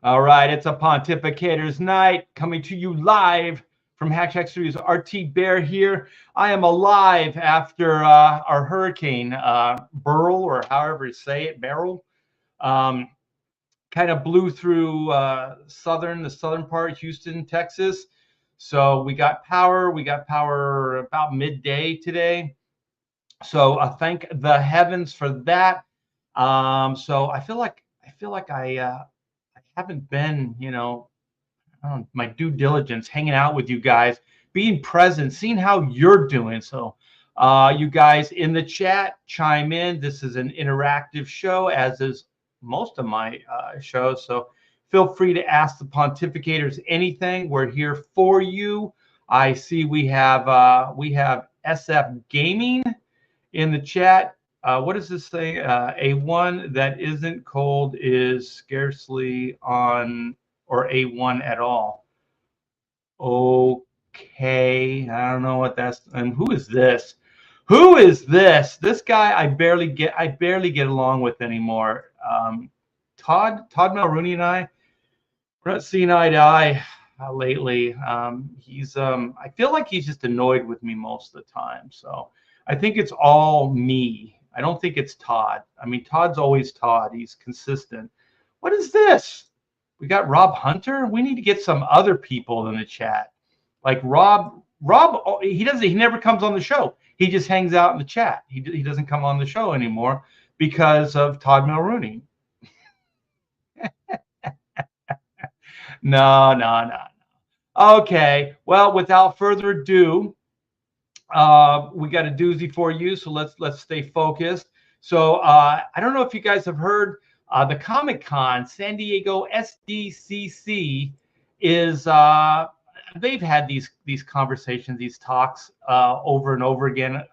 All right, it's a Pontificators night coming to you live from Hashtag Studios. RT Bear here. I am alive after our hurricane, Burl, or however you say it, Beryl, um, kind of blew through the southern part, Houston, Texas. So we got power. We got power about midday today. So thank the heavens for that. So I haven't been, my due diligence, hanging out with you guys, being present, seeing how you're doing. So you guys in the chat, chime in. This is an interactive show, as is most of my shows. So feel free to ask the Pontificators anything. We're here for you. I see we have SF Gaming in the chat. What does this say? A one that isn't cold is scarcely on, or A1 at all. Okay, I don't know what that's. And who is this? Who is this? This guy I barely get along with anymore. Todd Mulrooney and we're not seeing eye to eye lately. I feel like he's just annoyed with me most of the time. So I think it's all me. I don't think it's Todd. I mean, Todd's always Todd. He's consistent. What is this? We got Rob Hunter. We need to get some other people in the chat. Like Rob, he never comes on the show. He just hangs out in the chat. He doesn't come on the show anymore because of Todd Mulrooney. No. Okay. Well, without further ado, we got a doozy for you, so let's stay focused. So I don't know if you guys have heard, the Comic-Con San Diego SDCC is they've had these conversations, these talks over and over again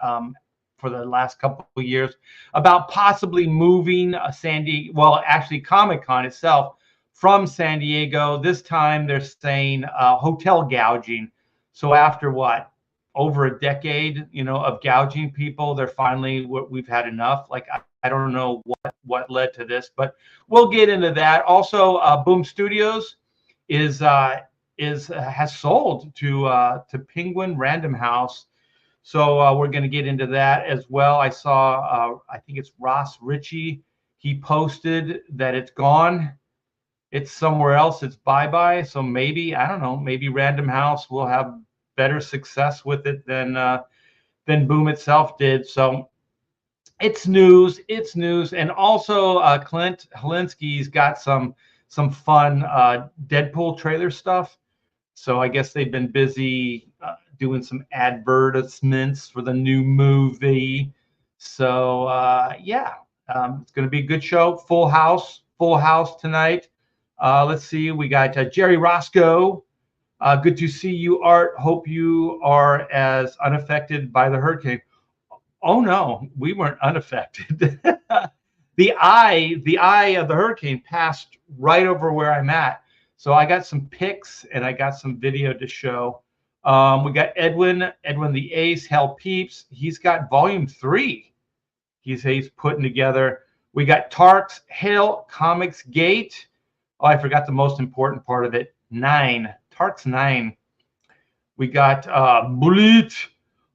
for the last couple of years about possibly moving San Diego, well, actually Comic-Con itself, from San Diego. This time they're saying hotel gouging. So after what? Over a decade, of gouging people, they're finally, we've had enough. Like, I don't know what led to this, but we'll get into that. Also, Boom Studios has sold to Penguin Random House, so we're going to get into that as well. I saw, I think it's Ross Ritchie. He posted that it's gone. It's somewhere else. It's bye-bye. So maybe, I don't know, maybe Random House will have better success with it than Boom itself did. So it's news. And also Clint Helinski's got some fun Deadpool trailer stuff. So I guess they've been busy doing some advertisements for the new movie. So it's going to be a good show. Full house tonight. Let's see. We got Jerry Roscoe. Good to see you, Art. Hope you are as unaffected by the hurricane. Oh no, we weren't unaffected. The eye of the hurricane passed right over where I'm at. So I got some pics and I got some video to show. We got Edwin the Ace, Hell Peeps. He's got volume 3. He's putting together. We got Tarks, Hail, Comics Gate. Oh, I forgot the most important part of it. 9. Tarks 9. We got Bullet.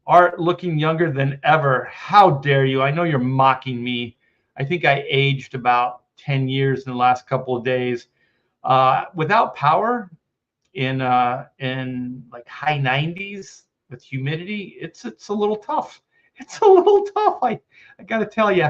Art looking younger than ever. How dare you? I know you're mocking me. I think I aged about 10 years in the last couple of days. Without power, in like high 90s with humidity, it's a little tough. It's a little tough. I gotta tell you.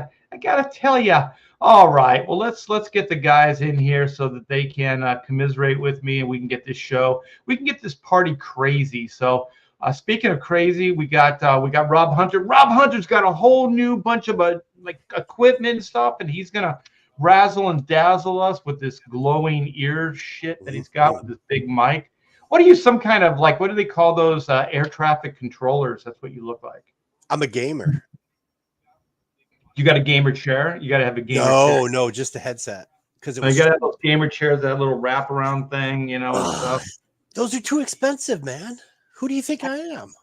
All right. Well, let's get the guys in here so that they can commiserate with me, and we can get this show. We can get this party crazy. So, speaking of crazy, we got Rob Hunter. Rob Hunter's got a whole new bunch of like equipment and stuff, and he's gonna razzle and dazzle us with this glowing ear shit that he's got with this big mic. What are you, some kind of, like, what do they call those air traffic controllers? That's what you look like. I'm a gamer. You got a gamer chair? You got to have a gamer chair. No, just a headset. Because you got to have those gamer chairs, that little wraparound thing, and stuff. Those are too expensive, man. Who do you think I am?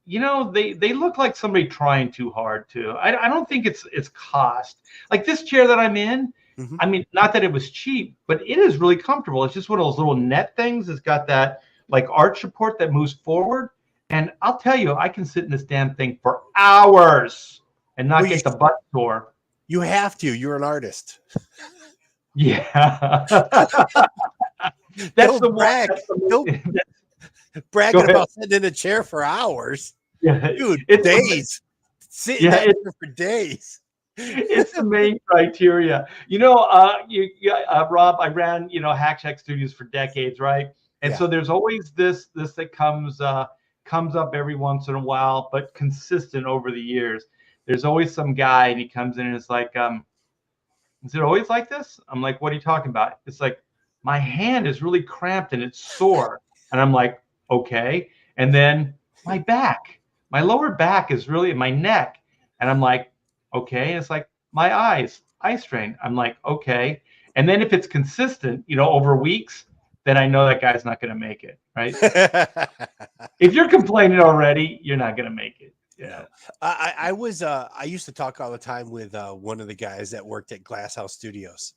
They look like somebody trying too hard too. I don't think it's cost. Like this chair that I'm in, Mhm. I mean, not that it was cheap, but it is really comfortable. It's just one of those little net things. It's got that like arch support that moves forward. And I'll tell you, I can sit in this damn thing for hours and not Well, get the butt sore. You have to. You're an artist. Yeah. That's Don't the one. brag. That's the Don't Go bragging ahead. about sitting in a chair for hours. Yeah, Dude, it's the- days. Sit in Yeah, that it's- chair for days. it's the main criteria. Rob, I ran, Hack Shack Studios for decades, right? And Yeah. so there's always this that comes up every once in a while, but consistent over the years. There's always some guy, and he comes in and it's like, is it always like this? I'm like, what are you talking about? It's like, my hand is really cramped and it's sore. And I'm like, okay. And then my lower back is really my neck. And I'm like, okay. And it's like, my eyes, eye strain. I'm like, okay. And then if it's consistent, over weeks, then I know that guy's not going to make it, right? If you're complaining already, you're not going to make it. Yeah. I used to talk all the time with one of the guys that worked at Glass House Studios,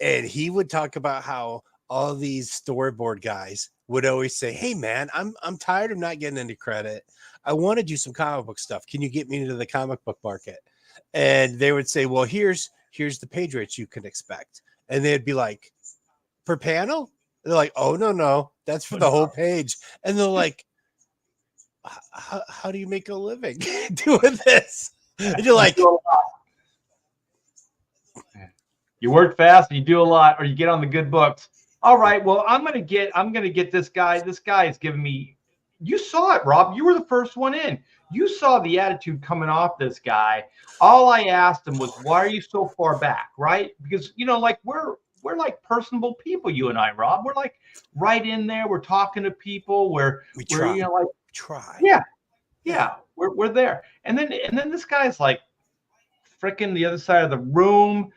and he would talk about how all these storyboard guys would always say, "Hey man, I'm tired of not getting any credit. I want to do some comic book stuff. Can you get me into the comic book market?" And they would say, "Well, here's the page rates you can expect." And they'd be like, "Per panel?" They're like, "Oh no, that's for the whole page." And they're like, how do you make a living doing this? And you're like, you work fast and you do a lot, or you get on the good books. All right, well, I'm gonna get this guy. This guy is giving me. You saw it, Rob. You were the first one in. You saw the attitude coming off this guy. All I asked him was, "Why are you so far back?" Right? Because like we're like personable people. You and I, Rob. We're like right in there. We're talking to people. We're like try. Yeah, we're there. And then this guy's like freaking the other side of the room.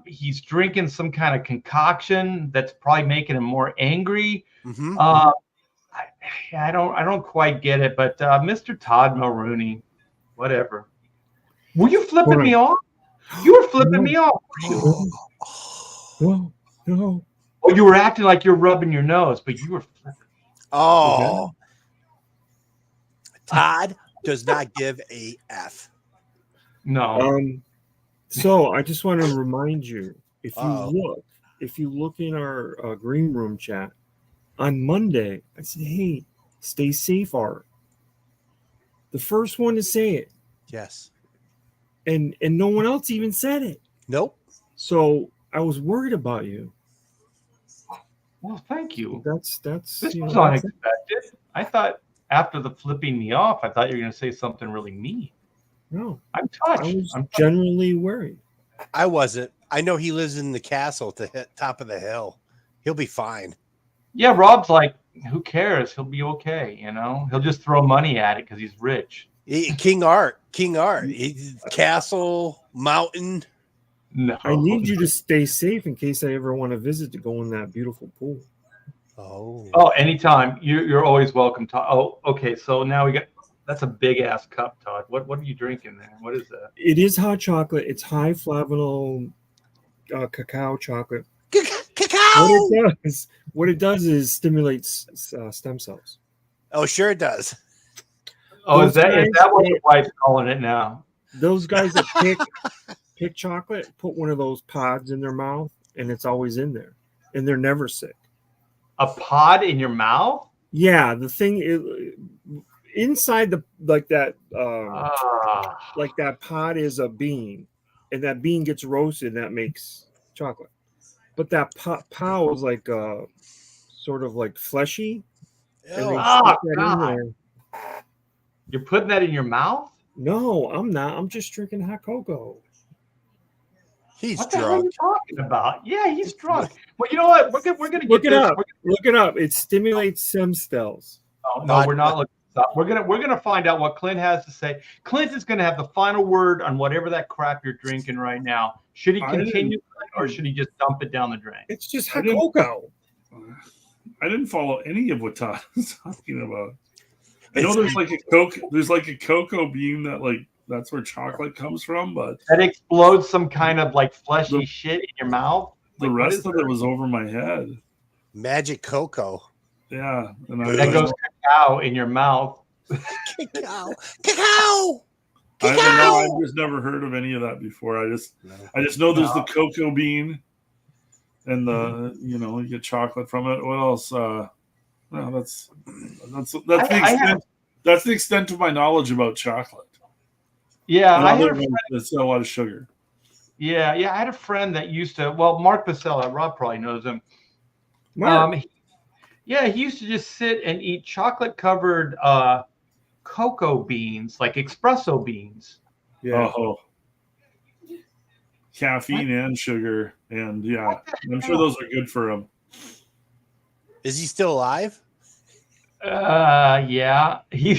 He's drinking some kind of concoction that's probably making him more angry. Mm-hmm. I don't quite get it, but Mr. Todd Mulrooney, whatever. Were you flipping me off? You were flipping me off. No. Oh, you were acting like you're rubbing your nose, but you were flipping. Oh. Okay. Todd does not give a F. No. So I just want to remind you, if you look in our green room chat on Monday, I said, "Hey, stay safe, Art." The first one to say it. Yes. And no one else even said it. Nope. So I was worried about you. Well, thank you. That's this was unexpected. I thought after the flipping me off, I thought you were going to say something really mean. No, I'm touched. I was genuinely worried. I wasn't. I know he lives in the castle at the top of the hill. He'll be fine. Yeah, Rob's like, who cares? He'll be okay. He'll just throw money at it because he's rich. King Art. Castle, mountain. No, I need you to stay safe in case I ever want to visit to go in that beautiful pool. Oh, anytime. You're always welcome, Todd. Oh, okay. So now that's a big ass cup, Todd. What are you drinking there? What is that? It is hot chocolate. It's high flavanol cacao chocolate. Cacao. What it does is stimulates stem cells. Oh, sure it does. Oh, is that what your wife's calling it now? Those guys that pick chocolate, put one of those pods in their mouth, and it's always in there, and they're never sick. A pod in your mouth? Yeah, the thing is, inside that pod is a bean, and that bean gets roasted, and that makes chocolate. But that pow is like sort of like fleshy. Oh God! You're putting that in your mouth? No, I'm not. I'm just drinking hot cocoa. He's what drunk. What are you talking about? Yeah, he's drunk. Well, you know what? We're gonna look get it this. up. Look it up. It stimulates stem cells. No, we're not looking this up. We're gonna find out what Clint has to say. Clint is gonna have the final word on whatever that crap you're drinking right now. Should he continue, or should he just dump it down the drain? It's just hot cocoa. I didn't follow any of what Todd was talking about. I know there's like a cocoa bean that that's where chocolate comes from. But that explodes some kind of like fleshy The- shit in your mouth. the Like, what rest is of it was over my head. Magic cocoa. Yeah, and that goes cacao in your mouth. Cacao. Cacao. I don't know. Cacao. I've just never heard of any of that before. I just know there's the cocoa bean, and the you get chocolate from it. What else? No, that's the extent. That's the extent of my knowledge about chocolate. Yeah, I had a Other than there's a lot of sugar. Yeah, I had a friend that used to. Well, Mark Basella, Rob probably knows him. Mark. He used to just sit and eat chocolate-covered cocoa beans, like espresso beans. Yeah. Oh, caffeine and sugar, and I'm sure those are good for him. Is he still alive? Yeah. You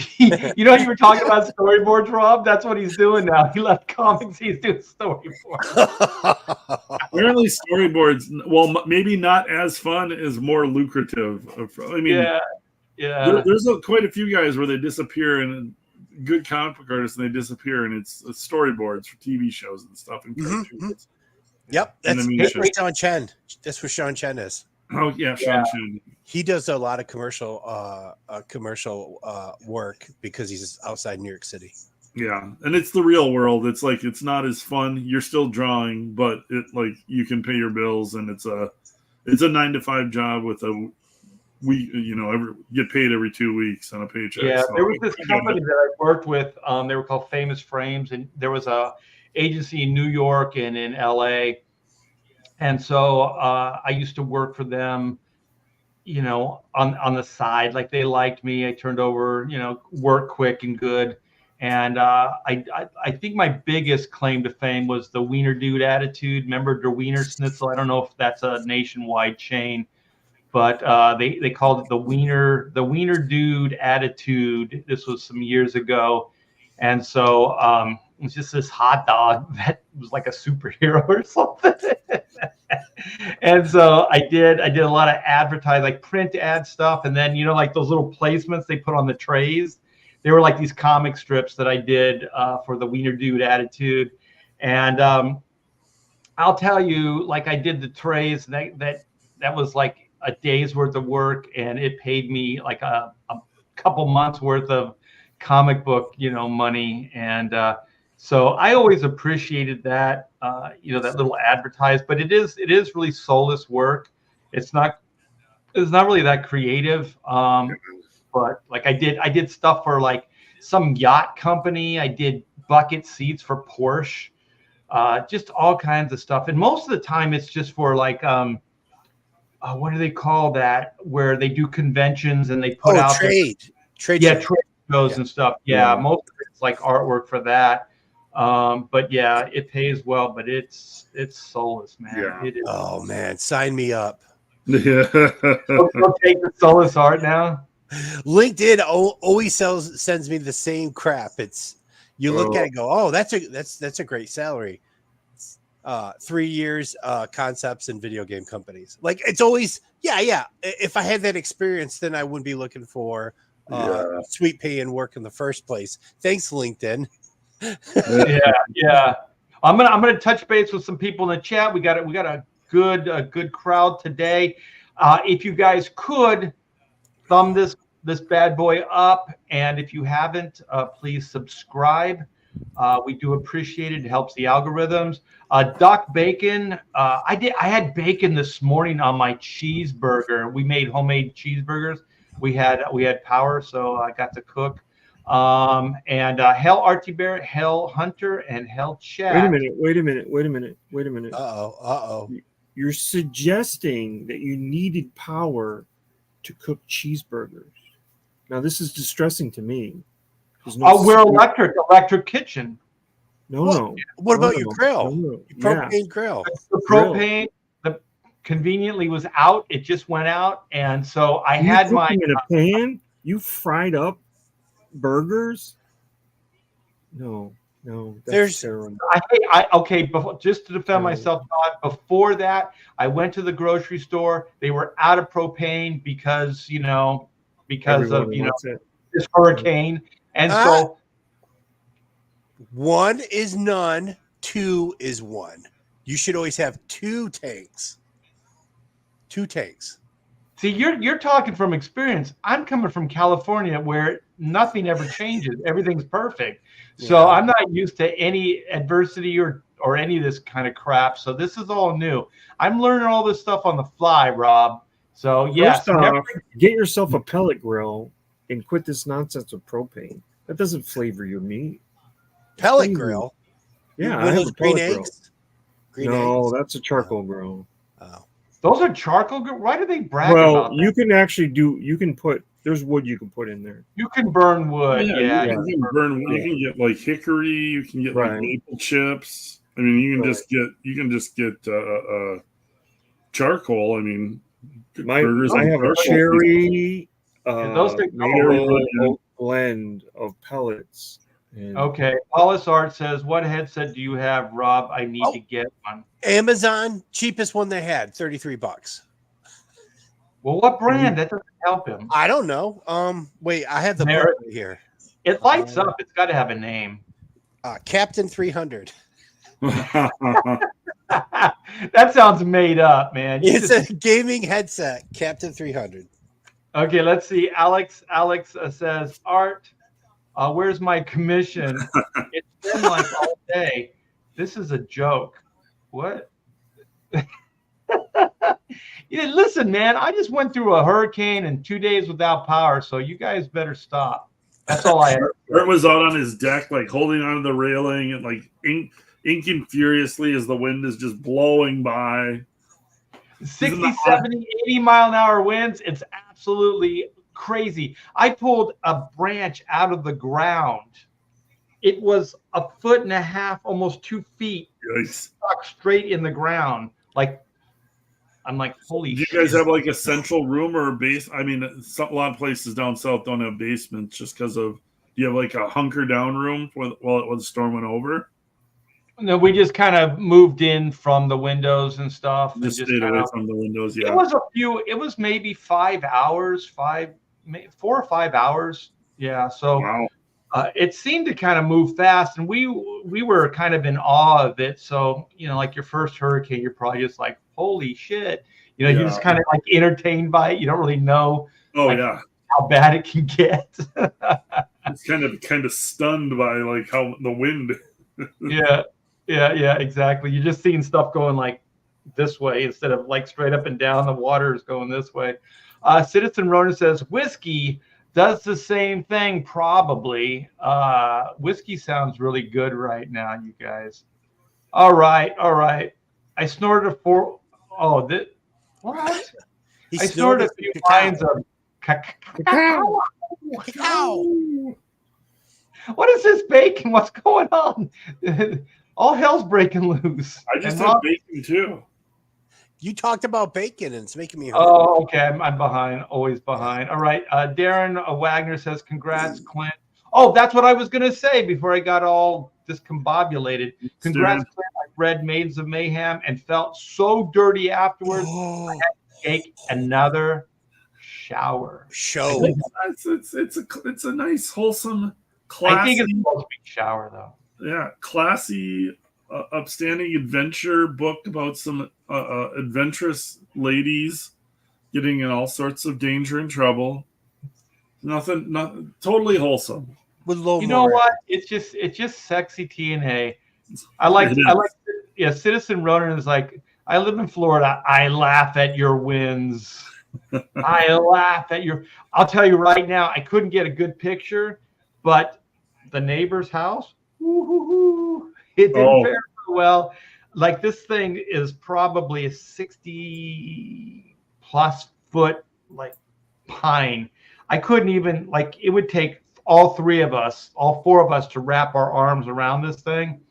know, you were talking about storyboards, Rob. That's what he's doing now. He left comics. He's doing storyboards. Apparently, storyboards. Well, maybe not as fun as more lucrative. I mean, there's quite a few guys where they disappear, and good comic book artists, and they disappear, and it's storyboards for TV shows and stuff and cartoons. Yep, that's Sean Chen. That's where Sean Chen is. Oh yeah, Sean Chen. He does a lot of commercial work because he's outside New York City. Yeah, and it's the real world. It's like it's not as fun. You're still drawing, but it like you can pay your bills, and it's a 9-to-5 job with a week. Get paid every 2 weeks on a paycheck. Yeah, so there was this company that I worked with. They were called Famous Frames, and there was a agency in New York and in LA. And so I used to work for them, on the side. Like they liked me. I turned over, work quick and good. And I think my biggest claim to fame was the Wiener Dude attitude. Remember Der Wiener Schnitzel? I don't know if that's a nationwide chain, but they called it the Wiener Dude attitude. This was some years ago. And so it was just this hot dog that was like a superhero or something. And so I did a lot of advertising, like print ad stuff. And then, like those little placements they put on the trays. They were like these comic strips that I did for the Wiener Dude attitude. And I'll tell you, like I did the trays, that was like a day's worth of work, and it paid me like a couple months worth of comic book, money. And so I always appreciated that, that little advertise, but it is really soulless work. It's not really that creative. But like I did stuff for like some yacht company. I did bucket seats for Porsche, just all kinds of stuff. And most of the time it's just for like, what do they call that? Where they do conventions and they put out trade trade shows and stuff. Yeah, most of it's like artwork for that. But yeah, it pays well, but it's soulless, man. Yeah. It is. Oh man, sign me up. Yeah. Don't take the soulless art now. LinkedIn always sends me the same crap. It's you look at it and go, oh, that's a great salary. 3 years concepts and video game companies. Like it's always yeah. If I had that experience, then I wouldn't be looking for sweet pay and work in the first place. Thanks, LinkedIn. Yeah. I'm gonna touch base with some people in the chat. We got a good crowd today. If you guys could thumb this bad boy up, and if you haven't, please subscribe. We do appreciate it. It helps the algorithms. Doc Bacon, I had bacon this morning on my cheeseburger. We made homemade cheeseburgers. We had power, so I got to cook. And Hell Archie Bear, Hell Hunter, and Hell Chat. Wait a minute. Uh-oh. You're suggesting that you needed power to cook cheeseburgers. Now this is distressing to me. We're electric kitchen. No. What about your grill? No. Your propane grill. The propane, conveniently was out. It just went out, and so I had my in a pan. You fried up burgers? No. That's terrible. Just to defend myself, before that, I went to the grocery store. They were out of propane because of this hurricane, and so 1 is none, 2 is 1. You should always have 2 tanks. 2 tanks. See, you're talking from experience. I'm coming from California where nothing ever changes. Everything's perfect. So I'm not used to any adversity or any of this kind of crap. So this is all new. I'm learning all this stuff on the fly, Rob. So yes, First off, get yourself a pellet grill and quit this nonsense with propane. That doesn't flavor your meat. Pellet grill. Yeah, I have a green eggs. No, that's a charcoal grill. Oh. Those are charcoal. Why do they brag about that? You can actually you can put, there's wood you can put in there. You can burn wood. Yeah. You can burn wood. You can get like hickory. You can get like maple chips. I mean, you can just get charcoal. I mean, I have a cherry maple blend of pellets. Okay. Paulus Art says, what headset do you have, Rob? I need to get one. Amazon, cheapest one they had, $33. Well, what brand? That doesn't help him. I don't know. Wait, I have the book right here. It lights up. It's got to have a name. Captain 300. That sounds made up, man. It's a gaming headset, Captain 300. Okay, let's see. Alex says, Art, where's my commission? It's been like all day. This is a joke. What? Listen, man, I just went through a hurricane and 2 days without power, so you guys better stop. That's all I have. Art was out on his deck, like holding onto the railing and like inking furiously as the wind is just blowing by. 60, 70, 80 mile an hour winds. It's absolutely crazy. I pulled a branch out of the ground. It was 1.5 feet, almost 2 feet, stuck straight in the ground. I'm like, holy shit. Do you guys have like a central room or a base? I mean, a lot of places down south don't have basements just because of. Do you have like a hunker down room while the storm went over? No, we just kind of moved in from the windows and stuff. Just stayed away from the windows. Yeah, it was maybe 5 hours, 4 or 5 hours. Yeah, so wow. It seemed to kind of move fast, and we were kind of in awe of it. So like your first hurricane, you're probably just like, holy shit. You're just kind of like entertained by it. You don't really know. How bad it can get. It's kind of stunned by like how the wind. Yeah, exactly. You're just seeing stuff going like this way instead of like straight up and down. The water is going this way. Citizen Ronan says whiskey does the same thing, probably. Whiskey sounds really good right now, you guys. All right. I snorted what? I snorted a few lines of cacao. What is this bacon? What's going on? All hell's breaking loose. I just had bacon too. You talked about bacon and it's making me hungry. Oh, okay. I'm behind. Always behind. All right. Darren Wagner says, congrats, Clint. Oh, that's what I was going to say before I got all discombobulated. Congrats, Clint. I read Maidens of Mayhem and felt so dirty afterwards. I had to take another shower. It's a nice, wholesome, classy. I think it's supposed to be shower, though. Yeah, classy, upstanding adventure book about some adventurous ladies getting in all sorts of danger and trouble. Nothing totally wholesome. With low what? It's just sexy TNA. I like Citizen Ronan is like, I live in Florida. I laugh at your wins. I laugh at I'll tell you right now, I couldn't get a good picture, but the neighbor's house, it didn't fare so well. Like this thing is probably a 60 plus foot like pine. I couldn't even it would take all four of us to wrap our arms around this thing.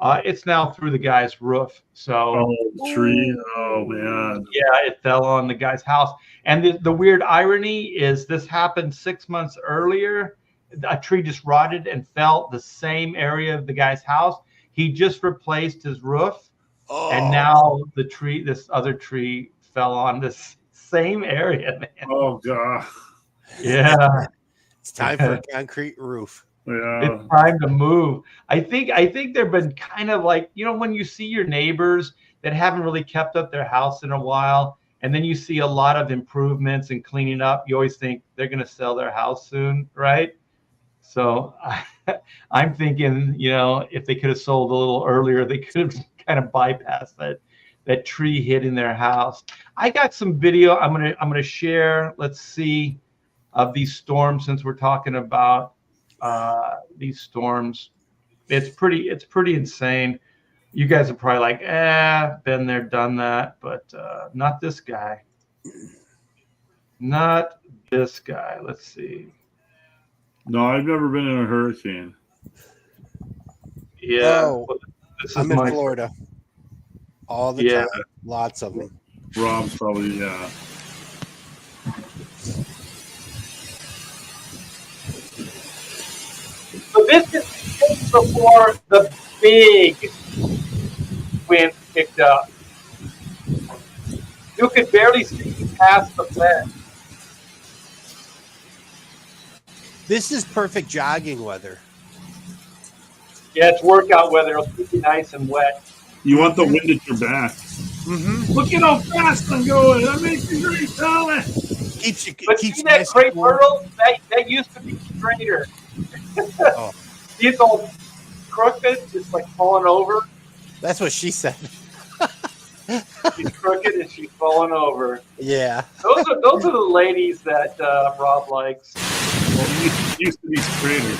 It's now through the guy's roof. So tree. Oh man. Yeah, it fell on the guy's house. And the weird irony is this happened 6 months earlier. A tree just rotted and fell the same area of the guy's house. He just replaced his roof. And now this other tree fell on this same area, man. Oh God. Yeah. It's time for a concrete roof. Yeah. It's time to move. I think they've been kind of like, when you see your neighbors that haven't really kept up their house in a while, and then you see a lot of improvements and cleaning up, you always think they're going to sell their house soon, right? So I'm thinking, if they could have sold a little earlier, they could have kind of bypassed that tree hitting their house. I got some video I'm gonna share. Let's see, of these storms, since we're talking about these storms. It's pretty insane. You guys are probably like, been there, done that, but not this guy. Not this guy. Let's see. No, I've never been in a hurricane. Yeah. I'm in Florida all the time. Lots of them. Rob's probably, yeah. So this is before the big wind picked up. You could barely see past the fence. This is perfect jogging weather. Yeah, it's workout weather. It'll keep you nice and wet. You want the wind at your back. Mm-hmm. Look at how fast I'm going. That makes me very taller. But see that great turtle? That used to be straighter. Oh. See, it's all crooked, just like falling over. That's what she said. She's crooked and she's falling over. Yeah. Those are the ladies that Rob likes. Well, he used to be straighter.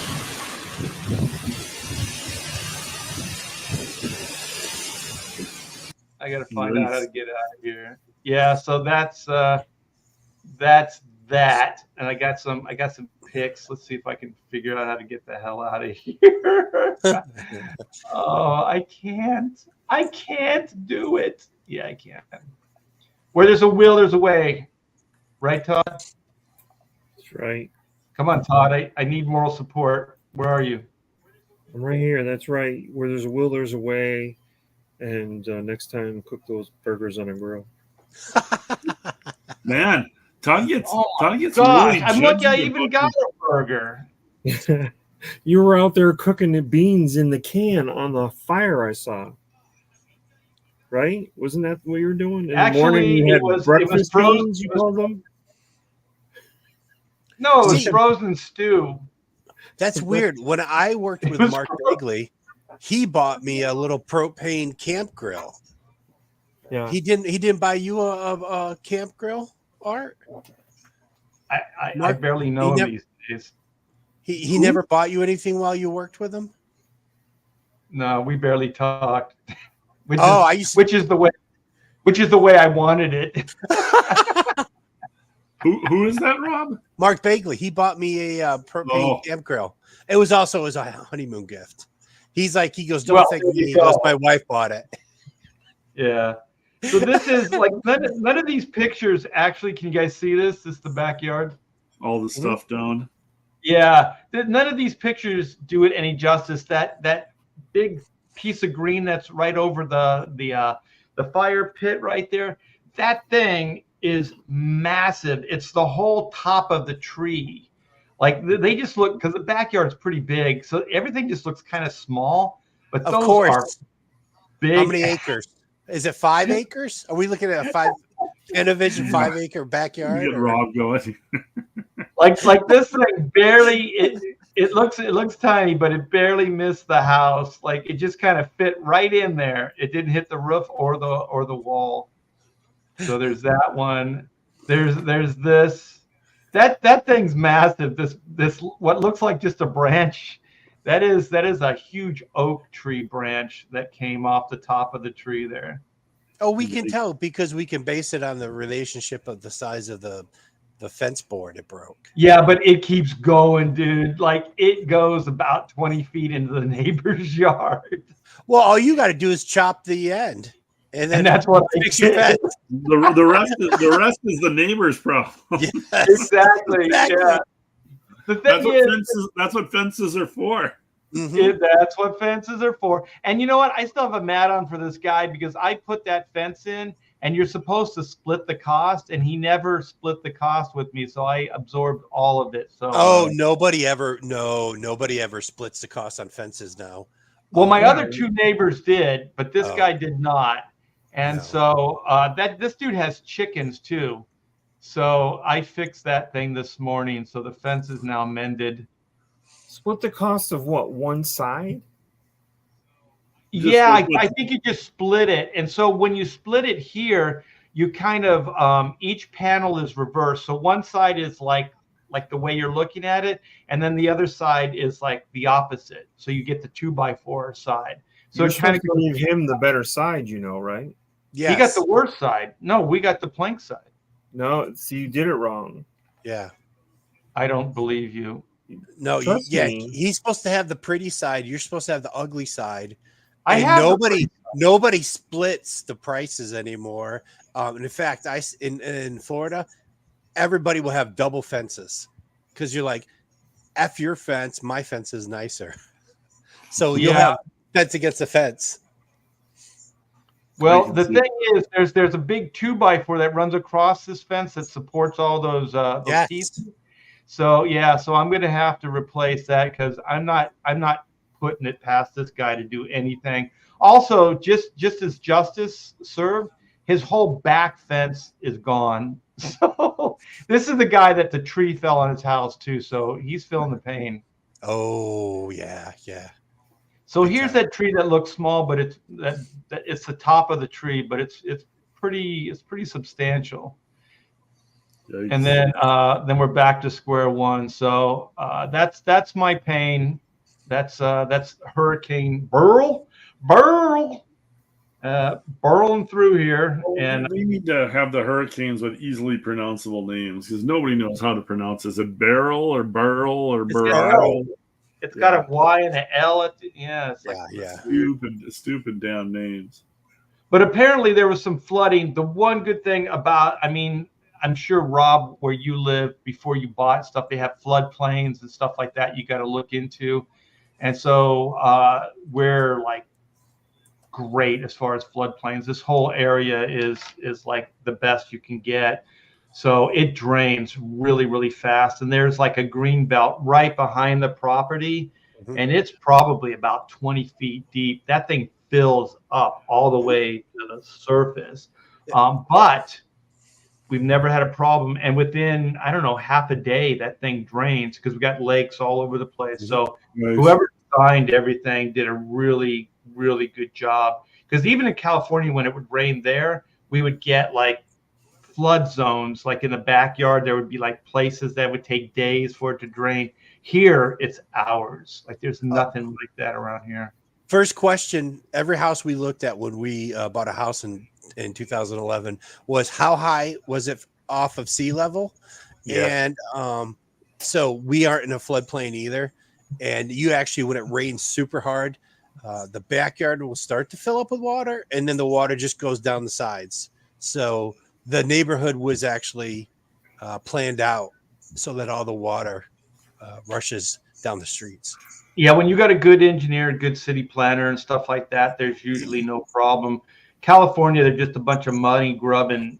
I gotta find out how to get out of here. Yeah, so that's that, and I got some pics. Let's see if I can figure out how to get the hell out of here. Oh, I can't do it. Yeah, I can. Where there's a will, there's a way. Right, Todd? That's right. Come on, Todd. I need moral support. Where are you? I'm right here. That's right. Where there's a will, there's a way. And next time, cook those burgers on a grill. Man, Todd gets really I'm lucky I judgy even about got a burger. You were out there cooking the beans in the can on the fire, I saw. Right? Wasn't that what you were doing? In Actually, the morning, you had breakfast frozen. beans, you called them? No, it was frozen stew. That's weird. When I worked with Mark Bagley, he bought me a little propane camp grill. Yeah. He didn't buy you a camp grill, Art? I barely know him these days. He never bought you anything while you worked with him? No, we barely talked. Which is the way I wanted it. Who is that, Rob? Mark Bagley. He bought me a propane camp grill. It was also a honeymoon gift. He goes, don't thank me. He goes, my wife bought it. Yeah. So this is like none of these pictures actually. Can you guys see this? This is the backyard. All the stuff down. Yeah. None of these pictures do it any justice. That big piece of green that's right over the fire pit right there. That thing is massive. It's the whole top of the tree. Like they just look, because the backyard's pretty big, so everything just looks kind of small. But those are big. How many acres? Is it 5 acres? Are we looking at a 5 acre backyard? Get Rob going. like this thing barely. It looks tiny, but it barely missed the house. Like it just kind of fit right in there. It didn't hit the roof or the wall. So there's that one. There's this. That thing's massive. This what looks like just a branch. That is a huge oak tree branch that came off the top of the tree there. Oh, we can tell because we can base it on the relationship of the size of the fence board it broke. Yeah, but it keeps going, dude. Like it goes about 20 feet into the neighbor's yard. Well, all you got to do is chop the end. And that's what I did. The rest is the neighbor's problem. Yes. Exactly. Yeah. The thing that's what fences are for. Mm-hmm. That's what fences are for. And you know what? I still have a mat on for this guy because I put that fence in and you're supposed to split the cost, and he never split the cost with me, so I absorbed all of it. So nobody ever splits the cost on fences now. Well, my other two neighbors did, but this guy did not. And so this dude has chickens too. So I fixed that thing this morning. So the fence is now mended. Split the cost of what? One side? Yeah, I think you just split it. And so when you split it here, you kind of each panel is reversed. So one side is like the way you're looking at it, and then the other side is like the opposite. So you get the 2x4 side. So it kind of gave him the better side, right? Yeah, he got the worst side. No, we got the plank side. No, see, you did it wrong. Yeah, I don't believe you. No, he's supposed to have the pretty side. You're supposed to have the ugly side. Nobody splits the prices anymore. In fact, in Florida, everybody will have double fences because you're like, F your fence, my fence is nicer. So you'll have fence against the fence. Well, the thing is, there's a big 2x4 that runs across this fence that supports all those teeth. So so I'm going to have to replace that because I'm not putting it past this guy to do anything. Also, just as justice served, his whole back fence is gone. So this is the guy that the tree fell on his house too. So he's feeling the pain. Oh yeah. So here's that tree that looks small, but it's the top of the tree, but it's pretty substantial. Yikes. And then we're back to square one. So that's my pain. That's Hurricane Burl. Burrowing through here, and we need to have the hurricanes with easily pronounceable names because nobody knows how to pronounce. Is it Beryl or Burl or Burl? It's got a Y and an L. It's stupid damn names. But apparently there was some flooding. The one good thing about, I'm sure, Rob, where you live, before you bought stuff, they have floodplains and stuff like that you got to look into. And so we're like great as far as floodplains. This whole area is like the best you can get. So it drains really, really fast. And there's like a green belt right behind the property. Mm-hmm. And it's probably about 20 feet deep. That thing fills up all the way to the surface. But we've never had a problem. And within, I don't know, half a day, that thing drains because we got lakes all over the place. Mm-hmm. So whoever designed everything did a really, really good job. Because even in California, when it would rain there, we would get like flood zones. Like in the backyard, there would be like places that would take days for it to drain. Here, it's hours. Like there's nothing like that around here. First question, every house we looked at when we bought a house in 2011 was how high was it off of sea level? Yeah. And so we aren't in a floodplain either. And you actually, when it rains super hard, the backyard will start to fill up with water, and then the water just goes down the sides. So the neighborhood was actually planned out so that all the water rushes down the streets. Yeah, when you got a good engineer, good city planner and stuff like that, there's usually no problem. California, they're just a bunch of money grubbing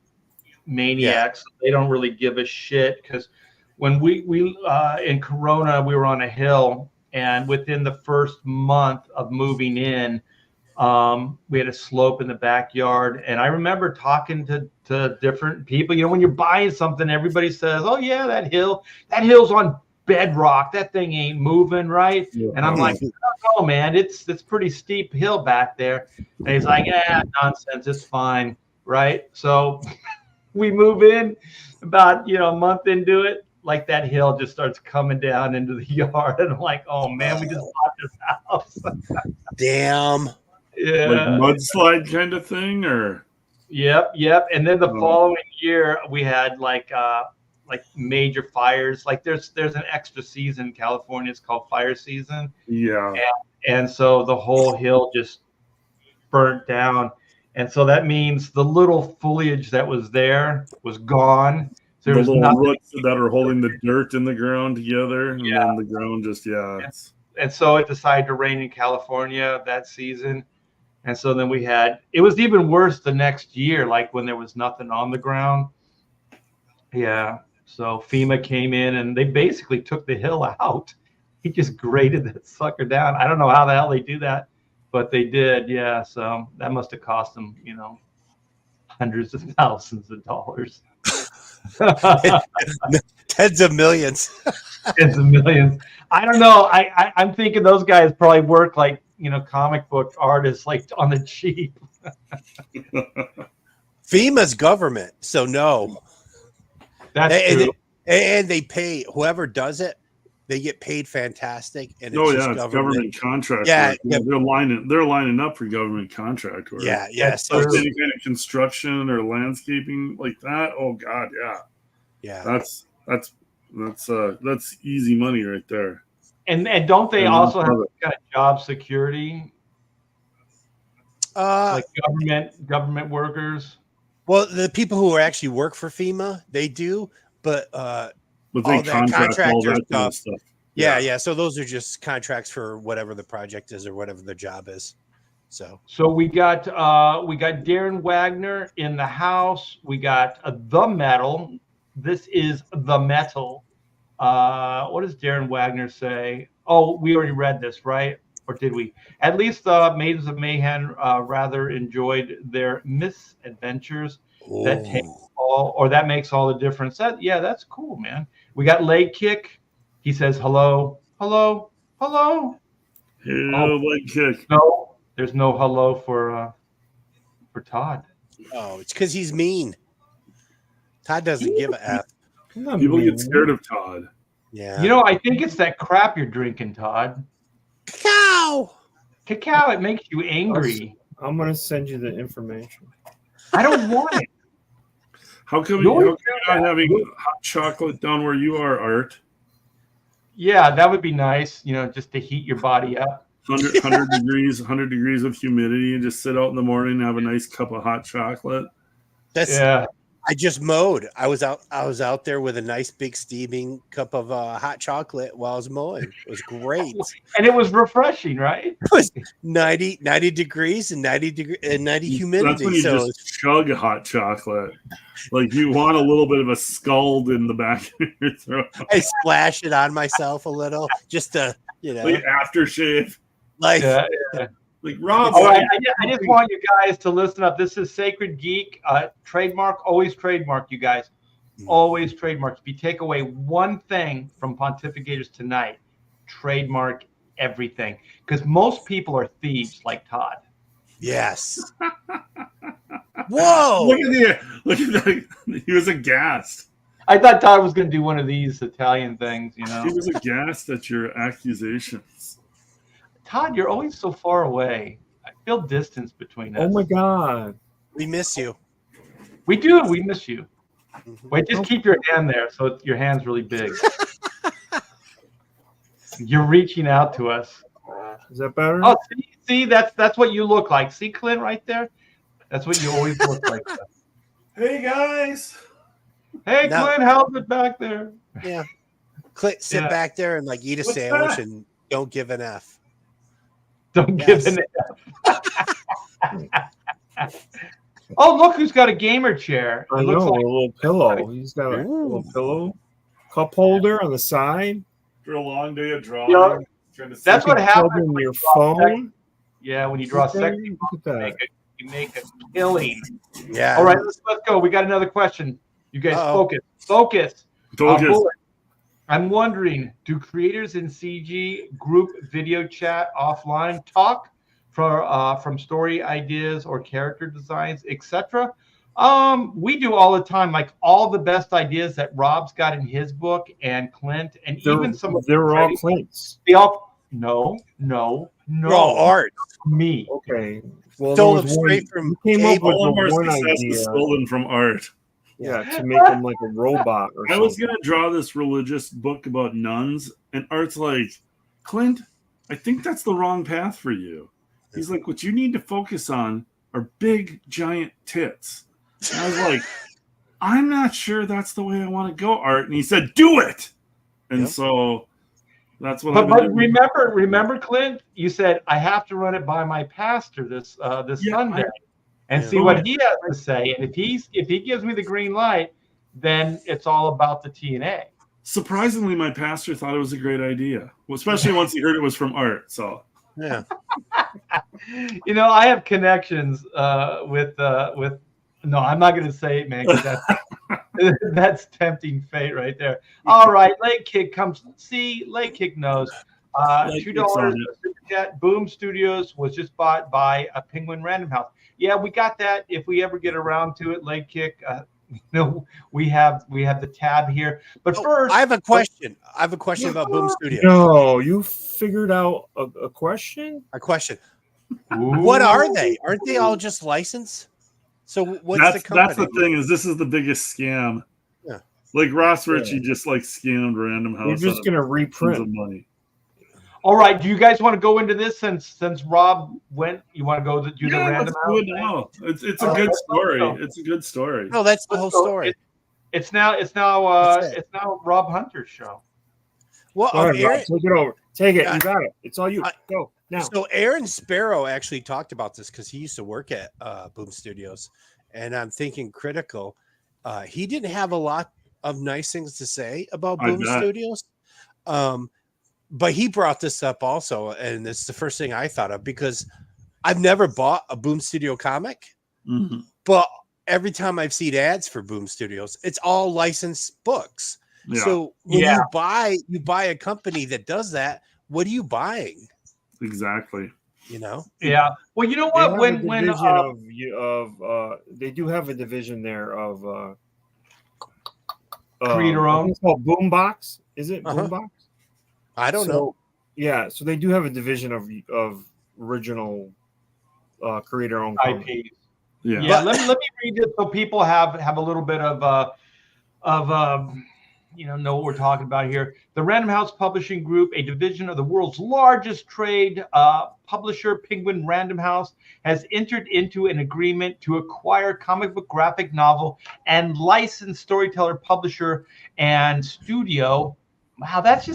maniacs. Yeah. They don't really give a shit because when we in Corona, we were on a hill, and within the first month of moving in, we had a slope in the backyard. And I remember talking to different people. When you're buying something, everybody says, "Oh yeah, that hill's on bedrock. That thing ain't moving, right?" Yeah. And I'm like, "Oh man, it's pretty steep hill back there." And he's like, "Yeah, nonsense. It's fine, right?" So we move in about a month into it. Like that hill just starts coming down into the yard, and I'm like, "Oh man, we just bought this house." Damn. Yeah. Like mudslide kind of thing, or. Yep. And then the following year, we had like major fires. Like there's an extra season in California. It's called fire season. Yeah. And so the whole hill just burnt down, and so that means the little foliage that was there was gone. So the little roots that are holding the dirt in the ground together, and then the ground just And so it decided to rain in California that season, And so then it was even worse the next year, like when there was nothing on the ground. Yeah. So FEMA came in and they basically took the hill out. He just graded that sucker down. I don't know how the hell they do that, but they did. Yeah. So that must have cost them, hundreds of thousands of dollars. Tens of millions. Tens of millions. I don't know. I'm thinking those guys probably work like, comic book artists, like on the cheap. FEMA's government, so no. That's true. And they pay whoever does it. They get paid fantastic. And it's government contract. Yeah, they're lining up for government contract work. Yeah, yeah. So any kind of construction or landscaping like that. Oh God, yeah. That's easy money right there. And don't they also have kind of job security? Like government workers? Well, the people who actually work for FEMA, they do, but all that contractor stuff. Yeah. So those are just contracts for whatever the project is or whatever the job is. So we got Darren Wagner in the house. We got the metal. This is the metal. What does Darren Wagner say? Oh, we already read this, right? Or did we? At least Maidens of Mayhem rather enjoyed their misadventures. That makes all the difference. That's cool, man. We got Leg Kick. He says hello. Hello, Leg Kick. No, there's no hello for Todd. Oh, it's because he's mean. Todd doesn't give a F. People get scared of Todd. Yeah. I think it's that crap you're drinking, Todd. Cacao. It makes you angry. I'm going to send you the information. I don't want it. How come you're not having hot chocolate down where you are, Art? Yeah, that would be nice, just to heat your body up. 100 degrees of humidity, and just sit out in the morning and have a nice cup of hot chocolate. I just mowed. I was out there with a nice big steaming cup of hot chocolate while I was mowing. It was great. And it was refreshing, right? It was 90 degrees and 90 humidity. That's when you just chug hot chocolate. Like you want a little bit of a scald in the back of your throat. I splash it on myself a little just to, like aftershave. Like Like Rob. All right, I just want you guys to listen up. This is Sacred Geek. Trademark, always trademark, you guys. Always trademark. If you take away one thing from Pontificators tonight, trademark everything. Because most people are thieves like Todd. Yes. Whoa. Look at that. He was aghast. I thought Todd was going to do one of these Italian things, He was aghast at your accusations. Todd, you're always so far away. I feel distance between us. Oh my God. We miss you. We do. We miss you. Wait, just keep your hand there so your hand's really big. You're reaching out to us. Is that better? Oh, see, that's what you look like. See, Clint, right there? That's what you always look like. Hey, guys. Hey, Clint, how's it back there? Yeah. Clint, sit back there and eat a sandwich and don't give an F. Don't give an F. Oh, look who's got a gamer chair. I know, a little pillow. He's got a little pillow cup holder on the side. For a long day of drawing. That's what happens when your phone. Yeah, when you draw sexy, you make a killing. Yeah. All right, let's go. We got another question. You guys focus. I'm wondering, do creators in CG group video chat offline talk from story ideas or character designs, etc.? We do all the time, like all the best ideas that Rob's got in his book and Clint and even some of they're all Clint's. They all no. They're all art. Me. Okay. Well, stole them straight from came up with all of our one success idea. is stolen from Art. Yeah, to make him like a robot or something. I was gonna draw this religious book about nuns, and Art's like, Clint, I think that's the wrong path for you. He's like, what you need to focus on are big giant tits. And I was like, I'm not sure that's the way I want to go, Art. And he said, do it. And so That's what. But remember, Clint, you said I have to run it by my pastor this Sunday and see what he has to say. And if he gives me the green light, then it's all about the TNA. Surprisingly, my pastor thought it was a great idea, well, especially once he heard it was from Art. So yeah, I have connections with. No, I'm not going to say it, man, because that's tempting fate right there. All right, Leg Kick comes. See, Leg Kick knows. $2 super chat. Boom Studios was just bought by a Penguin Random House. Yeah, we got that. If we ever get around to it, Leg Kick. We have the tab here. But first, I have a question. About Boom Studios. No, you figured out a question? A question. Ooh. What are they? Aren't they all just licensed? So what's the company? That's the thing, is this is the biggest scam. Yeah. Like Ross Ritchie just like scammed Random House. You're just gonna reprint of money. All right. Do you guys want to go into this since Rob went? You want to go do the Random House? Do it now. It's a good story. It's a good story. No, that's the whole story. It's now Rob Hunter's show. Well, Rob, Aaron, take it over. Take it. You got it. It's all you. Go now. So Aaron Sparrow actually talked about this because he used to work at Boom Studios, and I'm thinking critical. He didn't have a lot of nice things to say about Boom Studios. But he brought this up also, and it's the first thing I thought of because I've never bought a Boom Studio comic, but every time I've seen ads for Boom Studios, it's all licensed books. Yeah. So when you buy a company that does that, what are you buying? Exactly. Yeah. Well, you know what? They do have a division there of creator owned. It's called Boombox. Is it Boombox? I don't know. Yeah, so they do have a division of original creator-owned IPs. Yeah. Let me read it so people have a little bit of know what we're talking about here. The Random House Publishing Group, a division of the world's largest trade publisher, Penguin Random House, has entered into an agreement to acquire comic book graphic novel and licensed storyteller, publisher, and studio. Wow, that's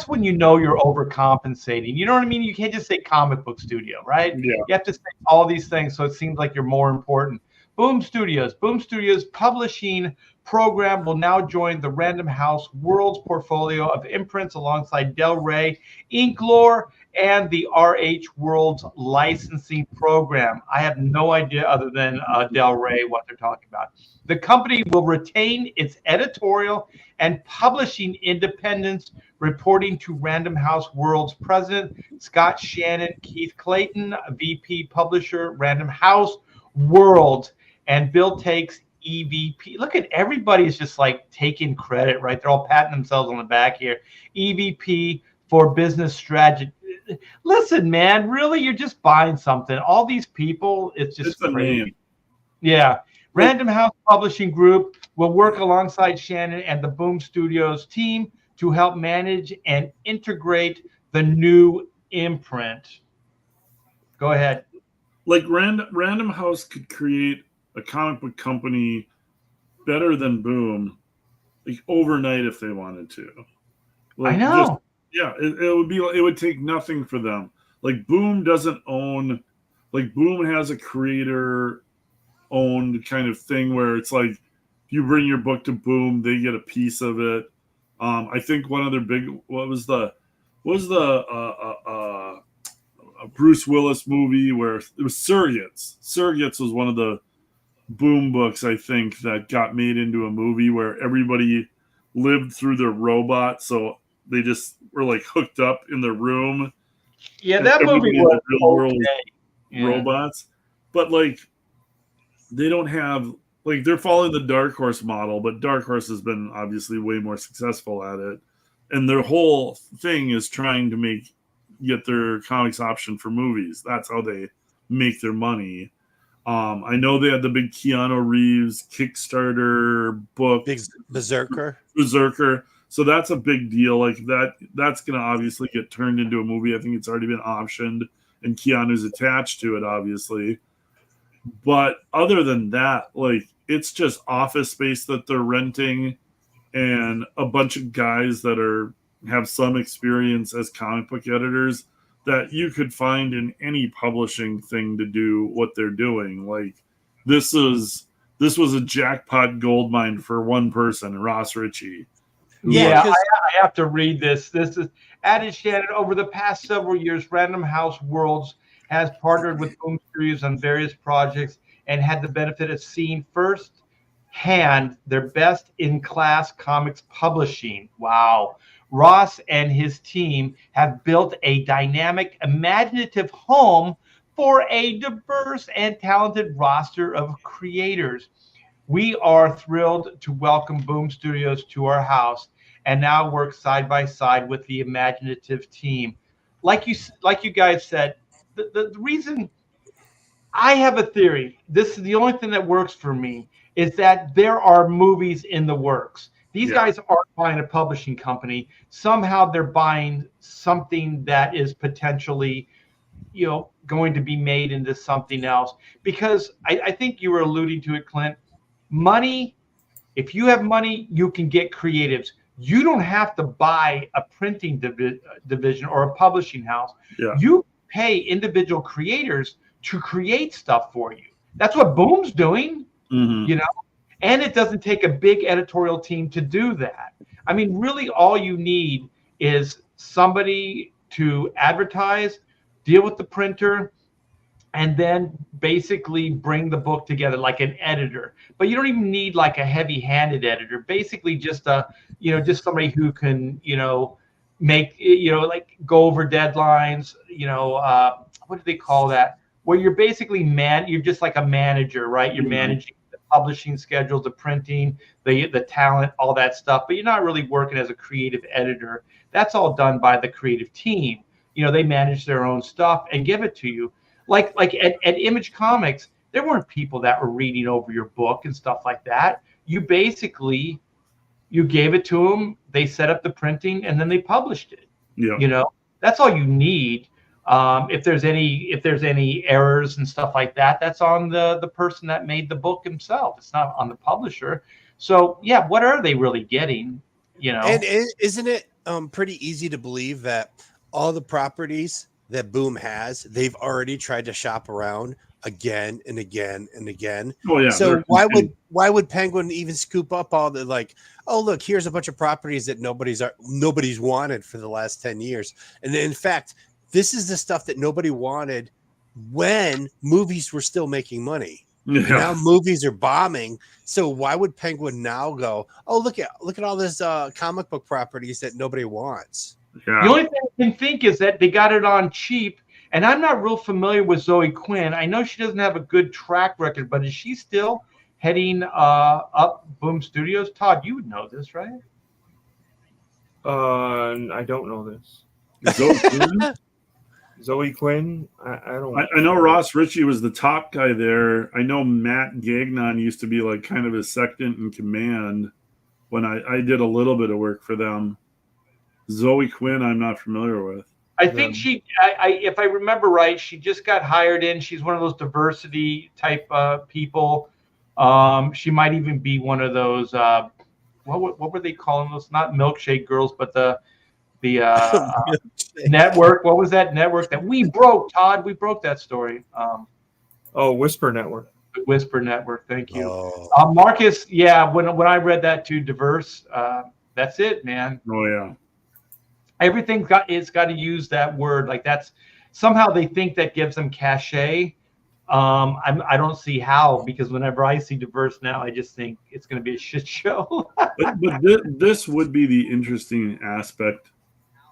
when you're overcompensating. You know what I mean? You can't just say comic book studio, right? Yeah. You have to say all these things, so it seems like you're more important. Boom Studios publishing program will now join the Random House World's portfolio of imprints alongside Del Rey, Inklore, and the RH World's licensing program. I have no idea other than Del Rey what they're talking about. The company will retain its editorial and publishing independence, reporting to Random House World's president, Scott Shannon, Keith Clayton, VP publisher, Random House World, and Bill Takes, EVP. Look at everybody's just like taking credit, right? They're all patting themselves on the back here. EVP for business strategy. Listen, man, really, you're just buying something. All these people, it's just crazy. Yeah. Random House Publishing Group will work alongside Shannon and the Boom Studios team to help manage and integrate the new imprint. Go ahead. Like Random House could create a comic book company better than Boom, like overnight if they wanted to. Like, I know. It would take nothing for them. Like Boom doesn't own, like Boom has a creator owned kind of thing where it's like if you bring your book to Boom, they get a piece of it. I think one other big what was the Bruce Willis movie where it was Surrogates. Surrogates was one of the Boom books, I think, that got made into a movie where everybody lived through their robot, so they just were like hooked up in the room. Yeah, that movie was real world robots. But like they don't have like they're following the Dark Horse model, but Dark Horse has been obviously way more successful at it. And their whole thing is trying to get their comics option for movies. That's how they make their money. I know they had the big Keanu Reeves Kickstarter book, big Berserker. So that's a big deal. Like that's going to obviously get turned into a movie. I think it's already been optioned, and Keanu's attached to it, obviously. But other than that, like it's just office space that they're renting, and a bunch of guys that are have some experience as comic book editors that you could find in any publishing thing to do what they're doing. Like this was a jackpot goldmine for one person, Ross Ritchie. Yeah, I have to read this. This is added Shannon. Over the past several years, Random House Worlds has partnered with Boom Studios on various projects and had the benefit of seeing firsthand their best-in-class comics publishing. Wow. Ross and his team have built a dynamic, imaginative home for a diverse and talented roster of creators. We are thrilled to welcome Boom Studios to our house and now work side by side with the imaginative team. Like you guys said, the reason I have a theory, this is the only thing that works for me, is that there are movies in the works. These guys aren't buying a publishing company. Somehow they're buying something that is potentially, going to be made into something else. Because I think you were alluding to it, Clint. Money, if you have money, you can get creatives. You don't have to buy a printing division or a publishing house. Yeah. You pay individual creators to create stuff for you. That's what Boom's doing, Mm-hmm. And it doesn't take a big editorial team to do that. I mean, really all you need is somebody to advertise, deal with the printer, and then basically bring the book together like an editor. But you don't even need like a heavy-handed editor. Basically just just somebody who can, make, like go over deadlines, what do they call that? Where you're basically you're just like a manager, right? You're managing the publishing schedules, the printing, the talent, all that stuff, but you're not really working as a creative editor. That's all done by the creative team. They manage their own stuff and give it to you. Like at Image Comics, there weren't people that were reading over your book and stuff like that. You basically, you gave it to them, they set up the printing, and then they published it. Yeah. That's all you need. If there's any errors and stuff like that, that's on the person that made the book himself. It's not on the publisher. So yeah, what are they really getting? And isn't it pretty easy to believe that all the properties that Boom has, they've already tried to shop around again and again and again. Oh yeah. So why would Penguin even scoop up all the oh look, here's a bunch of properties that nobody's wanted for the last 10 years. And in fact, this is the stuff that nobody wanted when movies were still making money. Yeah. Now movies are bombing. So why would Penguin now go, oh look at all this comic book properties that nobody wants? Yeah. The only thing I can think is that they got it on cheap, and I'm not real familiar with Zoe Quinn. I know she doesn't have a good track record, but is she still heading up Boom Studios? Todd, you would know this, right? I don't know this. Zoe Quinn? Zoe Quinn? I don't. I know Ross Ritchie was the top guy there. I know Matt Gagnon used to be like kind of his second in command when I did a little bit of work for them. Zoe Quinn, I'm not familiar with. I think if I remember right, she just got hired in. She's one of those diversity type people. She might even be one of those. What were they calling those? Not milkshake girls, but the network. What was that network that we broke? Todd, we broke that story. Whisper Network. The Whisper Network. Thank you, Oh. Marcus. Yeah, when I read that too, diverse. That's it, man. Oh yeah. Everything's got to use that word. Like that's somehow they think that gives them cachet. I don't see how, because whenever I see diverse now, I just think it's going to be a shit show. but this would be the interesting aspect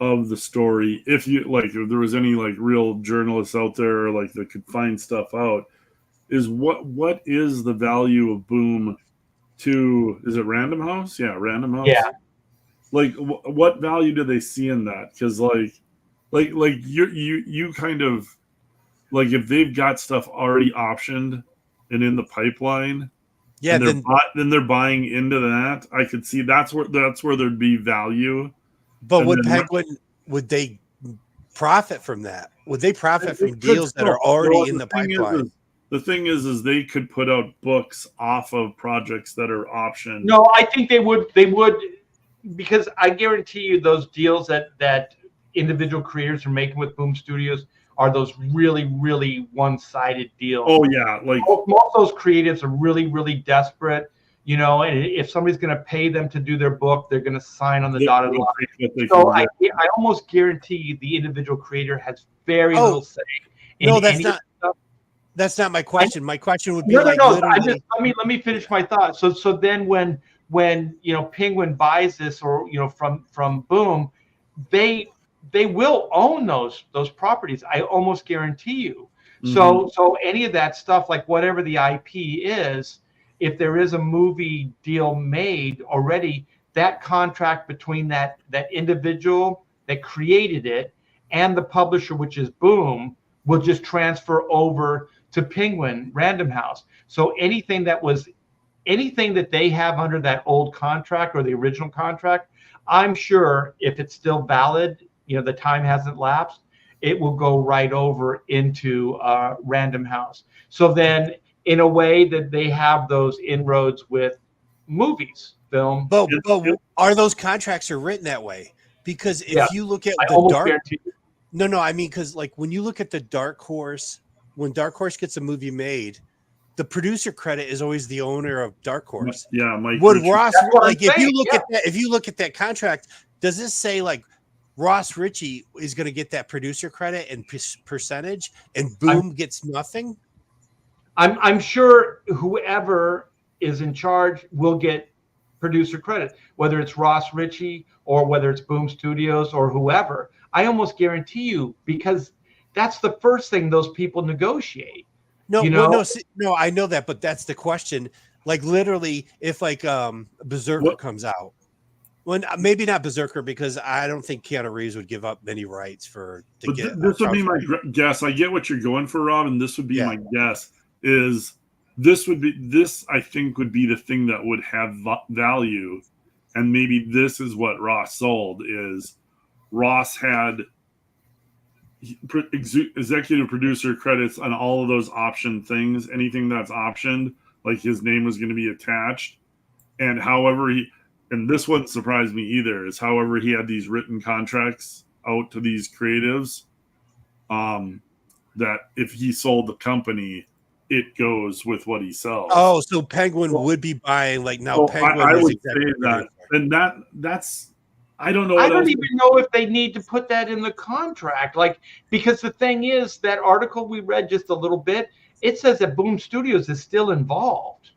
of the story if there was any real journalists out there that could find stuff out, is what is the value of Boom to, is it Random House? Yeah, Random House. Yeah. What value do they see in that? Because you kind of if they've got stuff already optioned and in the pipeline, yeah, then they're buying into that. I could see that's where there'd be value. But would they profit from that? Would they profit from deals that are already in the pipeline? The thing is they could put out books off of projects that are optioned. No, I think they would. because I guarantee you those deals that individual creators are making with Boom Studios are those really, really one-sided deals. Oh yeah, like most of those creatives are really, really desperate, you know, and if somebody's going to pay them to do their book, they're going to sign on the dotted line. So I almost guarantee you the individual creator has very little say. No, that's not my question. My question would be let me finish my thought. So then when you know Penguin buys this, or you know from Boom, they will own those properties. I almost guarantee you. Mm-hmm. So any of that stuff, like whatever the IP is, if there is a movie deal made already, that contract between that individual that created it and the publisher, which is Boom, will just transfer over to Penguin Random House. So anything that they have under that old contract or the original contract, I'm sure if it's still valid, you know, the time hasn't lapsed, it will go right over into Random House. So then in a way that they have those inroads with movies, film. But are those contracts are written that way? Because if you look at the Dark, I mean, because like when you look at the Dark Horse, when Dark Horse gets a movie made, the producer credit is always the owner of Dark Horse. Yeah, Mike. Would Ross like if you look at that contract, does this say like Ross Ritchie is going to get that producer credit and percentage, and Boom gets nothing? I'm sure whoever is in charge will get producer credit, whether it's Ross Ritchie or whether it's Boom Studios or whoever. I almost guarantee you, because that's the first thing those people negotiate. No, I know that, but that's the question. Like literally, if like Berserker comes out, well, maybe not Berserker, because I don't think Keanu Reeves would give up many rights to get. This would be my guess. I get what you're going for, Rob, and this would be my guess. This I think would be the thing that would have value, and maybe this is what Ross sold. Is Ross had executive producer credits on all of those option things, anything that's optioned, like his name was going to be attached. And however and this wouldn't surprise me either, is however he had these written contracts out to these creatives, that if he sold the company, it goes with what he sells. Oh, so Penguin would be buying, like now Penguin I would say that. And that's I don't know. I don't even know if they need to put that in the contract. Like, because the thing is, that article we read just a little bit, it says that Boom Studios is still involved.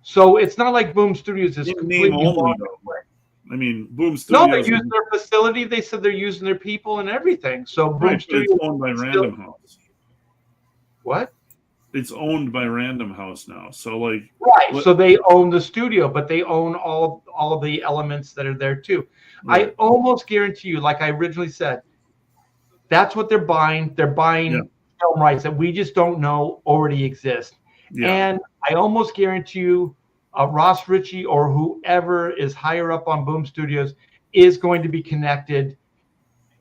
So it's not like Boom Studios is completely involved. I mean, Boom Studios. No, they use their facility. They said they're using their people and everything. So Boom Studios is owned by Random House. What? It's owned by Random House now. So like so they own the studio, but they own all of the elements that are there too. Right. I almost guarantee you, like I originally said, that's what they're buying. They're buying film rights that we just don't know already exist. Yeah. And I almost guarantee you, Ross Ritchie or whoever is higher up on Boom Studios is going to be connected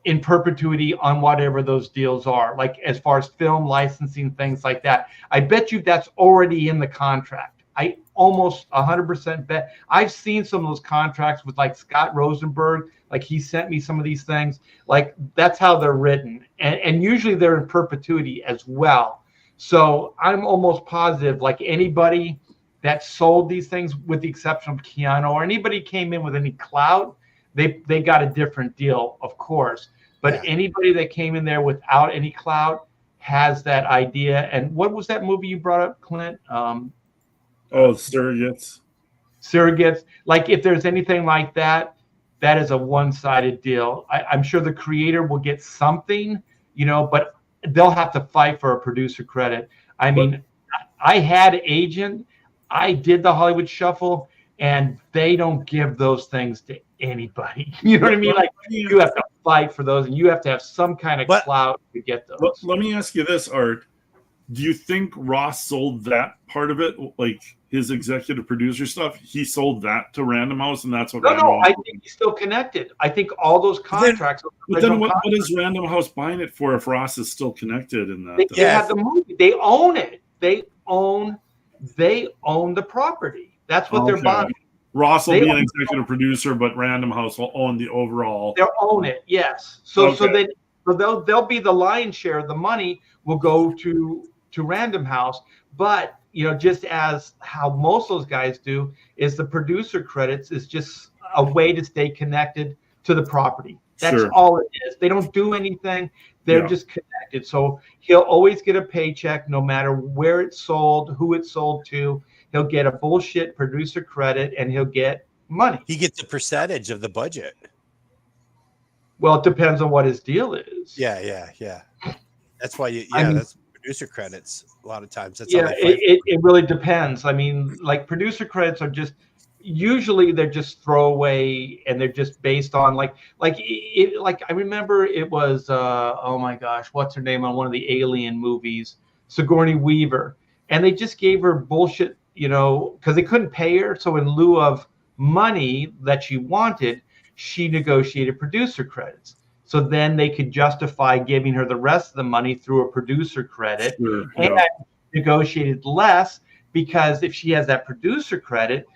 in perpetuity on whatever those deals are, like as far as film licensing, things like that. I bet you that's already in the contract. I almost 100% bet. I've seen some of those contracts with like Scott Rosenberg, like he sent me some of these things, like that's how they're written. And usually they're in perpetuity as well. So I'm almost positive, like anybody that sold these things, with the exception of Keanu, or anybody came in with any clout, they got a different deal, of course. But anybody that came in there without any clout has that idea. And what was that movie you brought up, Clint? Surrogates. Surrogates. Like if there's anything like that, that is a one-sided deal. I'm sure the creator will get something, you know, but they'll have to fight for a producer credit. I mean, I had Agent. I did the Hollywood Shuffle, and they don't give those things to anybody. You know what I mean? Like you have to fight for those, and you have to have some kind of clout to get those. Let me ask you this, Art. Do you think Ross sold that part of it, like his executive producer stuff? He sold that to Random House, and that's what. No, I think he's still connected. I think all those contracts. But then what is Random House buying it for if Ross is still connected in that? They have the movie. They own it. They own the property. That's what they're buying. Ross will be an executive producer, but Random House will own the overall. They'll own it, yes. So they'll be the lion's share of the money will go to Random House, but just as how most of those guys do is the producer credits is just a way to stay connected to the property. That's all it is. They don't do anything. They're just connected. So he'll always get a paycheck no matter where it's sold, who it's sold to. He'll get a bullshit producer credit and he'll get money. He gets a percentage of the budget. Well, it depends on what his deal is. Yeah. That's why that's producer credits a lot of times. That's it really depends. I mean, like producer credits are just usually they're just throwaway and they're just based on like I remember it was oh my gosh, what's her name on one of the Alien movies, Sigourney Weaver, and they just gave her bullshit, because they couldn't pay her, so in lieu of money that she wanted, she negotiated producer credits. So then they could justify giving her the rest of the money through a producer credit, and negotiated less because if she has that producer credit,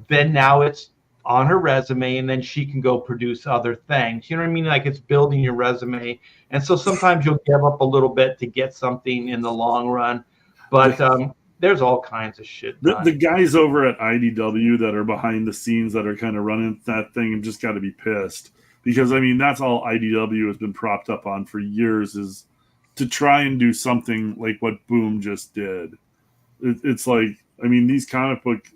then now it's on her resume and then she can go produce other things. You know what I mean? Like it's building your resume. And so sometimes you'll give up a little bit to get something in the long run. But there's all kinds of shit. The guys over at IDW that are behind the scenes that are kind of running that thing have just got to be pissed. Because, I mean, that's all IDW has been propped up on for years is to try and do something like what Boom just did. It's like, I mean, these comic book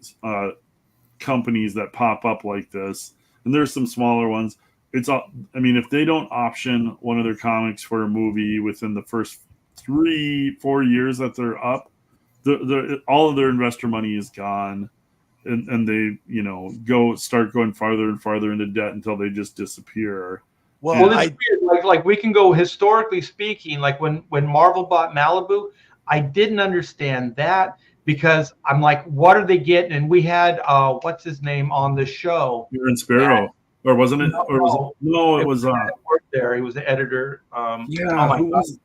companies that pop up like this, and there's some smaller ones, it's all, I mean, if they don't option one of their comics for a movie within the first 3-4 years that they're up, all of their investor money is gone. And they, start going farther and farther into debt until they just disappear. Well, it's weird. Like we can go historically speaking, like when Marvel bought Malibu, I didn't understand that because I'm like, what are they getting? And we had what's his name on the show? Aaron Sparrow, or wasn't it? Or was it? No, it was. Worked there. He was the editor. Who was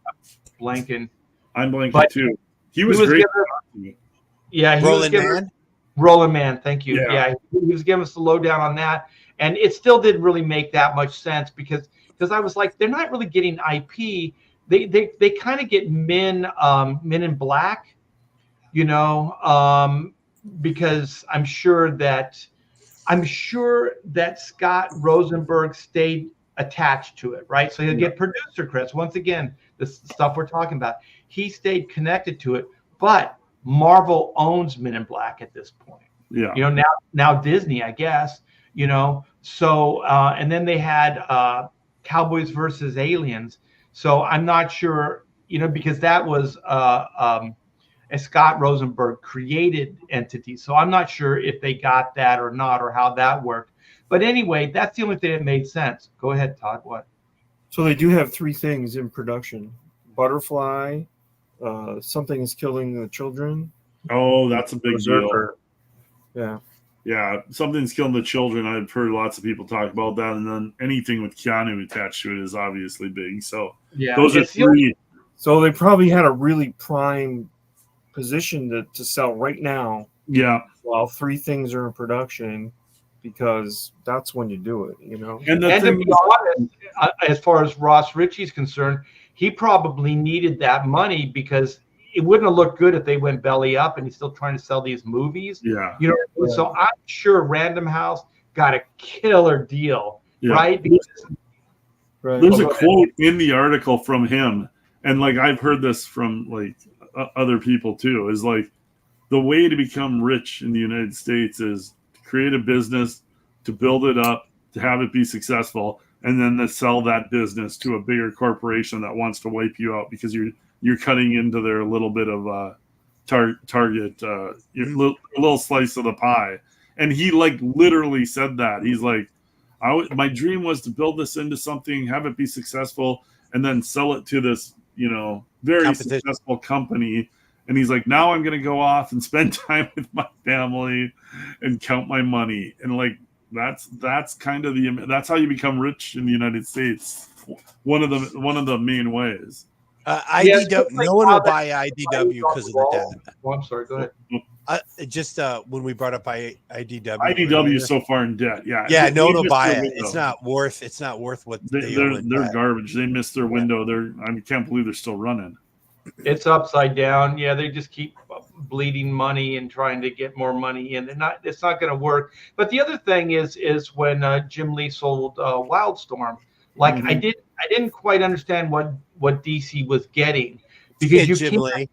blanking? I'm blanking too. He was great. He was giving. Roland Man, thank you. Yeah, he was giving us the lowdown on that, and it still didn't really make that much sense because I was like, they're not really getting IP. They kind of get Men in Black, because I'm sure that Scott Rosenberg stayed attached to it, right? So he'll get producer credits. Once again, the stuff we're talking about, he stayed connected to it, but Marvel owns Men in Black at this point. Yeah. Now Disney, I guess, so and then they had Cowboys versus Aliens. So I'm not sure, because that was a Scott Rosenberg created entity. So I'm not sure if they got that or not, or how that worked. But anyway, that's the only thing that made sense. Go ahead, Todd. What? So they do have 3 things in production: Butterfly, Something is Killing the Children. Oh, that's a big deal. Yeah, Something's Killing the Children. I've heard lots of people talk about that, and then anything with Keanu attached to it is obviously big. So those are 3. So they probably had a really prime position to sell right now. Yeah, while 3 things are in production, because that's when you do it, And to be honest, as far as Ross Ritchie's concerned, he probably needed that money because it wouldn't have looked good if they went belly up and he's still trying to sell these movies. Yeah. So I'm sure Random House got a killer deal, right? There's a quote in the article from him, and like I've heard this from like other people too, is like the way to become rich in the United States is to create a business, to build it up, to have it be successful, and then to sell that business to a bigger corporation that wants to wipe you out because you're cutting into their little bit of target, little slice of the pie. And he like literally said that. He's like, my dream was to build this into something, have it be successful, and then sell it to this, very successful company. And he's like, now I'm going to go off and spend time with my family and count my money. And like, that's kind of that's how you become rich in the United States. One of the main ways. IDW, no one will buy IDW because of the debt. Oh, I'm sorry. Go ahead. Just when we brought up IDW. IDW is so far in debt. Yeah. Yeah, no one will missed buy their it. window. It's not worth what they're garbage. They missed their window. I can't believe they're still running. It's upside down. Yeah, they just keep bleeding money and trying to get more money in. It's not going to work. But the other thing is when Jim Lee sold Wildstorm, like I didn't quite understand what DC was getting, because you Jim Lee.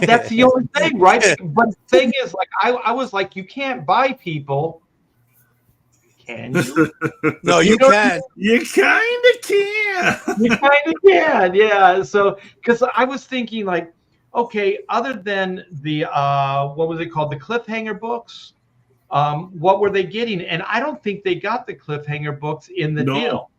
That's the only thing, right? But the thing is, like I was like, you can't buy people. Can you? No, you can. You kind of can. You kind of can, yeah. So, because I was thinking, like, okay, other than the what was it called, the cliffhanger books, what were they getting? And I don't think they got the cliffhanger books in the deal.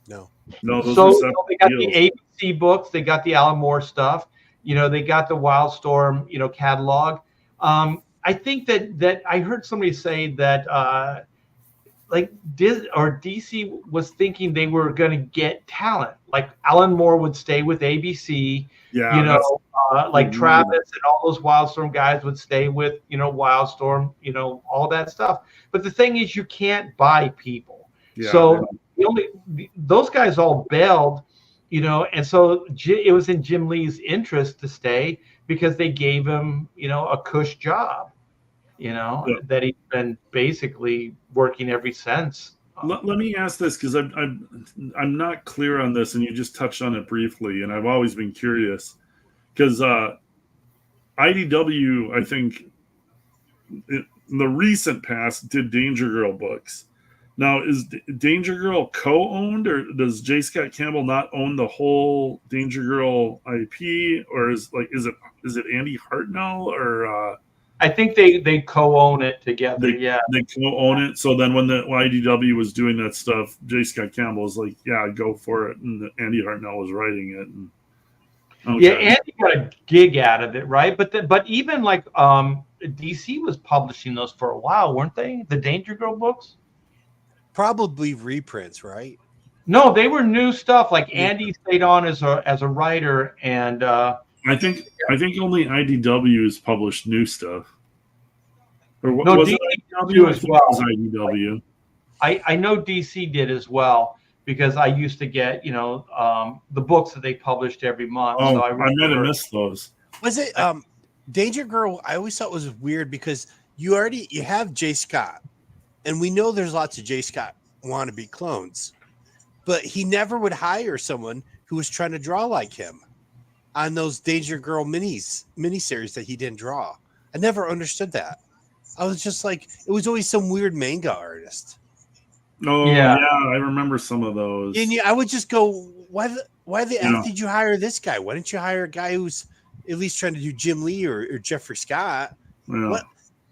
No. Those So they got the ABC books, they got the Alan Moore stuff, they got the Wildstorm, catalog. I think that I heard somebody say that like DC was thinking they were going to get talent. Like Alan Moore would stay with ABC, like Travis and all those Wildstorm guys would stay with, Wildstorm, all that stuff. But the thing is, you can't buy people. Yeah, so those guys all bailed, and so it was in Jim Lee's interest to stay, because they gave him, a cush job. That he's been basically working ever since. Let me ask this, because I'm not clear on this, and you just touched on it briefly, and I've always been curious, because IDW, I think, in the recent past, did Danger Girl books. Now, is Danger Girl co-owned, or does J. Scott Campbell not own the whole Danger Girl IP, or is it Andy Hartnell, or? I think they co-own it together. They co-own it. So then when the IDW was doing that stuff, J. Scott Campbell was like, "Yeah, go for it," and Andy Hartnell was writing it. And, yeah, Andy got a gig out of it, right? But even like DC was publishing those for a while, weren't they? The Danger Girl books. Probably reprints, right? No, they were new stuff. Like Andy stayed on as a writer, and I think only IDW has published new stuff. Or no, was DC it IDW as well. It was IDW. I know DC did as well, because I used to get the books that they published every month. Oh, so I might have missed those. Was it Danger Girl? I always thought it was weird, because you have J. Scott, and we know there's lots of J. Scott wannabe clones, but he never would hire someone who was trying to draw like him on those Danger Girl miniseries that he didn't draw. I never understood that. I was just like, it was always some weird manga artist. Oh yeah, I remember some of those. And I would just go, why the F did you hire this guy? Why didn't you hire a guy who's at least trying to do Jim Lee or Jeffrey Scott? Yeah.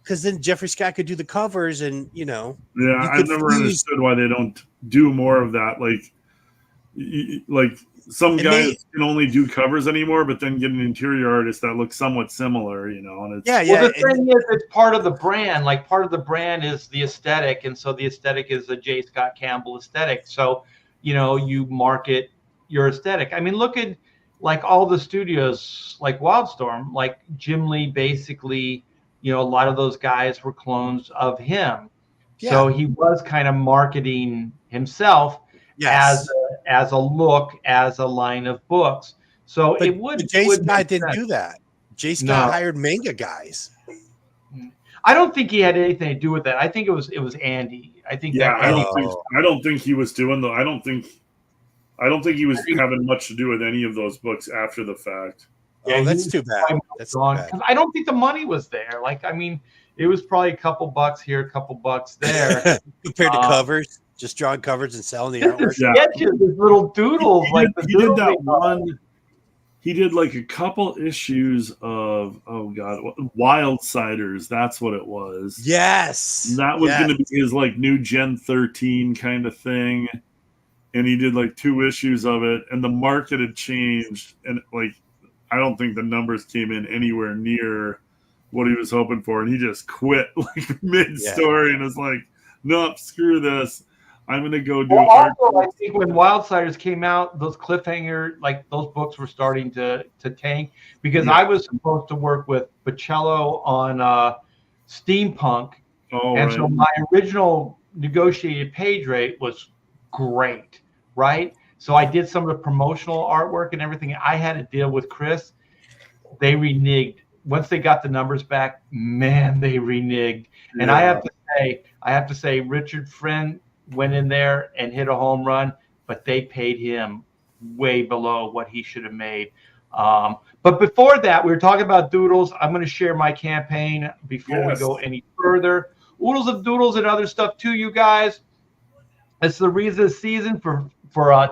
Because then Jeffrey Scott could do the covers, and Yeah, I've never understood why they don't do more of that. Like some guys can only do covers anymore, but then get an interior artist that looks somewhat similar, and it's Well, the thing is, it's part of the brand. Like, part of the brand is the aesthetic, and so the aesthetic is the J. Scott Campbell aesthetic. So, you market your aesthetic. I mean, look at like all the studios, like Wildstorm, like Jim Lee. Basically, a lot of those guys were clones of him. Yeah. So he was kind of marketing himself. Yes. as a look, as a line of books. So but J. Scott didn't do that. J. Scott hired manga guys. I don't think he had anything to do with that. I think it was Andy. I think I don't think he was doing I don't think he was having much to do with any of those books after the fact. Yeah, that's too bad. That's too bad. I don't think the money was there. Like, I mean, it was probably a couple bucks here, a couple bucks there. Compared to covers. Just drawing covers and selling the artwork. Sketches, his little doodles. He did that one. He did like a couple issues of Wildsiders. That's what it was. Yes, that was going to be his like new Gen 13 kind of thing, and he did like 2 issues of it. And the market had changed, and like I don't think the numbers came in anywhere near what he was hoping for, and he just quit like mid-story and was like, "Nope, screw this." I'm gonna go do also, I think when Wildsiders came out, those cliffhanger, like those books were starting to tank, because I was supposed to work with Bocello on Steampunk, so my original negotiated page rate was great, right? So I did some of the promotional artwork and everything. I had to deal with Chris. They reneged. Once they got the numbers back, man, they reneged. And I have to say, Richard Friend went in there and hit a home run, but they paid him way below what he should have made. But before that, we were talking about doodles. I'm going to share my campaign before we go any further. Oodles of doodles and other stuff too, you guys. It's the reason this season for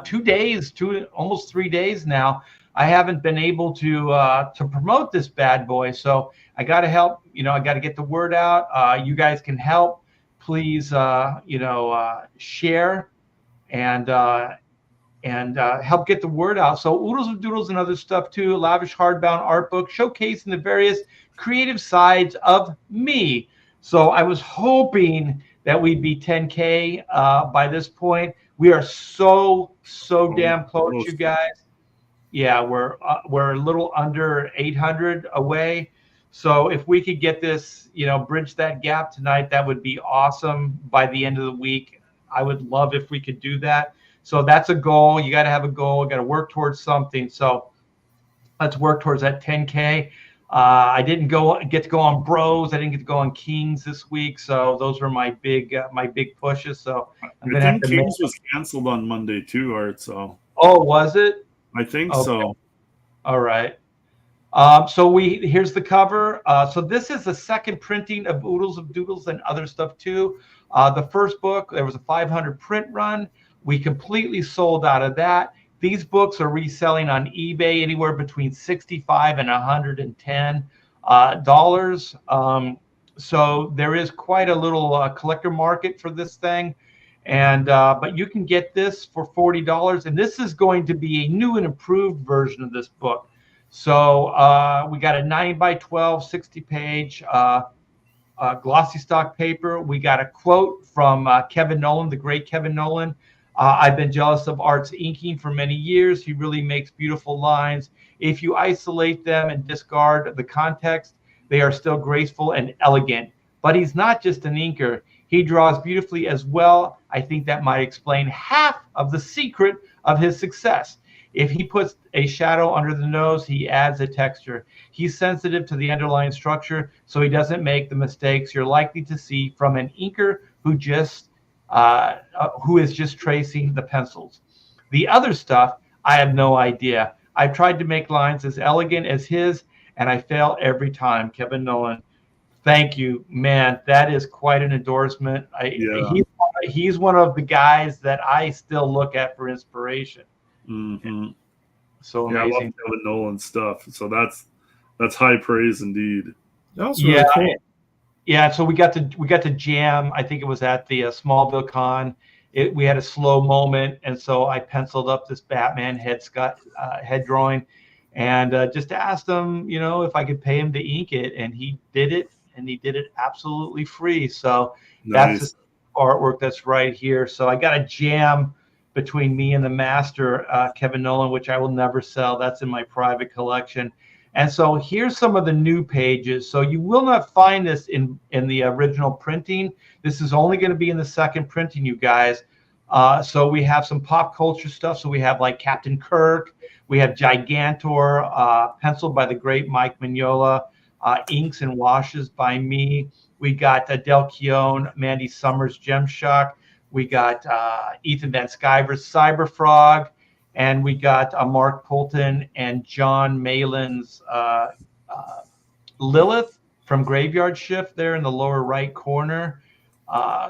2 days, almost 3 days now. I haven't been able to promote this bad boy, so I got to help. I got to get the word out. You guys can help. Please, share and help get the word out. So Oodles of Doodles and other stuff too. Lavish hardbound art book showcasing the various creative sides of me. So I was hoping that we'd be 10K by this point. We are so damn close, you guys. Yeah, we're a little under 800 away. So if we could get this, bridge that gap tonight, that would be awesome. By the end of the week, I would love if we could do that. So that's a goal. You got to have a goal. You got to work towards something. So let's work towards that 10K. I didn't get to go on Bros. I didn't get to go on Kings this week. So those were my big pushes. So I think Kings was canceled on Monday too, Art. So. Oh, was it? I think so. All right. So here's the cover. So this is the second printing of Oodles of Doodles and other stuff too. The first book, there was a 500 print run. We completely sold out of that. These books are reselling on eBay anywhere between $65 and $110. So there is quite a little collector market for this thing. And but you can get this for $40, and this is going to be a new and improved version of this book. So we got a 9x12 60-page glossy stock paper. We got a quote from Kevin Nolan, the great Kevin Nolan. I've been jealous of Art's inking for many years. He really makes beautiful lines. If you isolate them and discard the context, they are still graceful and elegant. But he's not just an inker. He draws beautifully as well. I think that might explain half of the secret of his success. If he puts a shadow under the nose, he adds a texture. He's sensitive to the underlying structure, so he doesn't make the mistakes you're likely to see from an inker who is just tracing the pencils. The other stuff, I have no idea. I've tried to make lines as elegant as his, and I fail every time. Kevin Nolan. Thank you, man. That is quite an endorsement. He's one of the guys that I still look at for inspiration. Mm-hmm. So amazing. I love Kevin Nolan stuff. So that's high praise indeed. That was really cool. Yeah. So we got to jam. I think it was at the Smallville Con. We had a slow moment, and so I penciled up this Batman head drawing, and just asked him, if I could pay him to ink it, and he did it. And he did it absolutely free. So nice. That's the artwork that's right here. So I got a jam between me and the master, Kevin Nolan, which I will never sell. That's in my private collection. And so here's some of the new pages. So you will not find this in the original printing. This is only going to be in the second printing, you guys. So we have some pop culture stuff. So we have like Captain Kirk. We have Gigantor, penciled by the great Mike Mignola. Inks and washes by me. We got Del Keown, Mandy Summers, Gemshock. We got Ethan Van Sciver's Cyberfrog. And we got Mark Poulton and John Malin's Lilith from Graveyard Shift there in the lower right corner.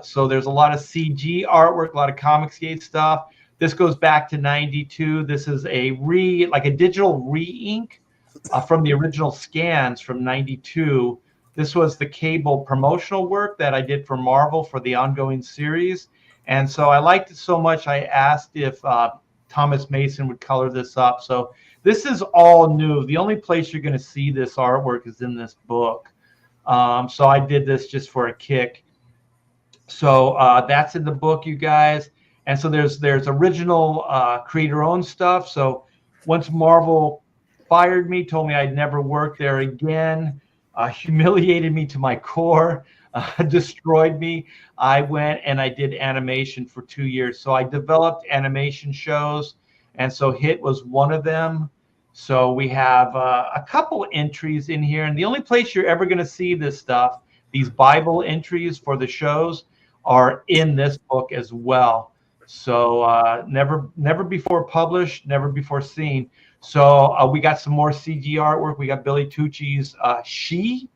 So there's a lot of CG artwork, a lot of Comicsgate stuff. This goes back to 92. This is a digital re-ink from the original scans from 92. This was the cable promotional work that I did for Marvel for the ongoing series. And so I liked it so much, I asked if Thomas Mason would color this up. So this is all new. The only place you're going to see this artwork is in this book. So I did this just for a kick. So that's in the book, you guys. And so there's original creator-owned stuff. So once Marvel fired me, told me I'd never work there again, humiliated me to my core, destroyed me, I went and I did animation for 2 years. So I developed animation shows, and so Hit was one of them. So we have a couple entries in here, and the only place you're ever going to see this stuff, these Bible entries for the shows, are in this book as well. So never before published, never before seen. So we got some more CG artwork. We got Billy Tucci's She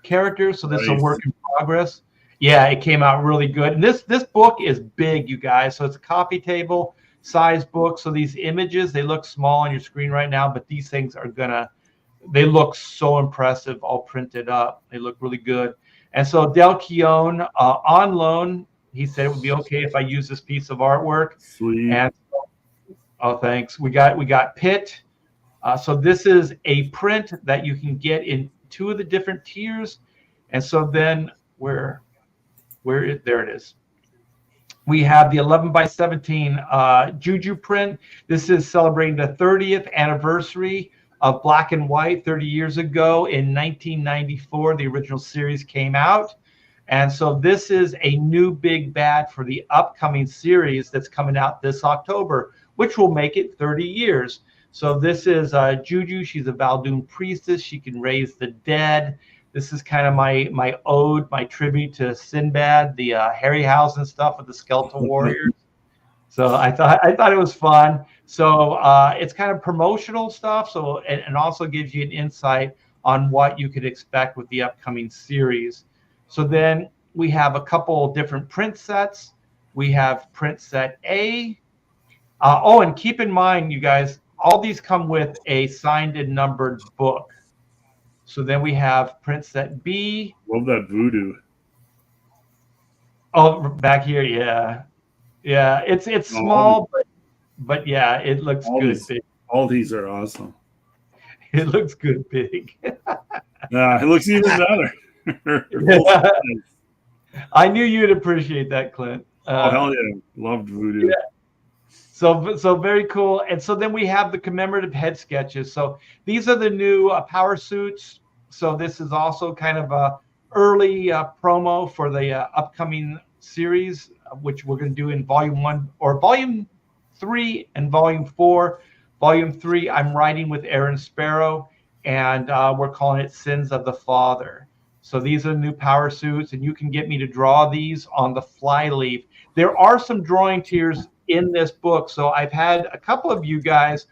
character. So this is a work in progress. Yeah, it came out really good. And this book is big, you guys. So it's a coffee table size book. So these images, they look small on your screen right now, but these things are they look so impressive, all printed up. They look really good. And so Del Keown, on loan, he said it would be okay if I use this piece of artwork. Sweet. And thanks. We got Pitt. So this is a print that you can get in 2 of the different tiers. And so then there it is. We have the 11x17 Juju print. This is celebrating the 30th anniversary of Black and White 30 years ago. In 1994, the original series came out. And so this is a new big bad for the upcoming series that's coming out this October, which will make it 30 years. So this is Juju. She's a Valdoon priestess. She can raise the dead. This is kind of my ode, my tribute to Sinbad, the Harryhausen stuff with the skeletal warriors. So I thought it was fun. So it's kind of promotional stuff. So and also gives you an insight on what you could expect with the upcoming series. So then we have a couple different print sets. We have print set A. And keep in mind, you guys, all these come with a signed and numbered book. So then we have print set B. Love that voodoo. Oh, back here, yeah. Yeah, it's small, but yeah, it looks good big. All these are awesome. It looks good big. Yeah, it looks even better. I knew you'd appreciate that, Clint. Hell yeah. Loved voodoo. Yeah. So very cool. And so then we have the commemorative head sketches. So these are the new power suits. So this is also kind of a early promo for the upcoming series, which we're going to do in volume 1 or volume 3 and volume 4. Volume 3, I'm writing with Aaron Sparrow, and we're calling it Sins of the Father. So these are the new power suits, and you can get me to draw these on the flyleaf. There are some drawing tiers in this book. So I've had a couple of you guys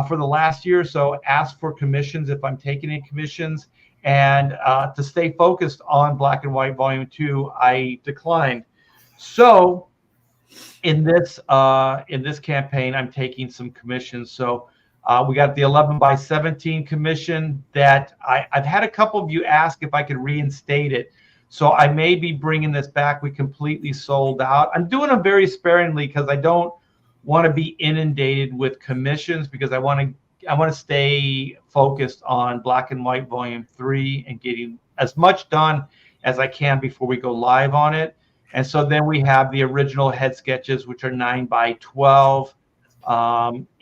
for the last year or so ask for commissions if I'm taking any commissions. And to stay focused on Black and White Volume 2, I declined. So in this campaign, I'm taking some commissions. So we got the 11x17 commission that I've had a couple of you ask if I could reinstate it. So I may be bringing this back. We completely sold out. I'm doing them very sparingly because I don't want to be inundated with commissions, because I want to stay focused on Black and White Volume 3 and getting as much done as I can before we go live on it. And so then we have the original head sketches, which are 9x12.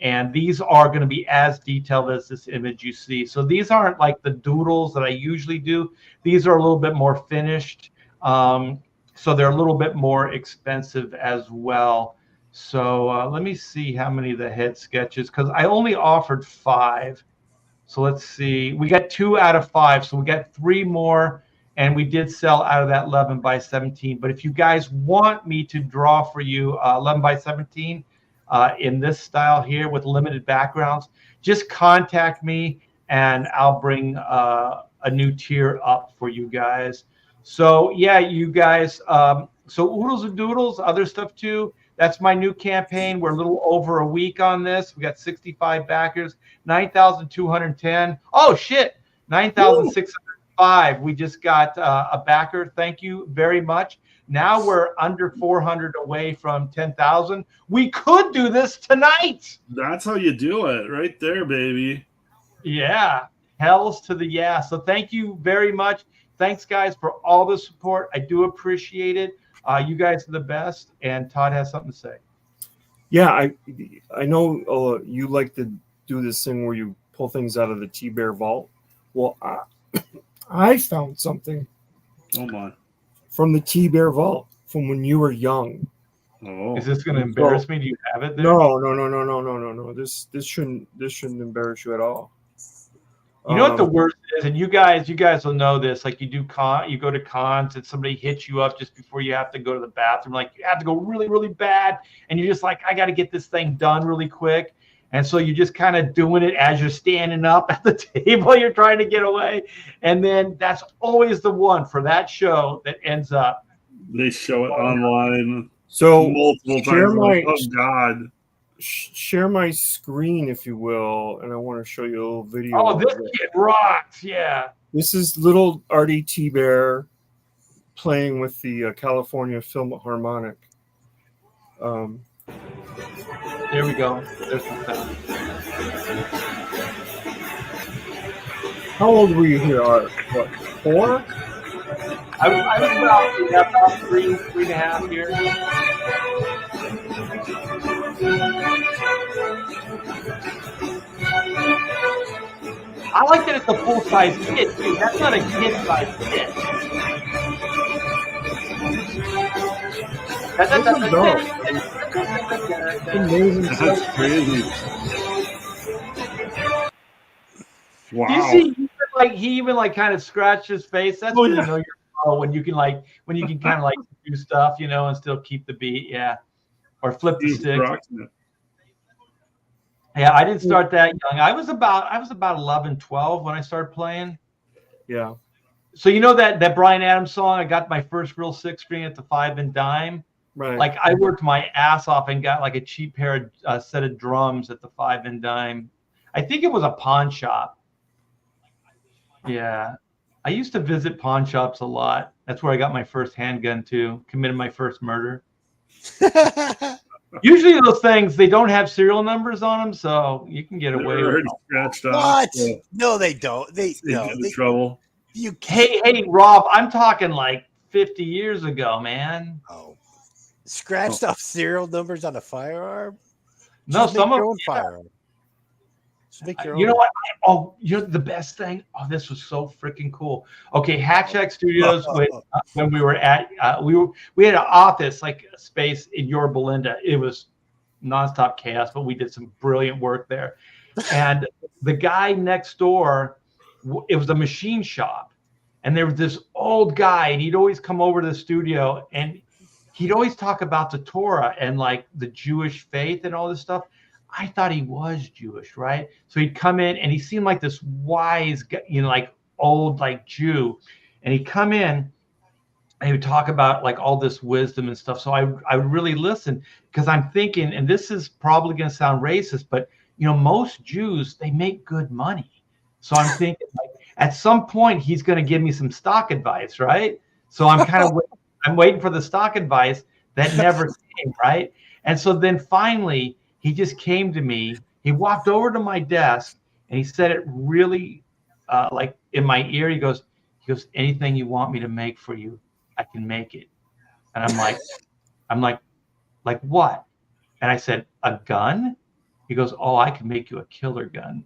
And these are going to be as detailed as this image you see. So these aren't like the doodles that I usually do. These are a little bit more finished. So they're a little bit more expensive as well. So let me see how many of the head sketches, because I only offered 5. So let's see. We got 2 out of 5. So we got 3 more. And we did sell out of that 11x17. But if you guys want me to draw for you 11x17 in this style here with limited backgrounds, just contact me and I'll bring a new tier up for you guys. So yeah, you guys. So Oodles and Doodles, other stuff too. That's my new campaign. We're a little over a week on this. We got 65 backers, 9,210. Oh shit, 9,605. We just got a backer. Thank you very much. Now we're under 400 away from 10,000. We could do this tonight. That's how you do it, right there, baby. Yeah, hells to the yeah. So thank you very much. Thanks, guys, for all the support. I do appreciate it. You guys are the best. And Todd has something to say. Yeah, I know you like to do this thing where you pull things out of the T-Bear vault. Well, I found something. Oh my! From the T-Bear vault from when you were young. Oh, is this going to embarrass me? Do you have it there? No. This shouldn't embarrass you at all. You know what the worst is, and you guys will know this. Like you go to cons, and somebody hits you up just before you have to go to the bathroom. Like you have to go really, really bad, and you're just like, I got to get this thing done really quick. And so you're just kind of doing it as you're standing up at the table. You're trying to get away, and then that's always the one for that show that ends up. They show it online. So multiple times. Oh God. Share my screen, if you will, and I want to show you a little video. Oh, this kid rocks! Yeah. This is little Artie T-Bear playing with the California Philharmonic. There we go. There's the sound. How old were you here, Art? What, 4? I was about 3.5 years. I like that it's a full-size kit, too. That's not a kid-size kit. Amazing. That's crazy. Wow. Do you see? He even kind of scratched his face. That's when you know you're pro, when you can kind of do stuff, and still keep the beat. Yeah, or flip the stick. Yeah, I didn't start that young. I was about 11, 12 when I started playing. Yeah. So you know that Bryan Adams song? I got my first real 6-string at the 5 and dime. Right. Like I worked my ass off and got like a cheap pair of set of drums at the 5 and dime. I think it was a pawn shop. Yeah. I used to visit pawn shops a lot. That's where I got my first handgun too. Committed my first murder. Usually those things, they don't have serial numbers on them, so you can get away with it. What? Yeah. No, they don't. They trouble. Hey, Rob, I'm talking like 50 years ago, man. Oh. Scratched off serial numbers on a firearm? No, some of them. Firearm. You know what? The best thing. Oh, this was so freaking cool. Okay, Hatchback Studios. When we were at, we had an office like a space in Yorba Belinda. It was nonstop chaos, but we did some brilliant work there. And the guy next door, it was a machine shop, and there was this old guy, and he'd always come over to the studio, and he'd always talk about the Torah and like the Jewish faith and all this stuff. I thought he was Jewish, right? So he'd come in and he seemed like this wise, like old, like Jew. And he'd come in and he would talk about like all this wisdom and stuff. So I would really listen because I'm thinking, and this is probably going to sound racist, but most Jews, they make good money. So I'm thinking like at some point he's going to give me some stock advice, right? So I'm kind of I'm waiting for the stock advice that never came, right? And so then finally, he just came to me. He walked over to my desk and he said it really like in my ear. He goes, anything you want me to make for you, I can make it. And I'm like what? And I said, a gun? He goes, oh, I can make you a killer gun.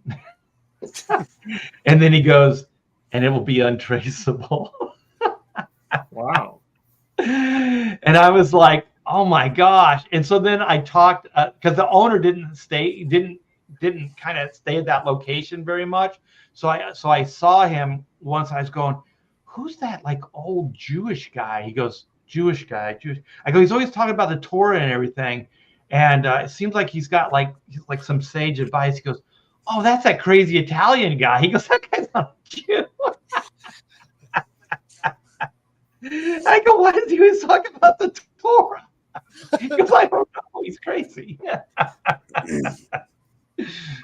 And then he goes, and it will be untraceable. Wow. And I was like, oh my gosh. And so then I talked because the owner didn't kind of stay at that location very much. So I saw him once. I was going, who's that like old Jewish guy? He goes, Jewish guy. I go, he's always talking about the Torah and everything. And it seems like he's got like some sage advice. He goes, oh, that's that crazy Italian guy. He goes, that guy's not a Jew. I go, why does he always talk about the Torah? Because I don't know, he's crazy.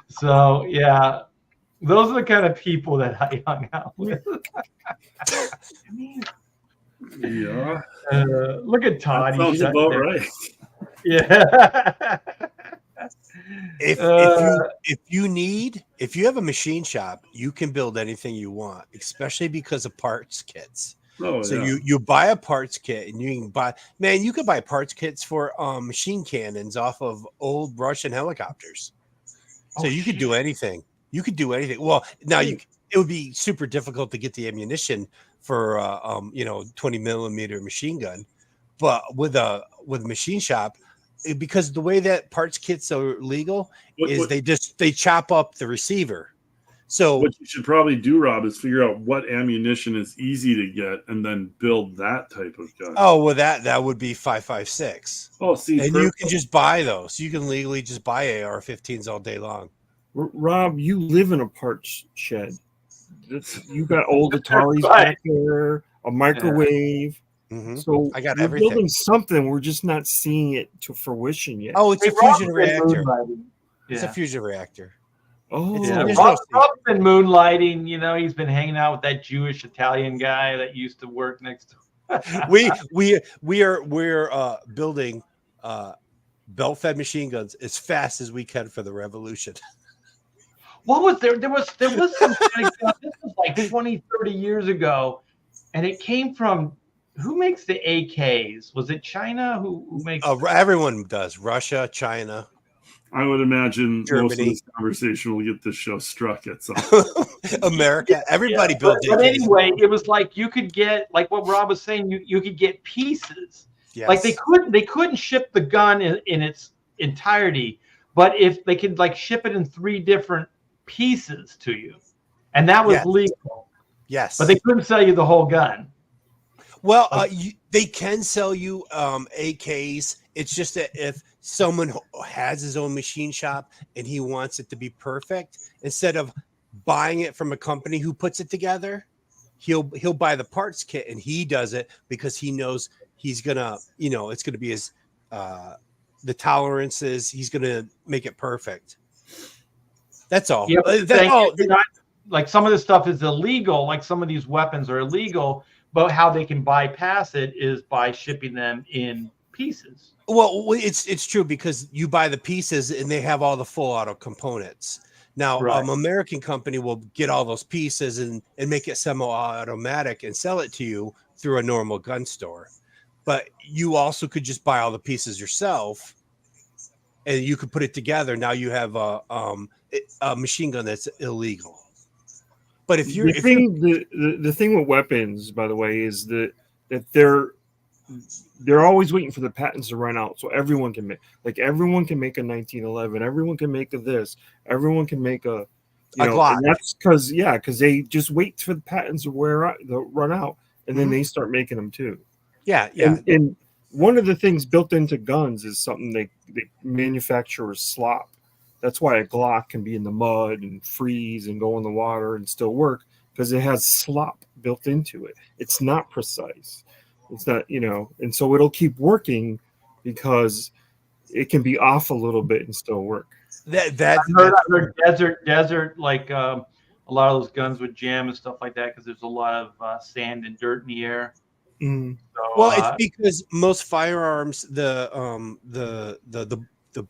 So yeah, those are the kind of people that I hung out with. Yeah. Look at Todd. That sounds about right. Yeah. If you have a machine shop, you can build anything you want, especially because of parts kits. Oh, So yeah. you buy a parts kit, and you can buy parts kits for machine cannons off of old Russian helicopters. So you could do anything. You could do anything. Well, now it would be super difficult to get the ammunition for 20 millimeter machine gun, but with a machine shop, because the way that parts kits are legal is they chop up the receiver. So what you should probably do, Rob, is figure out what ammunition is easy to get and then build that type of gun. Oh, well, that would be 5.56. Oh, see, and you can just buy those. You can legally just buy AR-15s all day long. Rob, you live in a parts shed. You got old Ataris back there, a microwave. Mm-hmm. So I got we're everything. building something. We're just not seeing it to fruition yet. Oh, it's a fusion reactor. It's a fusion reactor. Oh, yeah. Rob's been moonlighting. You know, he's been hanging out with that Jewish Italian guy that used to work next to. We're building belt-fed machine guns as fast as we can for the revolution. What was there? There was some kind of gun. This was like 20, 30 years ago, and it came from who makes the AKs? Was it China? Who makes? Everyone does. Russia, China. I would imagine Germany. Most of this conversation will get this show struck at some America. Everybody built it. But anyway, it was like you could get, like what Rob was saying, you could get pieces. Yes. Like they couldn't ship the gun in its entirety, but if they could like ship it in 3 different pieces to you, and that was legal. Yes. But they couldn't sell you the whole gun. Well, they can sell you AKs. It's just that if someone has his own machine shop and he wants it to be perfect, instead of buying it from a company who puts it together, he'll buy the parts kit and he does it because he knows he's gonna, it's gonna be his the tolerances. He's gonna make it perfect. That's all. Yeah, like some of this stuff is illegal. Like some of these weapons are illegal, but how they can bypass it is by shipping them in pieces. Well, it's true because you buy the pieces and they have all the full auto components. Now, American company will get all those pieces and make it semi-automatic and sell it to you through a normal gun store. But you also could just buy all the pieces yourself, and you could put it together. Now you have a machine gun that's illegal. But if you're the thing with weapons, by the way, is that they're always waiting for the patents to run out, so everyone can make a 1911, everyone can make a this, everyone can make a Glock. And that's because they just wait for the patents to run out, and then they start making them too. Yeah. And one of the things built into guns is something they manufacturers slop. That's why a Glock can be in the mud and freeze and go in the water and still work, because it has slop built into it. It's not precise. It's not, and so it'll keep working because it can be off a little bit and still work. I heard desert, like a lot of those guns would jam and stuff like that because there's a lot of sand and dirt in the air. Mm. So, it's because most firearms, the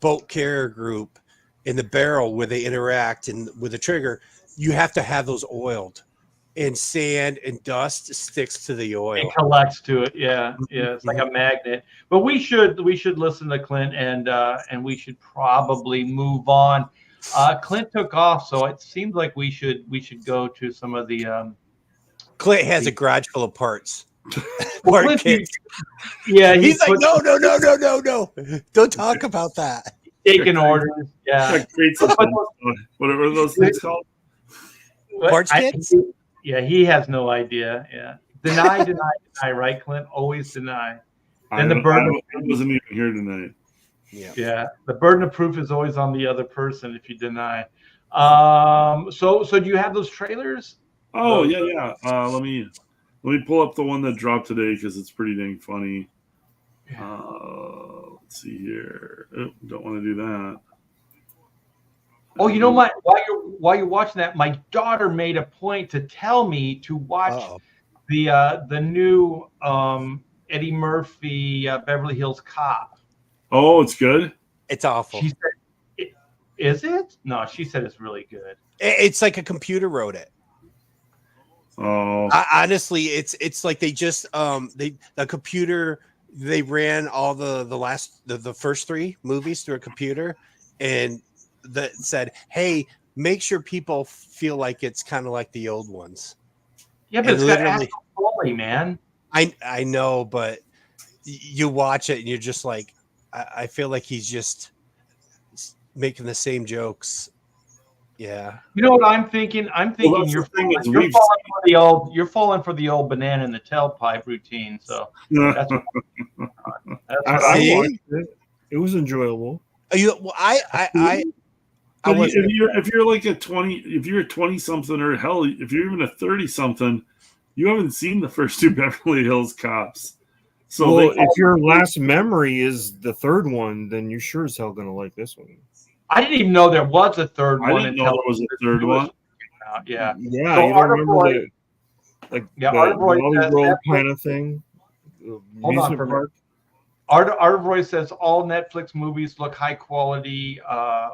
bolt carrier group in the barrel where they interact and with the trigger, you have to have those oiled. And sand and dust sticks to the oil. It collects to it. Yeah. It's like a magnet. But we should listen to Clint and we should probably move on. Clint took off, so it seems like we should go to some of the. Clint has a garage full of parts. Clint, he's like, no, don't talk about that. Taking orders. Yeah. Whatever those things called. Parts kits. Yeah, he has no idea. Yeah, deny, right, Clint? Always deny. And the burden. I wasn't even here tonight. Yeah, the burden of proof is always on the other person if you deny. So do you have those trailers? Oh yeah. Let me pull up the one that dropped today because it's pretty dang funny. Let's see here. Oh, don't want to do that. Oh, while you're watching that, my daughter made a point to tell me to watch the new Eddie Murphy Beverly Hills Cop. Oh, it's good. It's awful. She said, "Is it?" No, she said it's really good. It's like a computer wrote it. Oh, Honestly, it's like they just the computer, they ran all the first 3 movies through a computer, and that said, hey, make sure people feel like it's kind of like the old ones. Yeah, but And it's got literally, Axel Foley, man. I know, but you watch it and you're just like, I feel like he's just making the same jokes. Yeah. You know what I'm thinking? I'm thinking that's you're the thing is falling for the old. You're falling for the old banana in the tailpipe routine. So that's what I See? watched it. It was enjoyable. Well, I But was if you're like if you're a 20 something, or hell, if you're even a 30 something, you haven't seen the first 2 Beverly Hills Cops. So Well, if your last memory is the third one, then you're sure as hell gonna like this one. I didn't even know there was a third I one didn't know until there was a third one. Yeah. Yeah, So you don't remember the Art of Roy Valley says Road Netflix- kind of thing? Hold on for a minute. Art of Roy says all Netflix movies look high quality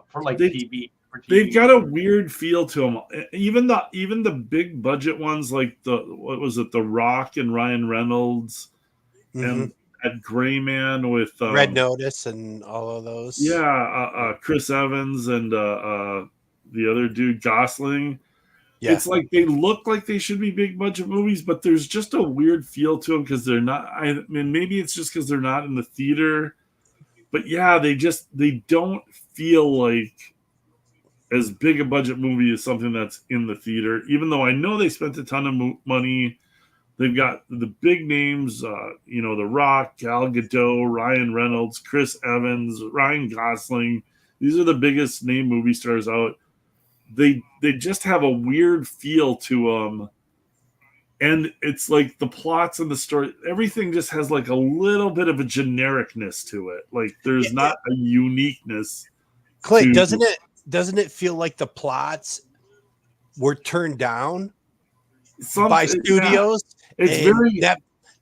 for like TV. They've got a weird feel to them. Even the big budget ones, like The Rock and Ryan Reynolds, and that Gray Man with Red Notice and all of those. Yeah, Chris Evans and the other dude Gosling. Yeah. It's like they look like they should be big budget movies, but there's just a weird feel to them because they're not. I mean, maybe it's just because they're not in the theater, but yeah, they don't feel like as big a budget movie as something that's in the theater. Even though I know they spent a ton of money, they've got the big names, The Rock, Gal Gadot, Ryan Reynolds, Chris Evans, Ryan Gosling. These are the biggest name movie stars out. They just have a weird feel to them, and it's like the plots and the story, everything just has like a little bit of a genericness to it. Like there's not a uniqueness. Clay, doesn't it feel like the plots were turned down by studios? Yeah. It's very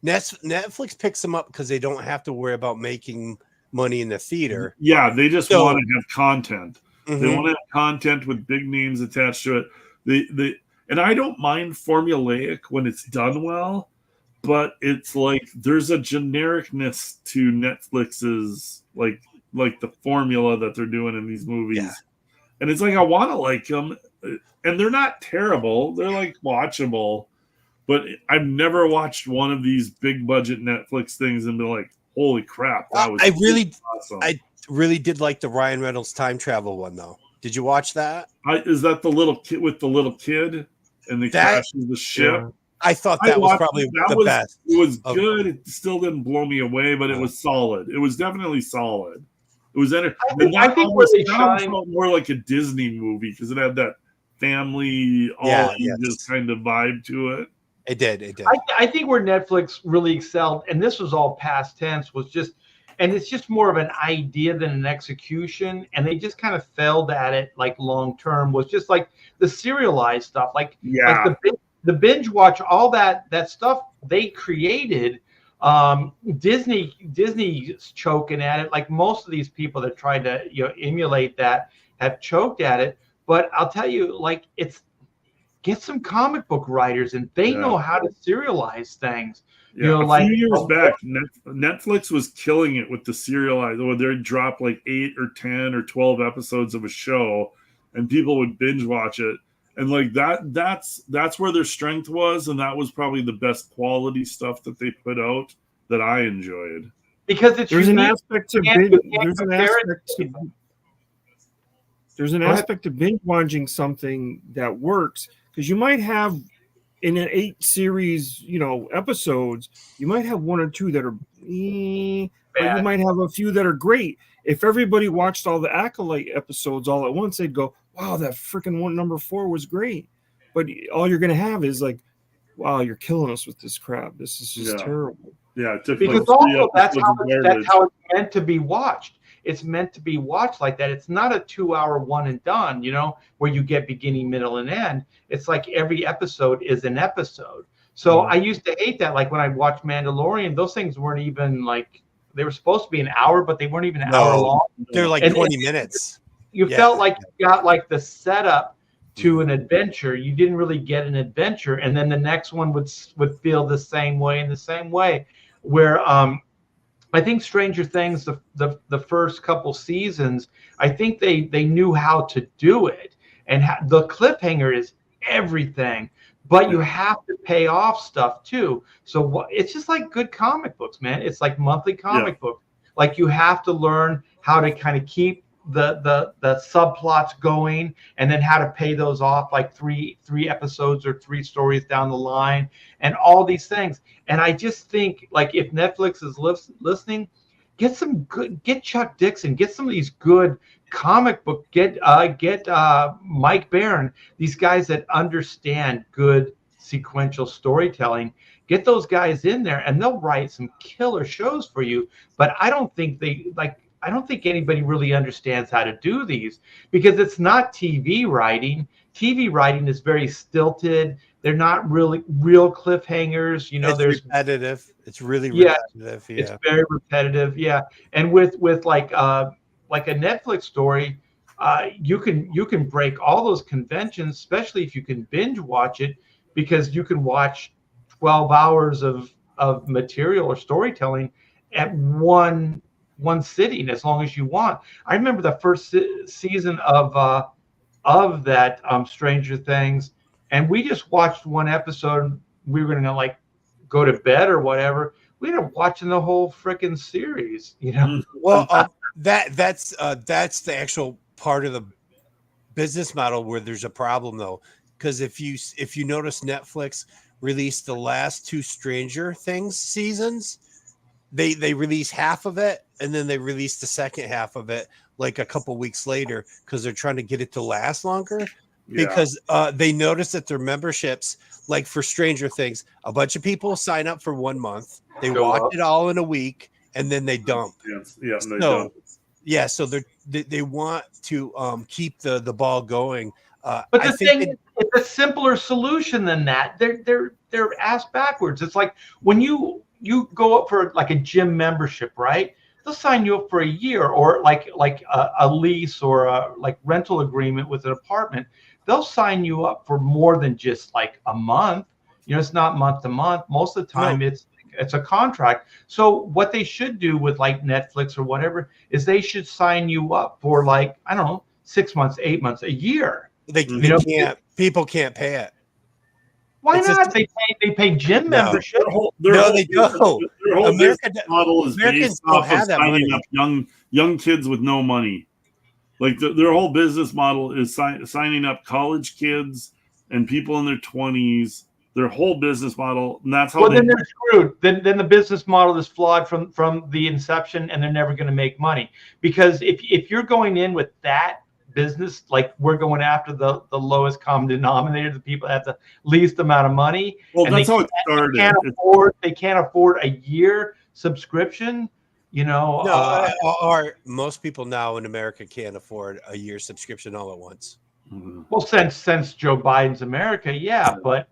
Netflix picks them up because they don't have to worry about making money in the theater. Yeah, they just want to have content. Mm-hmm. They want to have content with big names attached to it. And I don't mind formulaic when it's done well, but it's like there's a genericness to Netflix's like the formula that they're doing in these movies. Yeah. And it's like I want to like them, and they're not terrible. They're like watchable, but I've never watched one of these big budget Netflix things and been like, "Holy crap, that was awesome." I really did like the Ryan Reynolds time travel one though. Did you watch that? Is that the little kid with the little kid and they crashes the ship? Yeah. I thought that was probably the best. It was good. It still didn't blow me away, but it was solid. It was definitely solid. It was I think that felt more like a Disney movie because it had that family just kind of vibe to it. It did. I think where Netflix really excelled, and this was all past tense, was just, and it's just more of an idea than an execution, and they just kind of failed at it like long term, was just like the serialized stuff, like the binge watch, all that stuff they created. Disney's choking at it, like most of these people that tried to emulate that have choked at it. But I'll tell you, like, get some comic book writers, and they know how to serialize things. Yeah, a few years back, Netflix was killing it with the serialized, where they'd drop like 8 or 10 or 12 episodes of a show, and people would binge watch it. And like that's where their strength was, and that was probably the best quality stuff that they put out that I enjoyed. Because there's an aspect to binge watching something that works, because you might have in an 8 series, episodes, you might have 1 or 2 that are but you might have a few that are great. If everybody watched all the Acolyte episodes all at once, they'd go, wow, that freaking one number 4 was great. But all you're going to have is like, wow, you're killing us with this crap. This is just terrible. Yeah, because also that's how it's meant to be watched. It's meant to be watched like that. It's not a 2-hour one and done, where you get beginning, middle, and end. It's like every episode is an episode. So I used to hate that. Like when I watched Mandalorian, those things weren't even like, they were supposed to be an hour, but they weren't even an hour long. They're like 20 minutes. You felt like you got like the setup to an adventure, you didn't really get an adventure, and then the next one would feel the same way in the same way. Where I think Stranger Things, the first couple seasons, I think they knew how to do it, and the cliffhanger is everything. But you have to pay off stuff too. So it's just like good comic books, man. It's like monthly comic books. Like you have to learn how to kind of keep the subplots going, and then how to pay those off, like three episodes or 3 stories down the line, and all these things. And I just think, like, if Netflix is listening, get Chuck Dixon, get some of these good comic book, get Mike Barron, these guys that understand good sequential storytelling. Get those guys in there, and they'll write some killer shows for you. But I don't think anybody really understands how to do these, because it's not TV writing. TV writing is very stilted. They're not really real cliffhangers. It's repetitive. It's really repetitive. Yeah. It's very repetitive. Yeah. And with like a Netflix story, you can break all those conventions, especially if you can binge watch it, because you can watch 12 hours of material or storytelling at one sitting, as long as you want. I remember the first season of that Stranger Things, and we just watched one episode. We were gonna like go to bed or whatever. We ended up watching the whole freaking series. Well, that's the actual part of the business model where there's a problem, though, because if you notice, Netflix released the last 2 Stranger Things seasons. They release half of it, and then they release the second half of it like a couple weeks later, because they're trying to get it to last longer. Because they notice that their memberships, like for Stranger Things, a bunch of people sign up for 1 month, they watch it all in a week, and then they dump. So they want to keep the ball going. But the thing is, it's a simpler solution than that. They're ass backwards. It's like when you go up for like a gym membership, right? They'll sign you up for a year, or like a lease or a like rental agreement with an apartment. They'll sign you up for more than just like a month. It's not month to month. Most of the time, it's a contract. So what they should do with like Netflix or whatever is they should sign you up for like, I don't know, 6 months, 8 months, a year. People can't pay it. Why not? They pay gym membership. They don't. Their whole business model is based off of signing up young kids with no money. Like their whole business model is signing up college kids and people in their 20s. Their whole business model, and that's how. Then they're screwed. Then the business model is flawed from the inception, and they're never going to make money. Because if you're going in with that business, like we're going after the lowest common denominator, the people that have the least amount of money. Well, that's how it started. They can't afford a year subscription. Or most people now in America can't afford a year subscription all at once. Well, since Joe Biden's America, but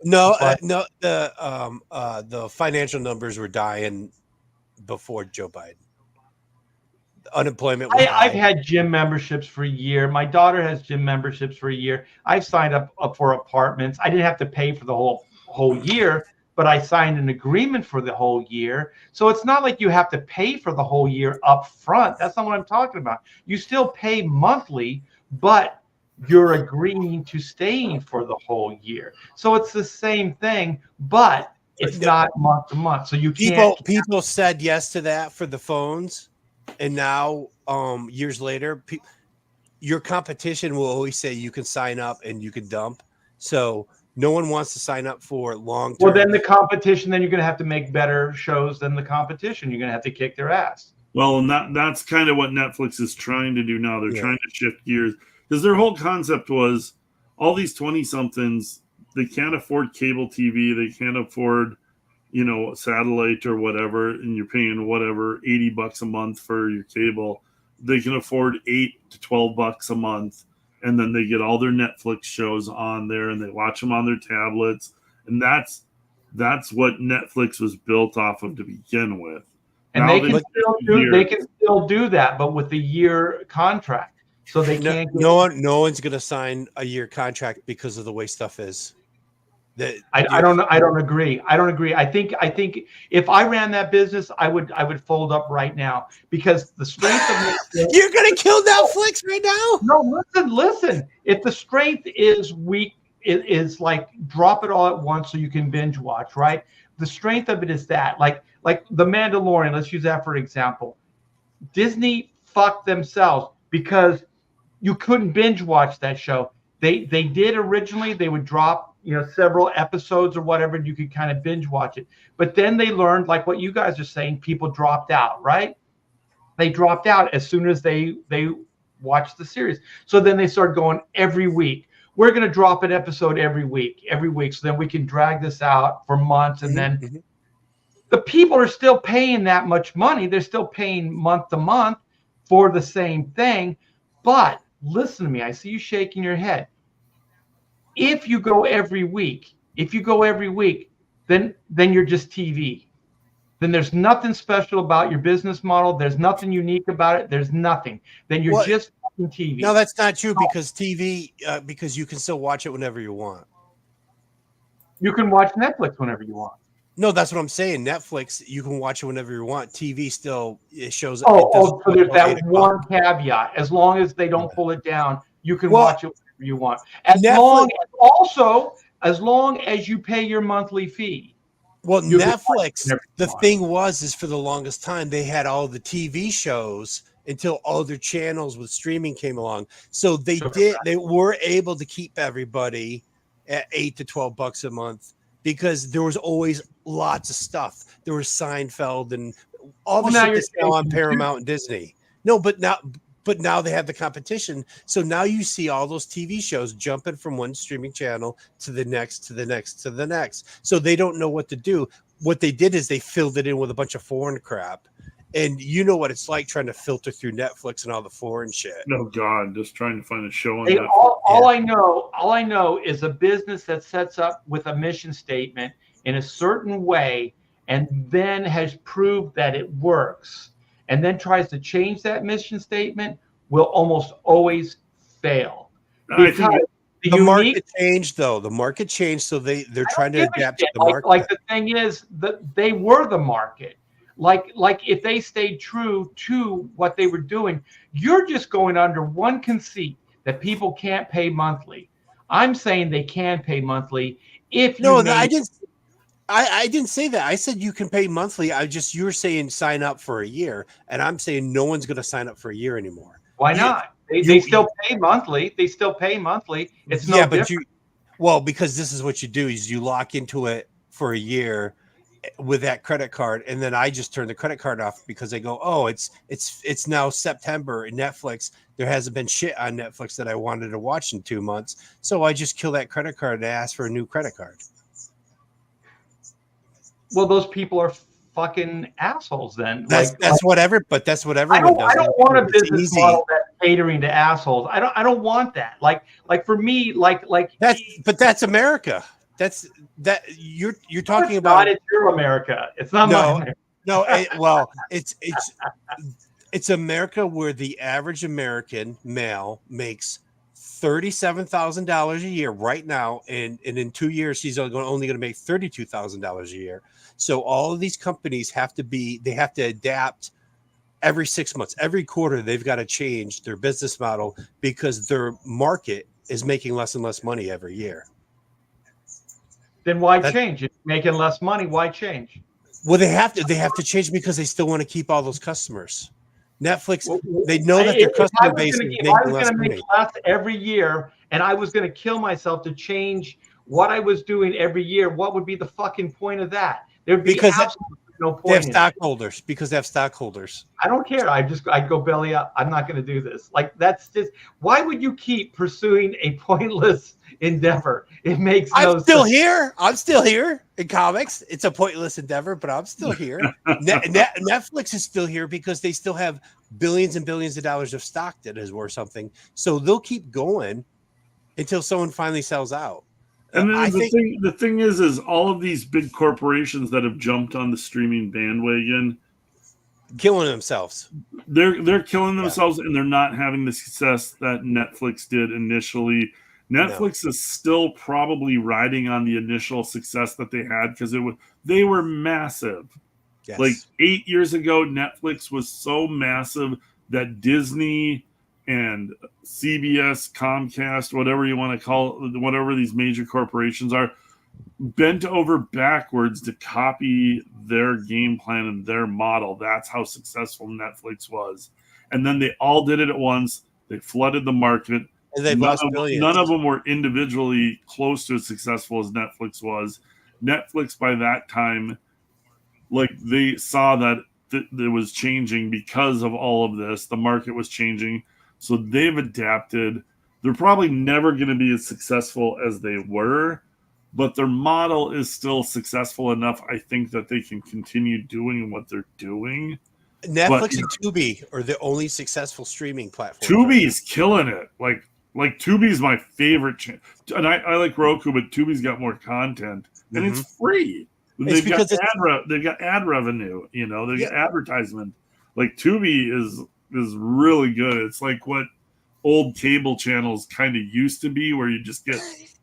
the financial numbers were dying before Joe Biden. Unemployment was high. I've had gym memberships for a year. My daughter has gym memberships for a year. I've signed up for apartments. I didn't have to pay for the whole year, but I signed an agreement for the whole year. So it's not like you have to pay for the whole year up front. That's not what I'm talking about. You still pay monthly, but you're agreeing to staying for the whole year. So it's the same thing, but it's not month to month. So people said yes to that for the phones, and now years later, your competition will always say you can sign up and you can dump. So no one wants to sign up for long-term. Well, then the competition, then you're going to have to make better shows than the competition. You're going to have to kick their ass. Well, and that's kind of what Netflix is trying to do now. They're trying to shift gears. Because their whole concept was all these 20-somethings, they can't afford cable TV. They can't afford, satellite or whatever. And you're paying whatever, $80 a month for your cable. They can afford $8 to $12 a month. And then they get all their Netflix shows on there and they watch them on their tablets. And that's what Netflix was built off of to begin with. And they can still do that, but with a year contract. so they can't. No one's going to sign a year contract because of the way stuff is. I don't know. I don't agree. I think if I ran that business, I would fold up right now because the strength of you're gonna kill Netflix right now. No, listen. If the strength is weak, it is like drop it all at once so you can binge watch. Right. The strength of it is that like The Mandalorian. Let's use that for an example. Disney fucked themselves because you couldn't binge watch that show. They did originally. They would drop several episodes or whatever, and you could kind of binge watch it. But then they learned, like what you guys are saying, people dropped out, right? They dropped out as soon as they watched the series. So then they started going every week. We're going to drop an episode every week. So then we can drag this out for months. And then the people are still paying that much money. They're still paying month to month for the same thing. But listen to me. I see you shaking your head. If you go every week, then you're just TV. Then there's nothing special about your business model. There's nothing unique about it. There's nothing. Then you're just TV. No, that's not true because TV, because you can still watch it whenever you want. You can watch Netflix whenever you want. No, that's what I'm saying. Netflix, you can watch it whenever you want. TV still, it shows. So there's that one caveat. As long as they don't pull it down, you can watch it whenever you want. As long as you pay your monthly fee. Well, Netflix, the thing is for the longest time, they had all the TV shows until all their channels with streaming came along. So they were able to keep everybody at $8 to $12 a month because there was always lots of stuff. There was Seinfeld and all the shit that's now on Paramount and Disney. No, but now they have the competition. So now you see all those TV shows jumping from one streaming channel to the next, to the next, to the next. So they don't know what to do. What they did is they filled it in with a bunch of foreign crap. And you know what it's like trying to filter through Netflix and all the foreign shit. No, God, just trying to find a show on Netflix. All I know is a business that sets up with a mission statement in a certain way and then has proved that it works and then tries to change that mission statement will almost always fail. Because the market changed, though. The market changed, so they're trying to adapt to the market. Like the thing is that they were the market. Like if they stayed true to what they were doing, you're just going under one conceit that people can't pay monthly. I'm saying they can pay monthly if you I didn't say that. I said you can pay monthly. You're saying sign up for a year, and I'm saying no one's going to sign up for a year anymore. Why not? They still pay monthly. It's no different. Because this is what you do is you lock into it for a year with that credit card, and then I just turn the credit card off because they go, oh, it's now September and Netflix. There hasn't been shit on Netflix that I wanted to watch in 2 months, so I just kill that credit card and ask for a new credit card. Well, those people are fucking assholes. Then that's what everyone does. I don't want a business model that's catering to assholes. I don't want that. Like for me, that's America. You're talking about. It's your America. It's not my America. No. It's America where the average American male makes $37,000 a year right now, and in 2 years he's only going to make $32,000 a year. So all of these companies have to adapt every 6 months, every quarter. They've got to change their business model because their market is making less and less money every year. Then why change? If you're making less money, why change? Well, they have to change because they still want to keep all those customers. Netflix, they know that their customer base is making less money. Make less every year, and I was going to kill myself to change what I was doing every year. What would be the fucking point of that? There'd be absolutely no point. They have stockholders because they have stockholders. I don't care. I'd go belly up. I'm not going to do this. That's just. Why would you keep pursuing a pointless endeavor? It makes no sense. I'm still here in comics. It's a pointless endeavor, but I'm still here. Netflix is still here because they still have billions and billions of dollars of stock that is worth something. So they'll keep going until someone finally sells out. And then the thing is all of these big corporations that have jumped on the streaming bandwagon, killing themselves. They're killing themselves, and they're not having the success that Netflix did initially. Netflix is still probably riding on the initial success that they had because they were massive. Yes. Like 8 years ago, Netflix was so massive that Disney and CBS, Comcast, whatever you want to call it, whatever these major corporations are, bent over backwards to copy their game plan and their model. That's how successful Netflix was. And then they all did it at once. They flooded the market. And they've lost billions. None of them were individually close to as successful as Netflix was. Netflix, by that time, like they saw that it was changing because of all of this. The market was changing. So they've adapted. They're probably never going to be as successful as they were, but their model is still successful enough, I think, that they can continue doing what they're doing. Netflix and Tubi are the only successful streaming platforms. Tubi's killing it. Like Tubi's my favorite channel. And I like Roku, but Tubi's got more content. And it's free. They've got ad revenue, you know, they've got advertisement. Like Tubi is really good. It's like what old cable channels kind of used to be, where you just get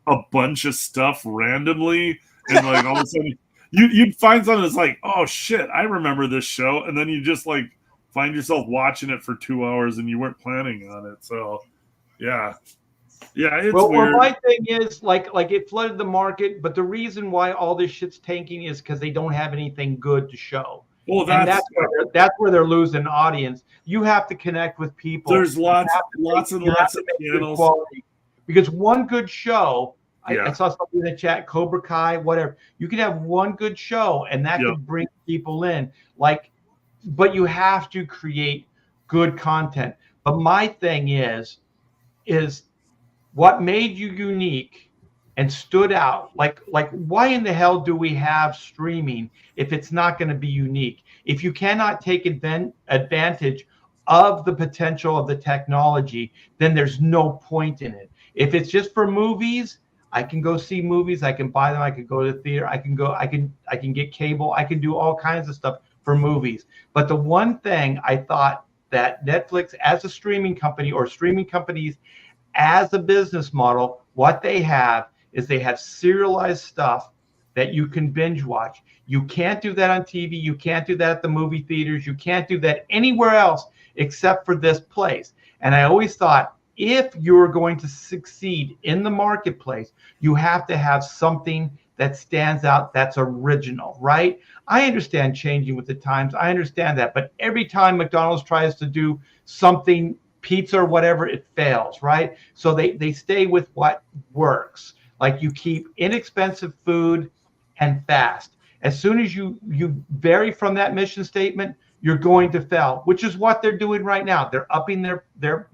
a bunch of stuff randomly, and like all of a sudden you'd find something that's like, oh shit, I remember this show, and then you just like find yourself watching it for 2 hours and you weren't planning on it. So yeah, it's weird. Well, my thing is like it flooded the market, but the reason why all this shit's tanking is because they don't have anything good to show. Well, that's where they're losing audience. You have to connect with people. There's lots of channels. Quality. Because one good show, I saw something in the chat, Cobra Kai, whatever. You can have one good show, and that could bring people in. But you have to create good content. But my thing is what made you unique and stood out? Like why in the hell do we have streaming if it's not going to be unique? If you cannot take advantage of the potential of the technology, then there's no point in it. If it's just for movies, I can go see movies, I can buy them, I can go to the theater, I can get cable, I can do all kinds of stuff for movies. But the one thing I thought that Netflix as a streaming company, or streaming companies as a business model, what they have is they have serialized stuff that you can binge watch. You can't do that on TV. You can't do that at the movie theaters. You can't do that anywhere else except for this place. And I always thought, if you're going to succeed in the marketplace, you have to have something that stands out, that's original, right? I understand changing with the times. I understand that. But every time McDonald's tries to do something, pizza or whatever, it fails, right? So they stay with what works. Like you keep inexpensive food and fast. As soon as you vary from that mission statement, you're going to fail, which is what they're doing right now. They're upping their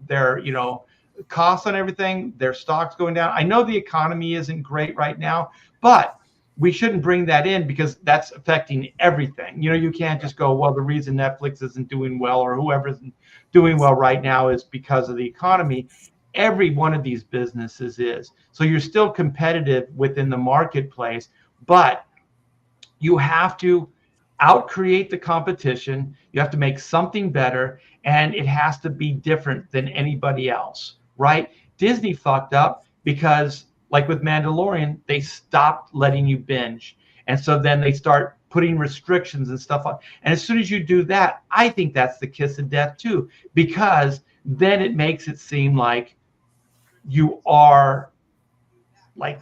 costs on everything. Their stock's going down. I know the economy isn't great right now, but we shouldn't bring that in because that's affecting everything. You can't just go, well, the reason Netflix isn't doing well or whoever isn't doing well right now is because of the economy. Every one of these businesses is. So you're still competitive within the marketplace, but you have to out-create the competition. You have to make something better, and it has to be different than anybody else, right? Disney fucked up because, like with Mandalorian, they stopped letting you binge. And so then they start putting restrictions and stuff on. And as soon as you do that, I think that's the kiss of death too, because then it makes it seem like you are like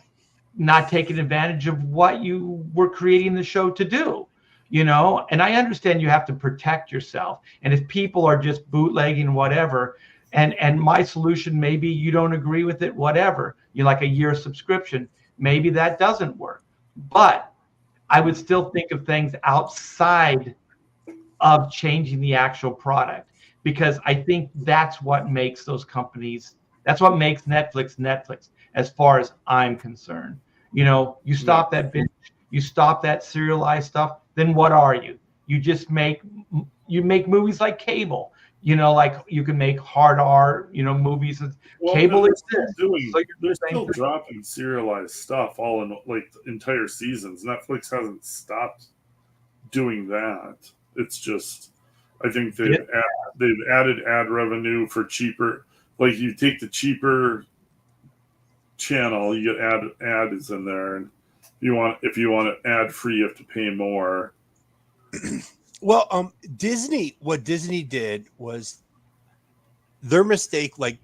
not taking advantage of what you were creating the show to do, and I understand you have to protect yourself. And if people are just bootlegging whatever, and my solution, maybe you don't agree with it, whatever, you like a year subscription, maybe that doesn't work. But I would still think of things outside of changing the actual product, because I think that's what makes those companies, that's what makes Netflix, as far as I'm concerned. You stop that binge, you stop that serialized stuff, then what are you? You just make movies like cable. Like you can make hard R, movies. Well, cable exists. They're still dropping serialized stuff all in like entire seasons. Netflix hasn't stopped doing that. It's just I think they've added ad revenue for cheaper. Like you take the cheaper channel, you get ads in there, and if you want it ad free, you have to pay more. Well, what Disney did was their mistake. Like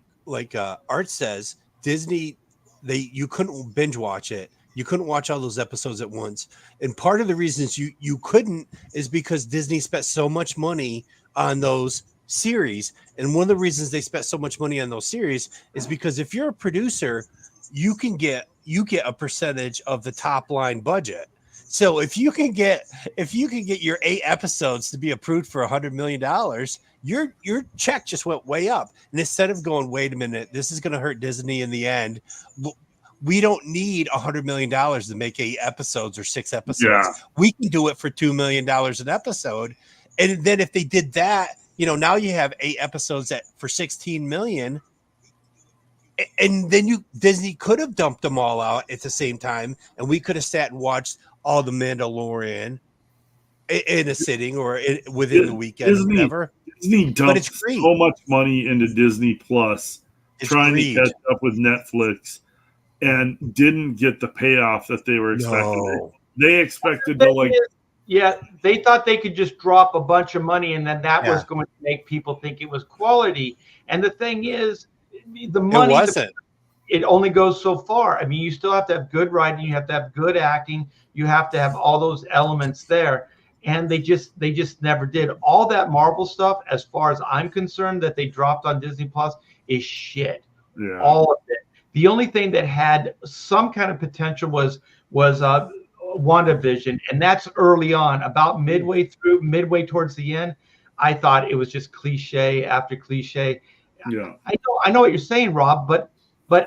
Art says, Disney, you couldn't binge watch it. You couldn't watch all those episodes at once. And part of the reasons you couldn't is because Disney spent so much money on those series. And one of the reasons they spent so much money on those series is because if you're a producer, you get a percentage of the top line budget. So if you can get your 8 episodes to be approved for $100 million, your check just went way up. And instead of going, wait a minute, this is going to hurt Disney in the end. We don't need $100 million to make 8 episodes or 6 episodes. Yeah. We can do it for $2 million an episode. And then if they did that, now you have 8 episodes for $16 million. And then Disney could have dumped them all out at the same time, and we could have sat and watched all the Mandalorian in a sitting or within the weekend, or whatever. Disney dumped so much money into Disney Plus, trying to catch up with Netflix, and didn't get the payoff that they were expecting. No. They expected to they thought they could just drop a bunch of money, and then that was going to make people think it was quality. And the thing is, the money it only goes so far. I mean, you still have to have good writing, you have to have good acting, you have to have all those elements there. And they just never did. All that Marvel stuff, as far as I'm concerned, that they dropped on Disney Plus is shit. Yeah. All of it. The only thing that had some kind of potential was WandaVision, and that's early on. About midway towards the end, I thought it was just cliche after cliche. Yeah, I know what you're saying, Rob, but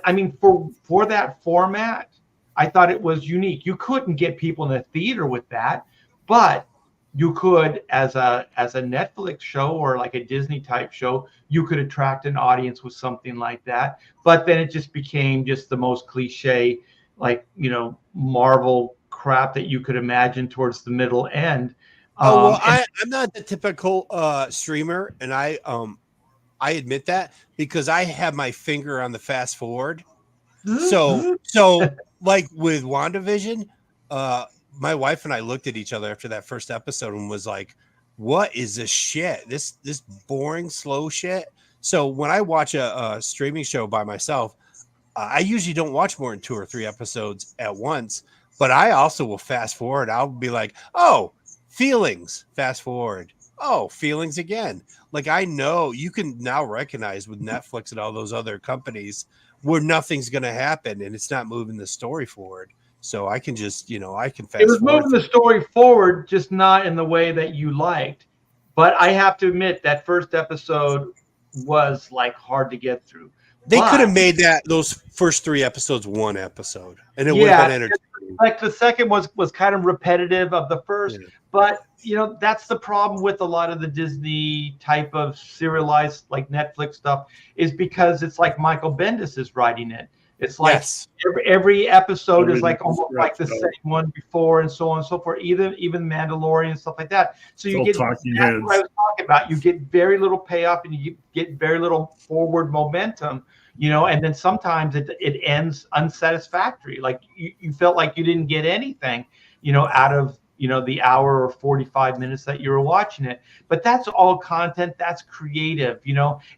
I mean, for that format, I thought it was unique. You couldn't get people in the theater with that, but you could, as a Netflix show or like a Disney type show, you could attract an audience with something like that. But then it just became just the most cliche, like, Marvel crap that you could imagine towards the middle end. I'm not the typical streamer, and I admit that, because I have my finger on the fast forward. So like with WandaVision, my wife and I looked at each other after that first episode and was like, what is this shit? This boring, slow shit. So when I watch a streaming show by myself, I usually don't watch more than 2 or 3 episodes at once, but I also will fast forward. I'll be like, oh, feelings, fast forward. Oh, feelings again. Like, I know you can now recognize with Netflix and all those other companies where nothing's going to happen and it's not moving the story forward. So I can just, I can fast forward. It was moving the story forward, just not in the way that you liked. But I have to admit that first episode was like hard to get through. They could have made those first 3 episodes one episode, and it would have been entertaining. Like the second was kind of repetitive of the first, but that's the problem with a lot of the Disney type of serialized like Netflix stuff, is because it's like Michael Bendis is writing it. It's like every episode is like almost like the same one before, and so on and so forth. Even Mandalorian and stuff like that. So you get what I was talking about. You get very little payoff, and you get very little forward momentum. And then sometimes it ends unsatisfactory. Like you felt like you didn't get anything, out of the hour or 45 minutes that you were watching it. But that's all content. That's creative,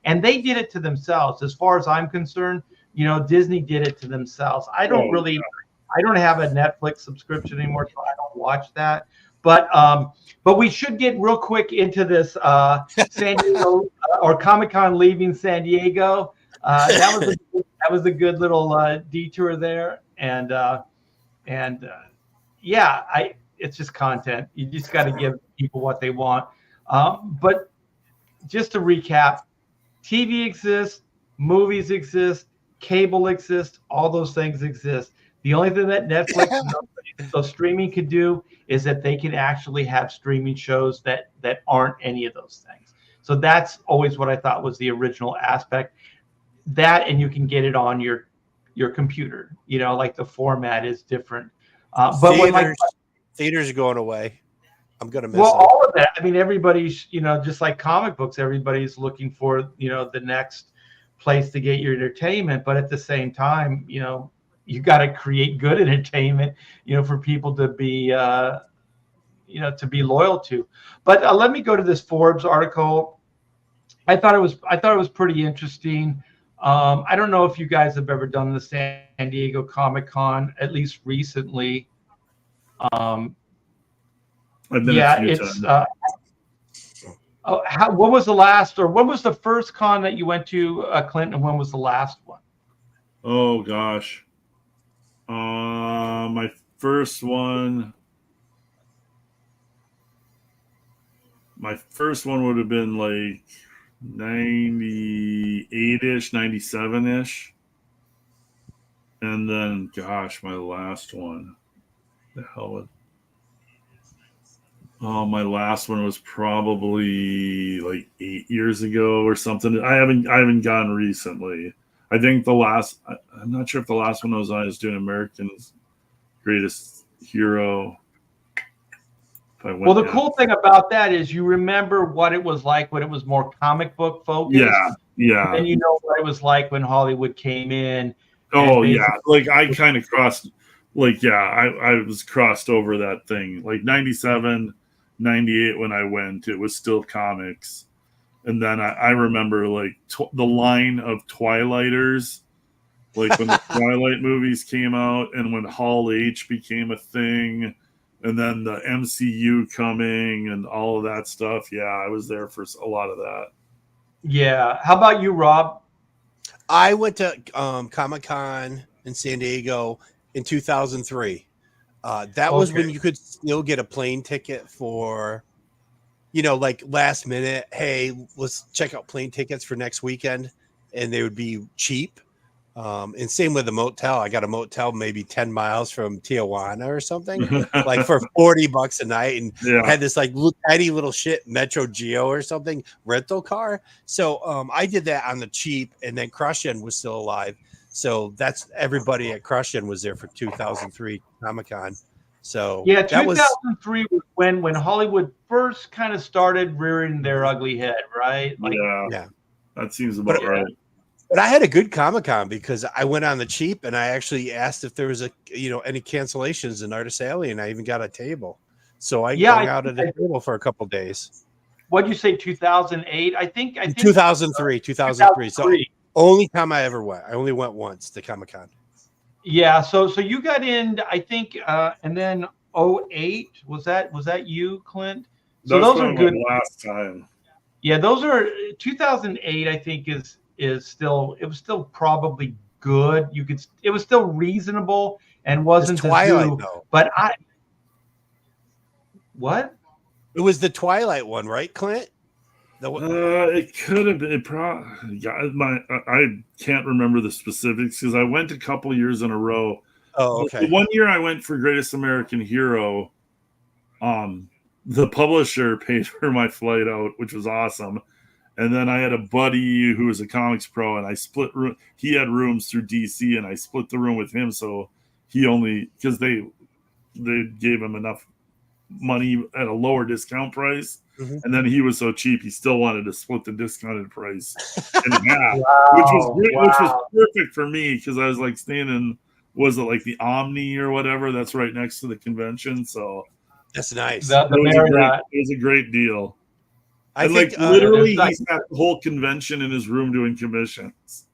and they did it to themselves. As far as I'm concerned. Disney did it to themselves. I don't have a Netflix subscription anymore, so I don't watch that. But we should get real quick into this San Diego or Comic-Con leaving San Diego. That was a good little detour there, and it's just content. You just got to give people what they want. But just to recap, TV exists, movies exist. Cable exists, all those things exist. The only thing that Netflix so streaming could do is that they can actually have streaming shows that aren't any of those things. So that's always what I thought was the original aspect. That, and you can get it on your computer. Like the format is different. But theaters are going away. I'm gonna miss Well, them. all of that. I mean, everybody's, just like comic books, everybody's looking for, the next place to get your entertainment. But at the same time, you got to create good entertainment, for people to be, to be loyal to. But let me go to this Forbes article. I thought it was pretty interesting. I don't know if you guys have ever done the San Diego Comic-Con, at least recently. I've been a few times. What was the last, or when was the first con that you went to, Clint, and when was the last one? Oh gosh, my first one would have been like 98-ish, 97-ish. And then, gosh, my last one. The hell was... Oh, my last one was probably like 8 years ago or something. I haven't gone recently. I think I'm not sure if the last one I was doing American's Greatest Hero. Well, the cool thing about that is you remember what it was like when it was more comic book focused. Yeah. And you know what it was like when Hollywood came in. Oh, yeah. Like, I kind of crossed, like, yeah, I was crossed over that thing. Like, 97, 98 when I went, it was still comics. And then I remember, like, the line of Twilighters, like, when the Twilight movies came out and when Hall H became a thing. And then the MCU coming and all of that stuff. Yeah, I was there for a lot of that. Yeah. How about you, Rob? I went to Comic-Con in San Diego in 2003. That was when you could still get a plane ticket for, like last minute. Hey, let's check out plane tickets for next weekend. And they would be cheap. And same with the motel. I got a motel maybe 10 miles from Tijuana or something, like for $40 a night, and I had this like tiny little shit Metro Geo or something rental car. So I did that on the cheap, and then Crushin was still alive. So that's everybody at Crushin was there for 2003 Comic-Con. So yeah, 2003 was when Hollywood first kind of started rearing their ugly head, right? Like, yeah, that seems about right. But I had a good Comic-Con because I went on the cheap, and I actually asked if there was any cancellations in Artist Alley, and I even got a table. So I hung out at a table for a couple of days. What'd you say, 2008? I think 2003. So only time I ever went. I only went once to Comic-Con. Yeah, so you got in, I think, and then 2008, was that you, Clint? So those are good. Last time. Yeah, those are 2008. I think is still, it was still probably good. It was still reasonable and wasn't Twilight though. But what? It was the Twilight one, right, Clint? It could have been. I can't remember the specifics because I went a couple years in a row. Oh, okay. One year I went for Greatest American Hero. The publisher paid for my flight out, which was awesome. And then I had a buddy who was a comics pro, and I split room. He had rooms through DC, and I split the room with him. So he only, because they gave him enough money at a lower discount price. Mm-hmm. And then he was so cheap, he still wanted to split the discounted price in half, which was great, which was perfect for me because I was like staying in, was it like the Omni or whatever? That's right next to the convention. So that's nice. It was a great deal. I think literally he sat the whole convention in his room doing commissions.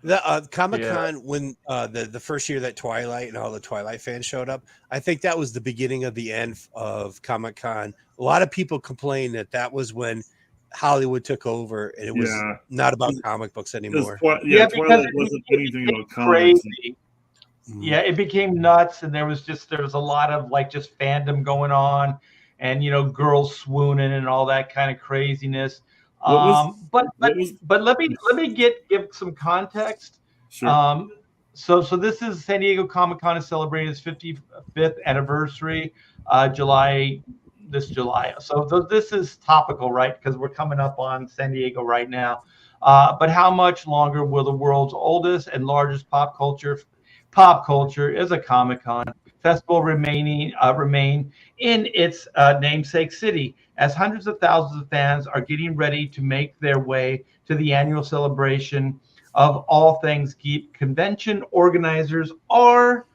The Comic-Con when the first year that Twilight and all the Twilight fans showed up, I think that was the beginning of the end of Comic-Con. A lot of people complained that was when Hollywood took over and it was not about comic books anymore. Twilight wasn't anything about comics. Crazy. Yeah, it became nuts, and there was a lot of like just fandom going on, and girls swooning and all that kind of craziness. But let me give some context. Sure. So this is San Diego Comic-Con is celebrating its 55th anniversary, this July. So this is topical, right? Because we're coming up on San Diego right now. But how much longer will the world's oldest and largest pop culture is a Comic-Con festival remain in its namesake city, as hundreds of thousands of fans are getting ready to make their way to the annual celebration of all things geek. Convention organizers are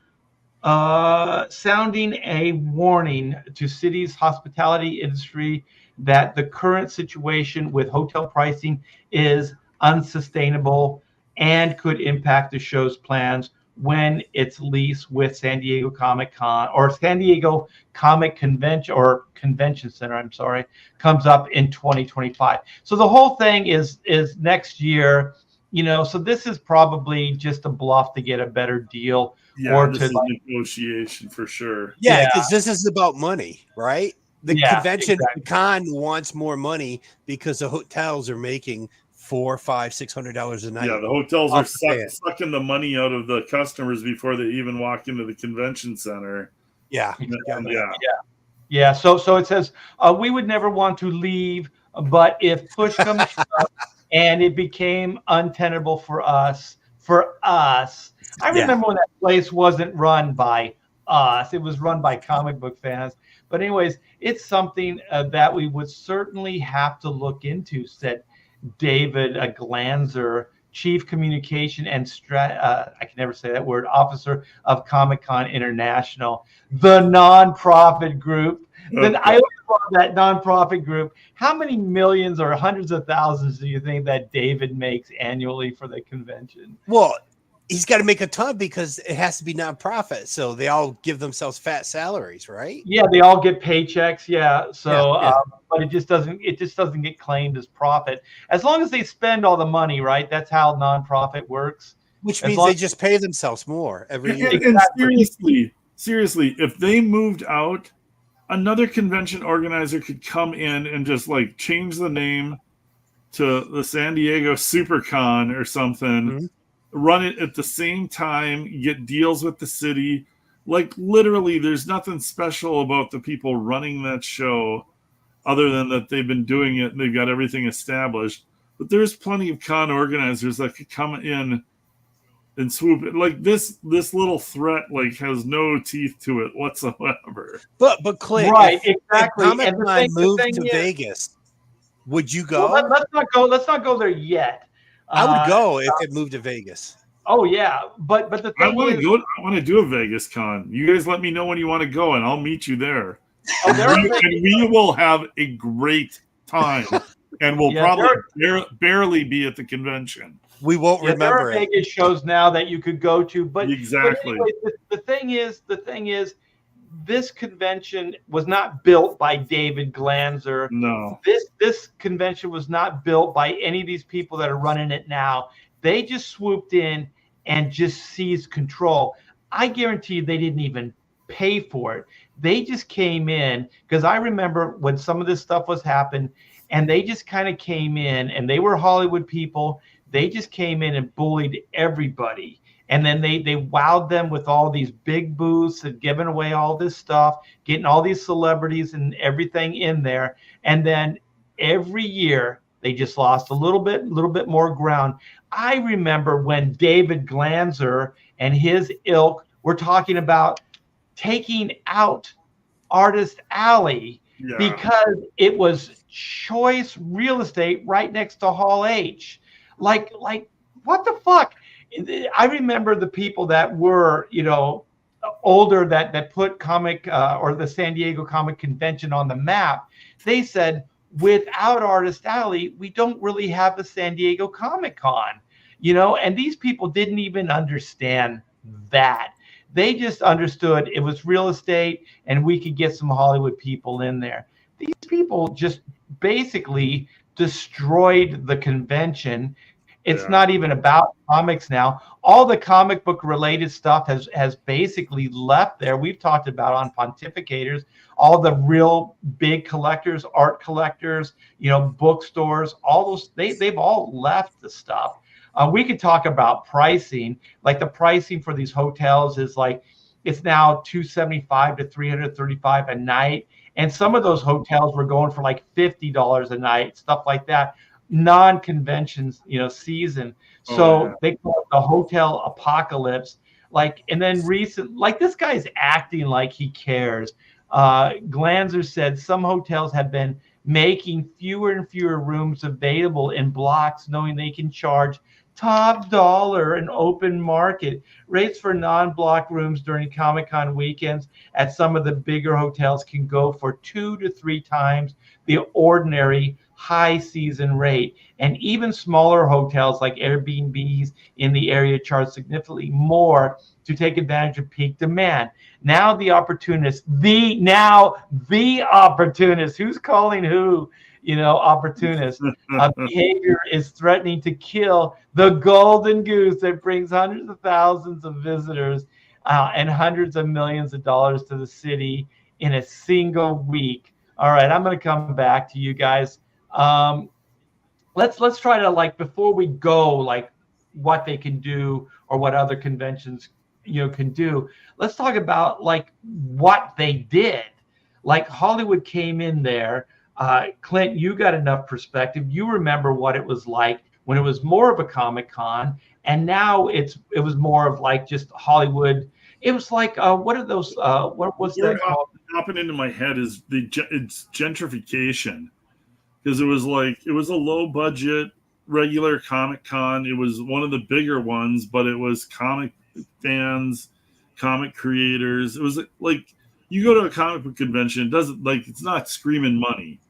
sounding a warning to city's hospitality industry that the current situation with hotel pricing is unsustainable and could impact the show's plans when its lease with San Diego Comic-Con or San Diego Comic Convention or Convention Center, I'm sorry, comes up in 2025. So the whole thing is next year, you know, so this is probably just a bluff to get a better deal. Yeah, or this to is negotiation for sure. Yeah, because this is about money, right? The convention, exactly. the con wants more money because the hotels are making $400, $500, $600 a night. Yeah, the hotels are sucking the money out of the customers before they even walk into the convention center. Yeah, yeah. So it says we would never want to leave, but if push comes to shove and it became untenable for us. I remember when that place wasn't run by us; it was run by comic book fans. But anyways, it's something that we would certainly have to look into, said David Glanzer, Chief Communication and I can never say that word, Officer of Comic-Con International, the nonprofit group. Then I always love that nonprofit group. How many millions or hundreds of thousands do you think that David makes annually for the convention? Well, he's got to make a ton because it has to be nonprofit. So they all give themselves fat salaries, right? Yeah, they all get paychecks. Yeah. So, but it just doesn't get claimed as profit as long as they spend all the money, right? That's how nonprofit works. Which means they just pay themselves more every year. And seriously, if they moved out, another convention organizer could come in and just like change the name to the San Diego SuperCon or something, run it at the same time, get deals with the city. Like literally, there's nothing special about the people running that show other than that they've been doing it and they've got everything established. But there's plenty of con organizers that could come in and swoop it. Like this little threat like has no teeth to it whatsoever. But Clint, right, if exactly. Comic-Con moved to Vegas, would you go? Well, let's not go there yet. I would go if it moved to Vegas. Oh yeah, but the thing I want to do a Vegas con. You guys let me know when you want to go, and I'll meet you there. And we will have a great time, and we'll probably barely be at the convention. We won't remember there are Vegas shows now that you could go to, but exactly. But anyway, the thing is, this convention was not built by David Glanzer. No, this convention was not built by any of these people that are running it now. They just swooped in and just seized control. I guarantee you they didn't even pay for it. They just came in, because I remember when some of this stuff was happening, and they just kind of came in, and they were Hollywood people. They just came in and bullied everybody. And then they wowed them with all these big booths and giving away all this stuff, getting all these celebrities and everything in there. And then every year they just lost a little bit more ground. I remember when David Glanzer and his ilk were talking about taking out Artist Alley because it was choice real estate right next to Hall H. Like what the fuck? I remember the people that were, older that put comic or the San Diego Comic Convention on the map. They said, without Artist Alley, we don't really have the San Diego Comic-Con, and these people didn't even understand that. They just understood it was real estate and we could get some Hollywood people in there. These people just basically destroyed the convention. It's not even about comics now. All the comic book related stuff has basically left there. We've talked about on Pontificators, all the real big collectors, art collectors, bookstores, all those, they've all left the stuff. We could talk about pricing. Like the pricing for these hotels is like, it's now $275 to $335 a night. And some of those hotels were going for like $50 a night, stuff like that. Non-conventions, season. So they call it the hotel apocalypse. Like, and then this guy's acting like he cares. Glanzer said some hotels have been making fewer and fewer rooms available in blocks, knowing they can charge top dollar in open market rates for non-block rooms during Comic-Con weekends at some of the bigger hotels can go for 2 to 3 times the ordinary high season rate. And even smaller hotels like Airbnbs in the area charge significantly more to take advantage of peak demand. Now the opportunist, who's calling who? Opportunist behavior is threatening to kill the golden goose that brings hundreds of thousands of visitors and hundreds of millions of dollars to the city in a single week. All right, I'm going to come back to you guys. Let's try to, like, before we go, like, what they can do or what other conventions can do. Let's talk about, like, what they did. Like, Hollywood came in there. Clint, you got enough perspective. You remember what it was like when it was more of a Comic-Con, and now it was more of like just Hollywood. It was like what are those? What was that called? Popping into my head is it's gentrification, because it was a low budget regular Comic-Con. It was one of the bigger ones, but it was comic fans, comic creators. It was like you go to a comic book convention, it's not screaming money.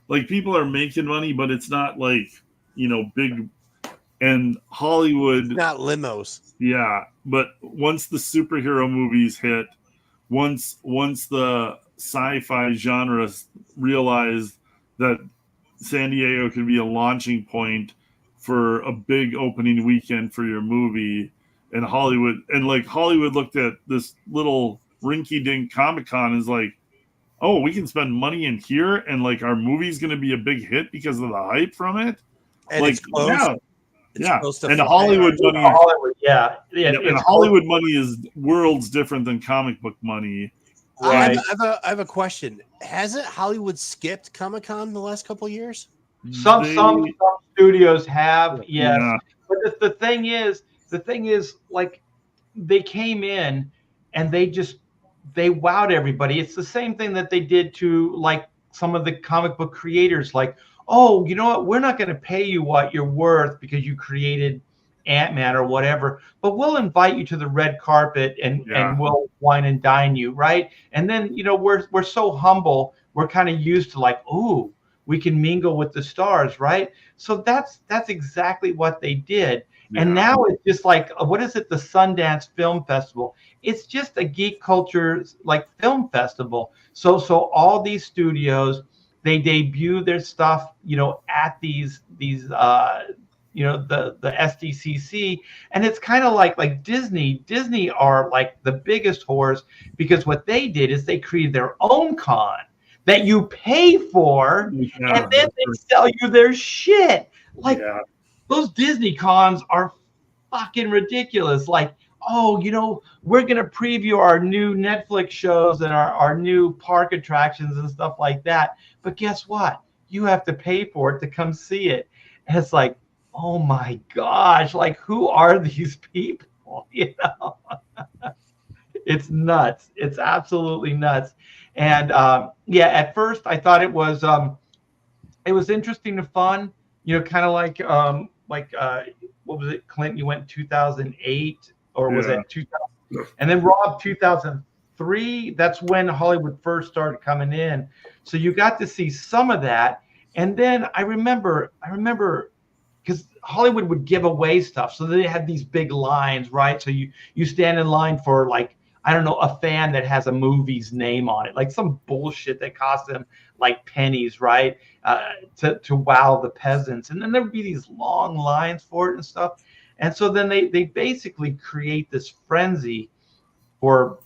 Like, people are making money, but it's not like, big. And Hollywood, it's not limos. Yeah, but once the superhero movies hit, once the sci-fi genre realized that San Diego could be a launching point for a big opening weekend for your movie, and Hollywood looked at this little rinky-dink Comic-Con as like, oh, we can spend money in here, and like our movie's going to be a big hit because of the hype from it. And like, it's close. Yeah. And Hollywood money, and Hollywood money is worlds different than comic book money. Right. I have a question. Hasn't Hollywood skipped Comic-Con the last couple of years? Some studios have, yes. Yeah. But the thing is, like, they came in and they wowed everybody. It's the same thing that they did to, like, some of the comic book creators. Like, oh, you know what? We're not going to pay you what you're worth because you created Ant-Man or whatever, but we'll invite you to the red carpet and we'll wine and dine you, right? And then, we're so humble. We're kind of used to, like, ooh, we can mingle with the stars, right? So that's exactly what they did. Yeah. And now it's just like, what is it? The Sundance Film Festival. It's just a geek culture, like, film festival. So all these studios, they debut their stuff, at these the SDCC, and it's kind of like Disney. Disney are like the biggest whores, because what they did is they created their own con that you pay for, and then they sell you their shit. Like, those Disney cons are fucking ridiculous. Like, oh, we're going to preview our new Netflix shows and our new park attractions and stuff like that. But guess what? You have to pay for it to come see it. And it's like, oh my gosh, like, who are these people? It's nuts. It's absolutely nuts. And at first I thought it was interesting and fun, kind of like what was it, Clint? You went in 2008, or was it 2000? And then Rob, 2003. That's when Hollywood first started coming in. So you got to see some of that. And then I remember because Hollywood would give away stuff. So they had these big lines, right? So you stand in line for, like, I don't know, a fan that has a movie's name on it, like some bullshit that cost them like pennies, right? To wow the peasants. And then there would be these long lines for it and stuff. And so then they basically create this frenzy for,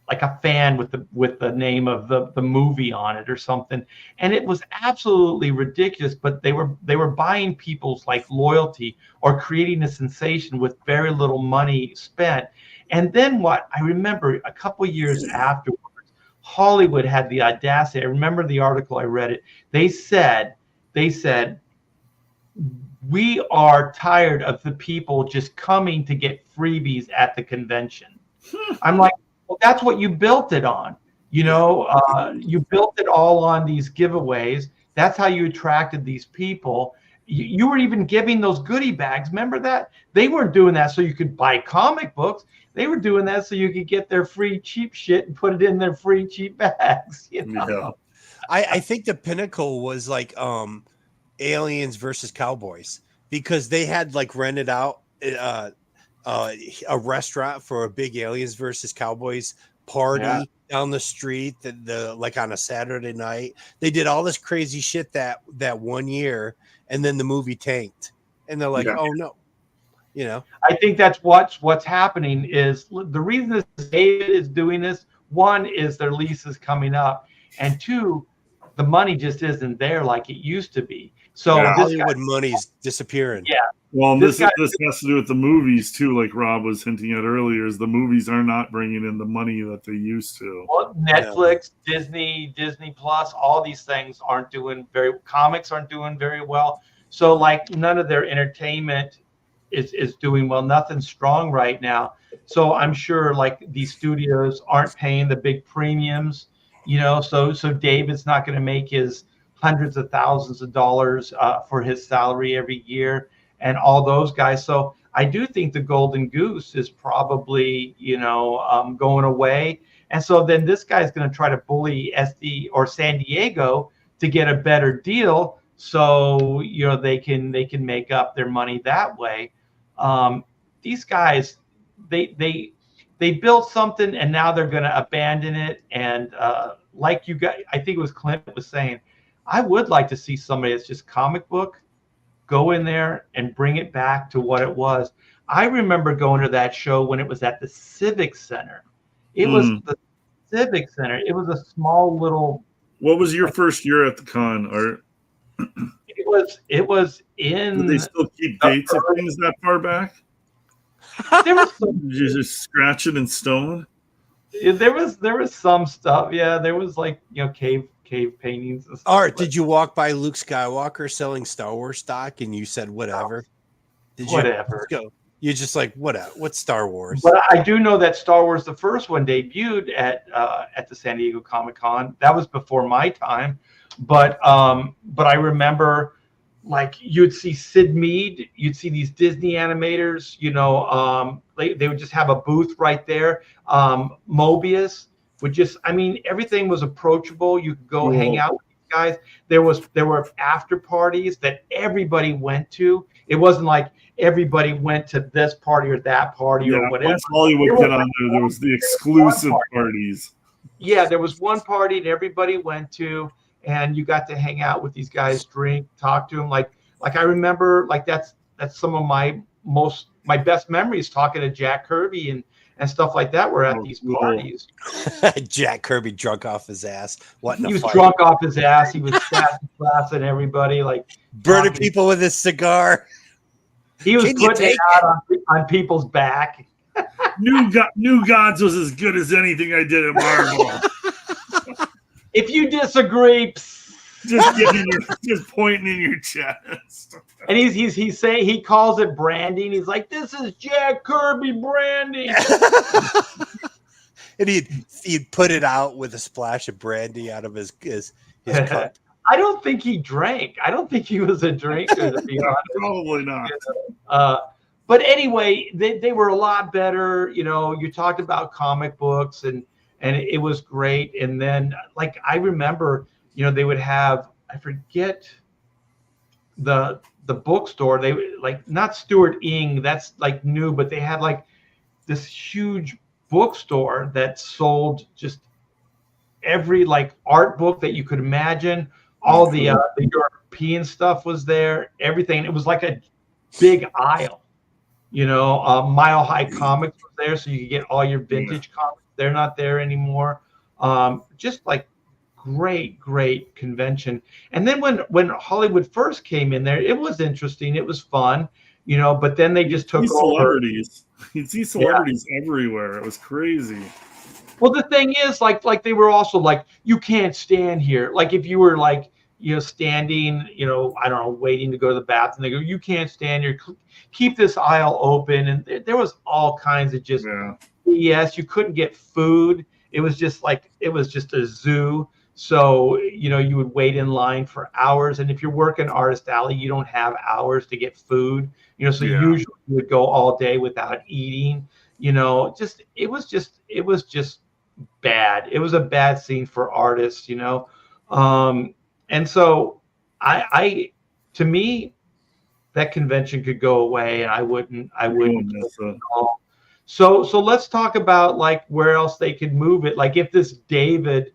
like, a fan with the name of the movie on it or something. And it was absolutely ridiculous, but they were buying people's, like, loyalty or creating a sensation with very little money spent. And then what I remember a couple years afterwards, Hollywood had the audacity. I remember the article, I read it. They said, we are tired of the people just coming to get freebies at the convention. I'm like, well, that's what you built it on. You know, you built it all on these giveaways. That's how you attracted these people. You were even giving those goodie bags. Remember that? They weren't doing that so you could buy comic books. They were doing that so you could get their free cheap shit and put it in their free cheap bags. You know? Yeah. I think the pinnacle was like Aliens versus Cowboys, because they had like rented out a restaurant for a big Aliens versus Cowboys party down the street, the like on a Saturday night. They did all this crazy shit that one year, and then the movie tanked, and they're like, oh no, you know. I think that's what's happening. Is the reason this David is doing this, one is their lease is coming up, and two, the money just isn't there like it used to be. So Hollywood money's disappearing. Yeah. Well, this has to do with the movies too, like Rob was hinting at earlier, is the movies are not bringing in the money that they used to. Well, Netflix, Disney Plus, all these things comics aren't doing very well. So like none of their entertainment is doing well. Nothing's strong right now. So I'm sure like these studios aren't paying the big premiums, you know, so David's not going to make his hundreds of thousands of dollars for his salary every year, and all those guys. So I do think the Golden Goose is probably, you know, going away. And so then this guy's going to try to bully SD or San Diego to get a better deal. So, you know, they can make up their money that way. These guys, they built something and now they're going to abandon it. And like you guys, I think it was Clint was saying, I would like to see somebody that's just comic book go in there and bring it back to what it was. I remember going to that show when it was at the Civic Center. It was the Civic Center. It was a small little. What was your first year at the con, Art? It was in. Did they still keep dates of things that far back? There was just scratching in stone. There was some stuff. Yeah, there was like, you know, cave paintings and stuff. Art, did you walk by Luke Skywalker selling Star Wars stock and you said whatever? Did you? Whatever. Go. You're just like, what's Star Wars? But I do know that Star Wars, the first one, debuted at the San Diego Comic-Con. That was before my time. But I remember, like, you'd see Sid Mead, you'd see these Disney animators, you know, they would just have a booth right there. Mobius would just, I mean, everything was approachable. You could go hang out with these guys. There were after parties that everybody went to. It wasn't like everybody went to this party or that party or whatever. Once Hollywood got on there was the exclusive parties. Yeah, there was one party that everybody went to, and you got to hang out with these guys, drink, talk to them. Like I remember, like that's some of my best memories, talking to Jack Kirby and stuff like that were at these parties. Jack Kirby drunk off his ass. He was drunk off his ass. He was classing everybody, like burning people with his cigar. He was putting it out on people's back. New Gods was as good as anything I did at Marvel. If you disagree, just pointing in your chest. And he's saying, he calls it branding. He's like, this is Jack Kirby branding. And he'd put it out with a splash of brandy out of his cup. I don't think he drank. I don't think he was a drinker, to be honest. Probably not. But anyway, they were a lot better. You know, you talked about comic books and it was great. And then, like, I remember, you know, they would have, I forget the bookstore. They like, not Stuart Ing, that's like new, but they had like this huge bookstore that sold just every like art book that you could imagine. All the European stuff was there, everything. It was like a big aisle, you know. Mile High Comics was there, so you could get all your vintage comics. They're not there anymore. Just like great convention. And then when Hollywood first came in there, it was interesting. It was fun, you know. But then they just took celebrities. You'd see celebrities everywhere. It was crazy. Well, the thing is, like they were also like, you can't stand here. Like if you were like, you know, standing, you know, I don't know, waiting to go to the bathroom, they go, you can't stand here. Keep this aisle open. And there was all kinds of just CES, you couldn't get food. It was just a zoo. So, you would wait in line for hours. And if you're working Artist Alley, you don't have hours to get food, so usually you would go all day without eating, it was just bad. It was a bad scene for artists, and so to me, that convention could go away, and I wouldn't. So let's talk about like where else they could move it. Like if this David,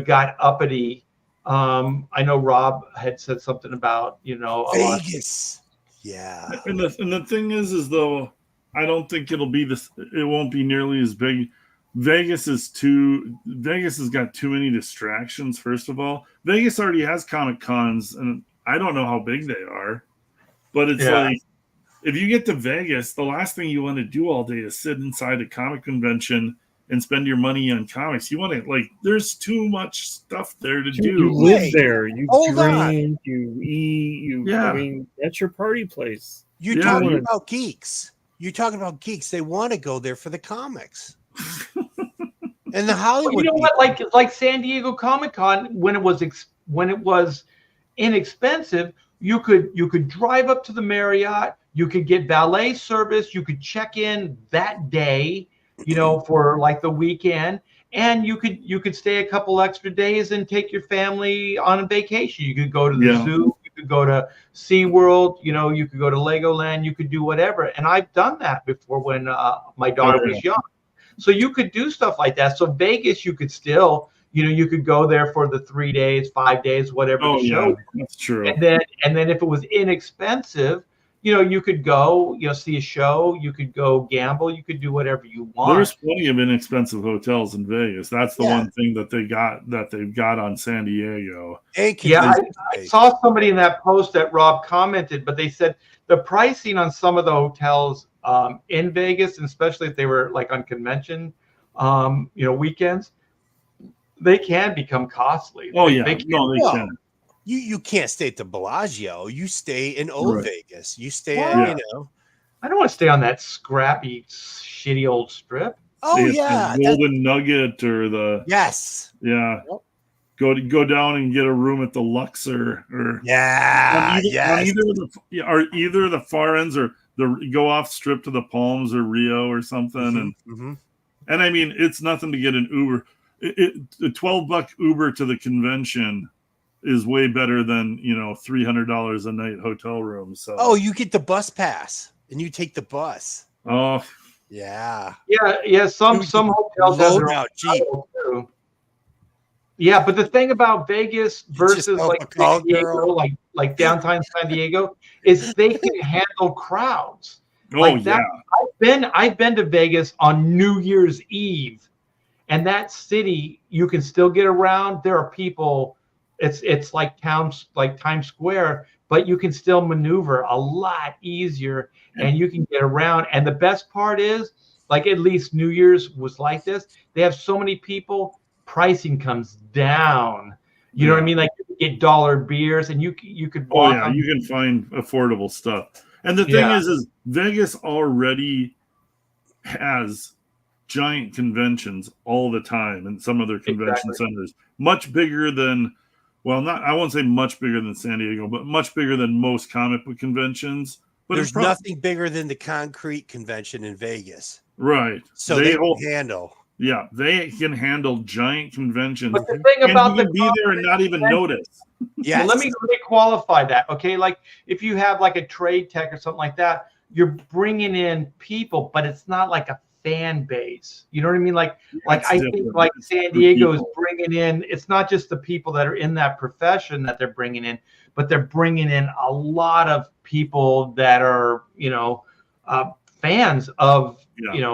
got uppity. I know Rob had said something about, Vegas. Yeah. And the thing is though, I don't think it'll be this. It won't be nearly as big. Vegas has got too many distractions. First of all, Vegas already has Comic Cons, and I don't know how big they are, but it's like, if you get to Vegas, the last thing you want to do all day is sit inside a comic convention and spend your money on comics. You want to, there's too much stuff there to do. You live there, you drink, you eat, I mean, that's your party place. You're talking about geeks. They want to go there for the comics. And the Hollywood. Well, you know what? Like San Diego Comic-Con, when it was inexpensive, you could drive up to the Marriott, you could get valet service, you could check in that day, for like the weekend, and you could stay a couple extra days and take your family on a vacation. You could go to the zoo, you could go to SeaWorld, you could go to Legoland, you could do whatever. And I've done that before when my daughter was young. So you could do stuff like that. So Vegas, you could still, you could go there for the 3 days, 5 days, whatever the show. Yeah, that's true. And then if it was inexpensive, you could go, see a show, you could go gamble, you could do whatever you want. There's plenty of inexpensive hotels in Vegas. That's the one thing that they've got on San Diego. I saw somebody in that post that Rob commented, but they said the pricing on some of the hotels in Vegas, and especially if they were like on convention, weekends, they can become costly. They can. You can't stay at the Bellagio. You stay in Old Vegas. You stay at, I don't want to stay on that scrappy, shitty old strip. Oh yeah, Golden Nugget or the Yep. Go down and get a room at the Luxor or either the far ends or go off strip to the Palms or Rio or something. And I mean, it's nothing to get an Uber. A $12 Uber to the convention is way better than $300 a night hotel room. So you get the bus pass and you take the bus. Some hotels have their own cheap. Too. Yeah, but the thing about Vegas versus like San Diego, like downtown San Diego, is they can handle crowds. I've been to Vegas on New Year's Eve, and that city you can still get around. There are people. It's like Times Square, but you can still maneuver a lot easier, and you can get around. And the best part is, like at least New Year's was like this. They have so many people. Pricing comes down. You know what I mean? Like you get dollar beers, and you could walk. You can find affordable stuff. And the thing is Vegas already has giant conventions all the time, and some of their convention centers much bigger than. Well, I won't say much bigger than San Diego, but much bigger than most comic book conventions. But there's nothing bigger than the Concrete Convention in Vegas. Right. So they can handle. Yeah, they can handle giant conventions. But the thing about you can be there and not even notice. Yeah. Well, let me qualify that. Okay, like if you have like a trade tech or something like that, you're bringing in people, but it's not like a fan base. You know what I mean? Like I think like San Diego is bringing in. It's not just the people that are in that profession that they're bringing in, but they're bringing in a lot of people that are fans of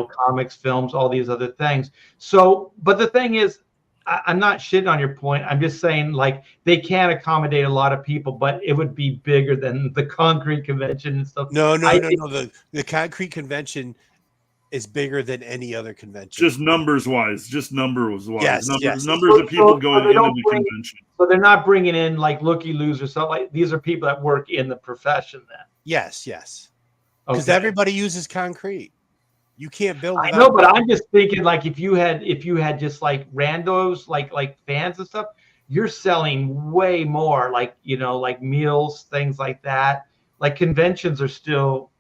comics, films, all these other things. So, but the thing is, I'm not shitting on your point. I'm just saying like they can accommodate a lot of people, but it would be bigger than the Concrete Convention and stuff. No. The Concrete Convention is bigger than any other convention. Just numbers wise. Numbers yes. Numbers of people going into the convention. So they're not bringing in like looky-loos or something like. These are people that work in the profession then. Yes. Because everybody uses concrete. You can't build. I know, but I'm just thinking, like, if you had just like randos, like fans and stuff, you're selling way more, like, like meals, things like that. Like conventions are still,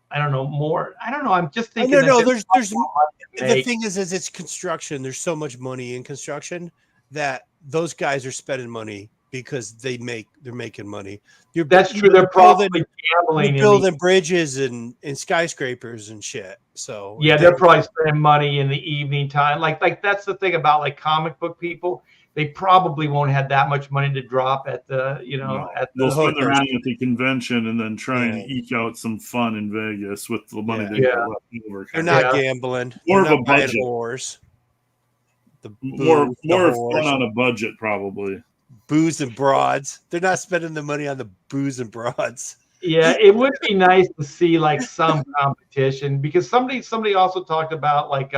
I don't know, more. I don't know. I'm just thinking. No. There's the thing is it's construction. There's so much money in construction that those guys are spending money because they're making money. That's true. They're probably gambling, building bridges and skyscrapers and shit. So yeah, they're probably spending money in the evening time. Like that's the thing about like comic book people. They probably won't have that much money to drop at the, they'll spend their money at the convention and then trying to eke out some fun in Vegas with the money they got left over. They're not gambling. More of a budget. Whores. More fun on a budget, probably. Booze and broads. They're not spending the money on the booze and broads. Yeah, it would be nice to see like some competition, because somebody also talked about like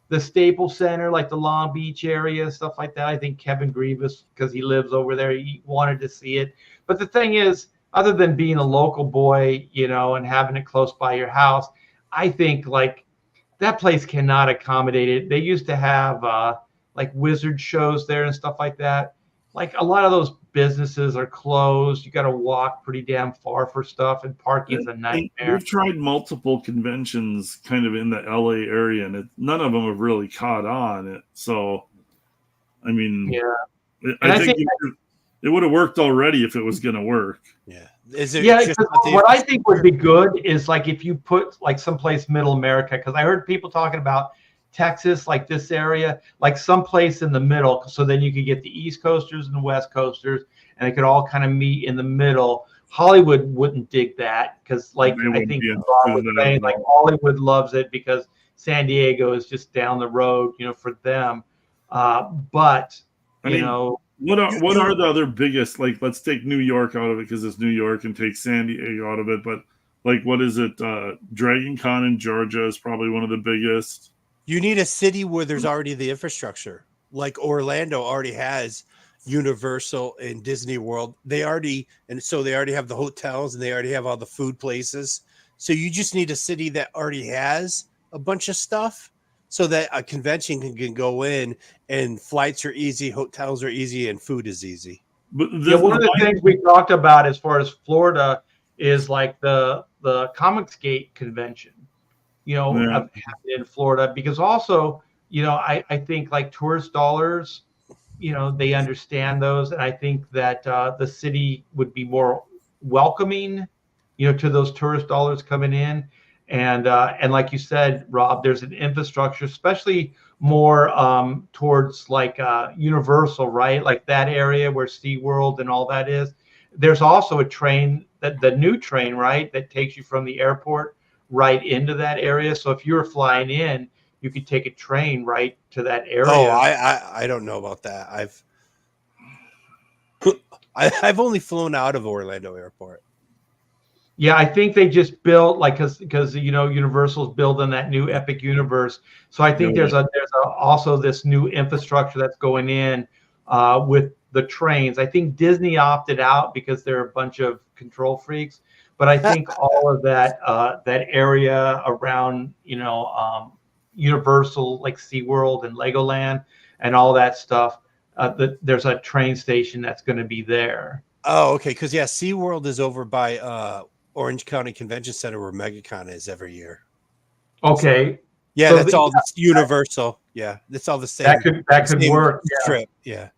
the Staples Center, like the Long Beach area, stuff like that. I think Kevin Grievous, because he lives over there, he wanted to see it. But the thing is, other than being a local boy, and having it close by your house, I think like that place cannot accommodate it. They used to have like wizard shows there and stuff like that. Like a lot of those businesses are closed. You got to walk pretty damn far for stuff, and parking is a nightmare. We've tried multiple conventions kind of in the LA area, and none of them have really caught on. So, I mean, I think it would have worked already if it was going to work. Yeah. What I think would be good is like if you put like someplace middle America, because I heard people talking about Texas, like this area, like someplace in the middle, so then you could get the East Coasters and the West Coasters, and they could all kind of meet in the middle. Hollywood wouldn't dig that, because like I think Rob was saying, like Hollywood loves it because San Diego is just down the road, for them. But what are the other biggest, like, let's take New York out of it because it's New York, and take San Diego out of it, but like what is it? Dragon Con in Georgia is probably one of the biggest. You need a city where there's already the infrastructure. Like Orlando already has Universal and Disney World. They already have the hotels, and they already have all the food places. So you just need a city that already has a bunch of stuff, so that a convention can go in, and flights are easy, hotels are easy, and food is easy. But one of the things we talked about as far as Florida is like the Comicsgate convention. In Florida, because also, I think like tourist dollars, they understand those. And I think that the city would be more welcoming, to those tourist dollars coming in. And like you said, Rob, there's an infrastructure, especially more towards like Universal, right? Like that area where SeaWorld and all that is. There's also a train, the new train, right, that takes you from the airport right into that area. So if you were flying in, you could take a train right to that area. Oh, I don't know about that. I've only flown out of Orlando Airport. Yeah, I think they just built because Universal's building that new Epic Universe. So I think there's also this new infrastructure that's going in with the trains. I think Disney opted out because they're a bunch of control freaks. But I think all of that area around, Universal, like SeaWorld and Legoland and all that stuff, there's a train station that's going to be there. Oh, okay. Because, SeaWorld is over by Orange County Convention Center, where MegaCon is every year. Okay. So that's all Universal. Yeah, that's all the same. That could work. Trip. Yeah.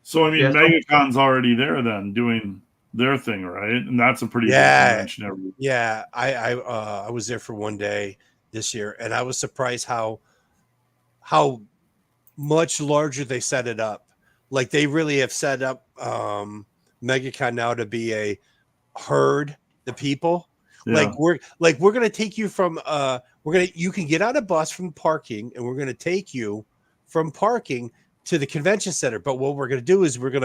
So, I mean, MegaCon's already there then, doing their thing, right? And that's a pretty big convention every year. Yeah, I was there for one day this year, and I was surprised how much larger they set it up. Like they really have set up MegaCon now to be a herd the people. Yeah. We're gonna take you from you can get on a bus from parking, and we're gonna take you from parking to the convention center. But what we're going to do is we're going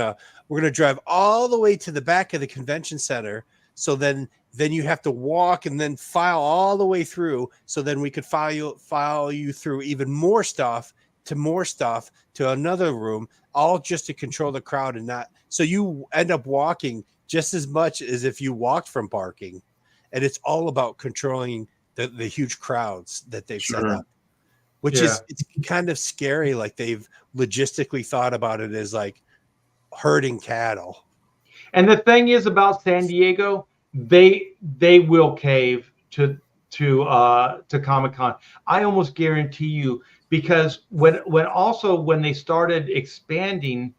to drive all the way to the back of the convention center. So then you have to walk and then file all the way through. So then we could file you through even more stuff to another room, all just to control the crowd and not. So you end up walking just as much as if you walked from parking. And it's all about controlling the huge crowds that they've set Sure. up, which Yeah. is it's kind of scary. Like they've logistically thought about it as like herding cattle. And the thing is about San Diego, they will cave to Comic-Con. I almost guarantee you, because when they started expanding,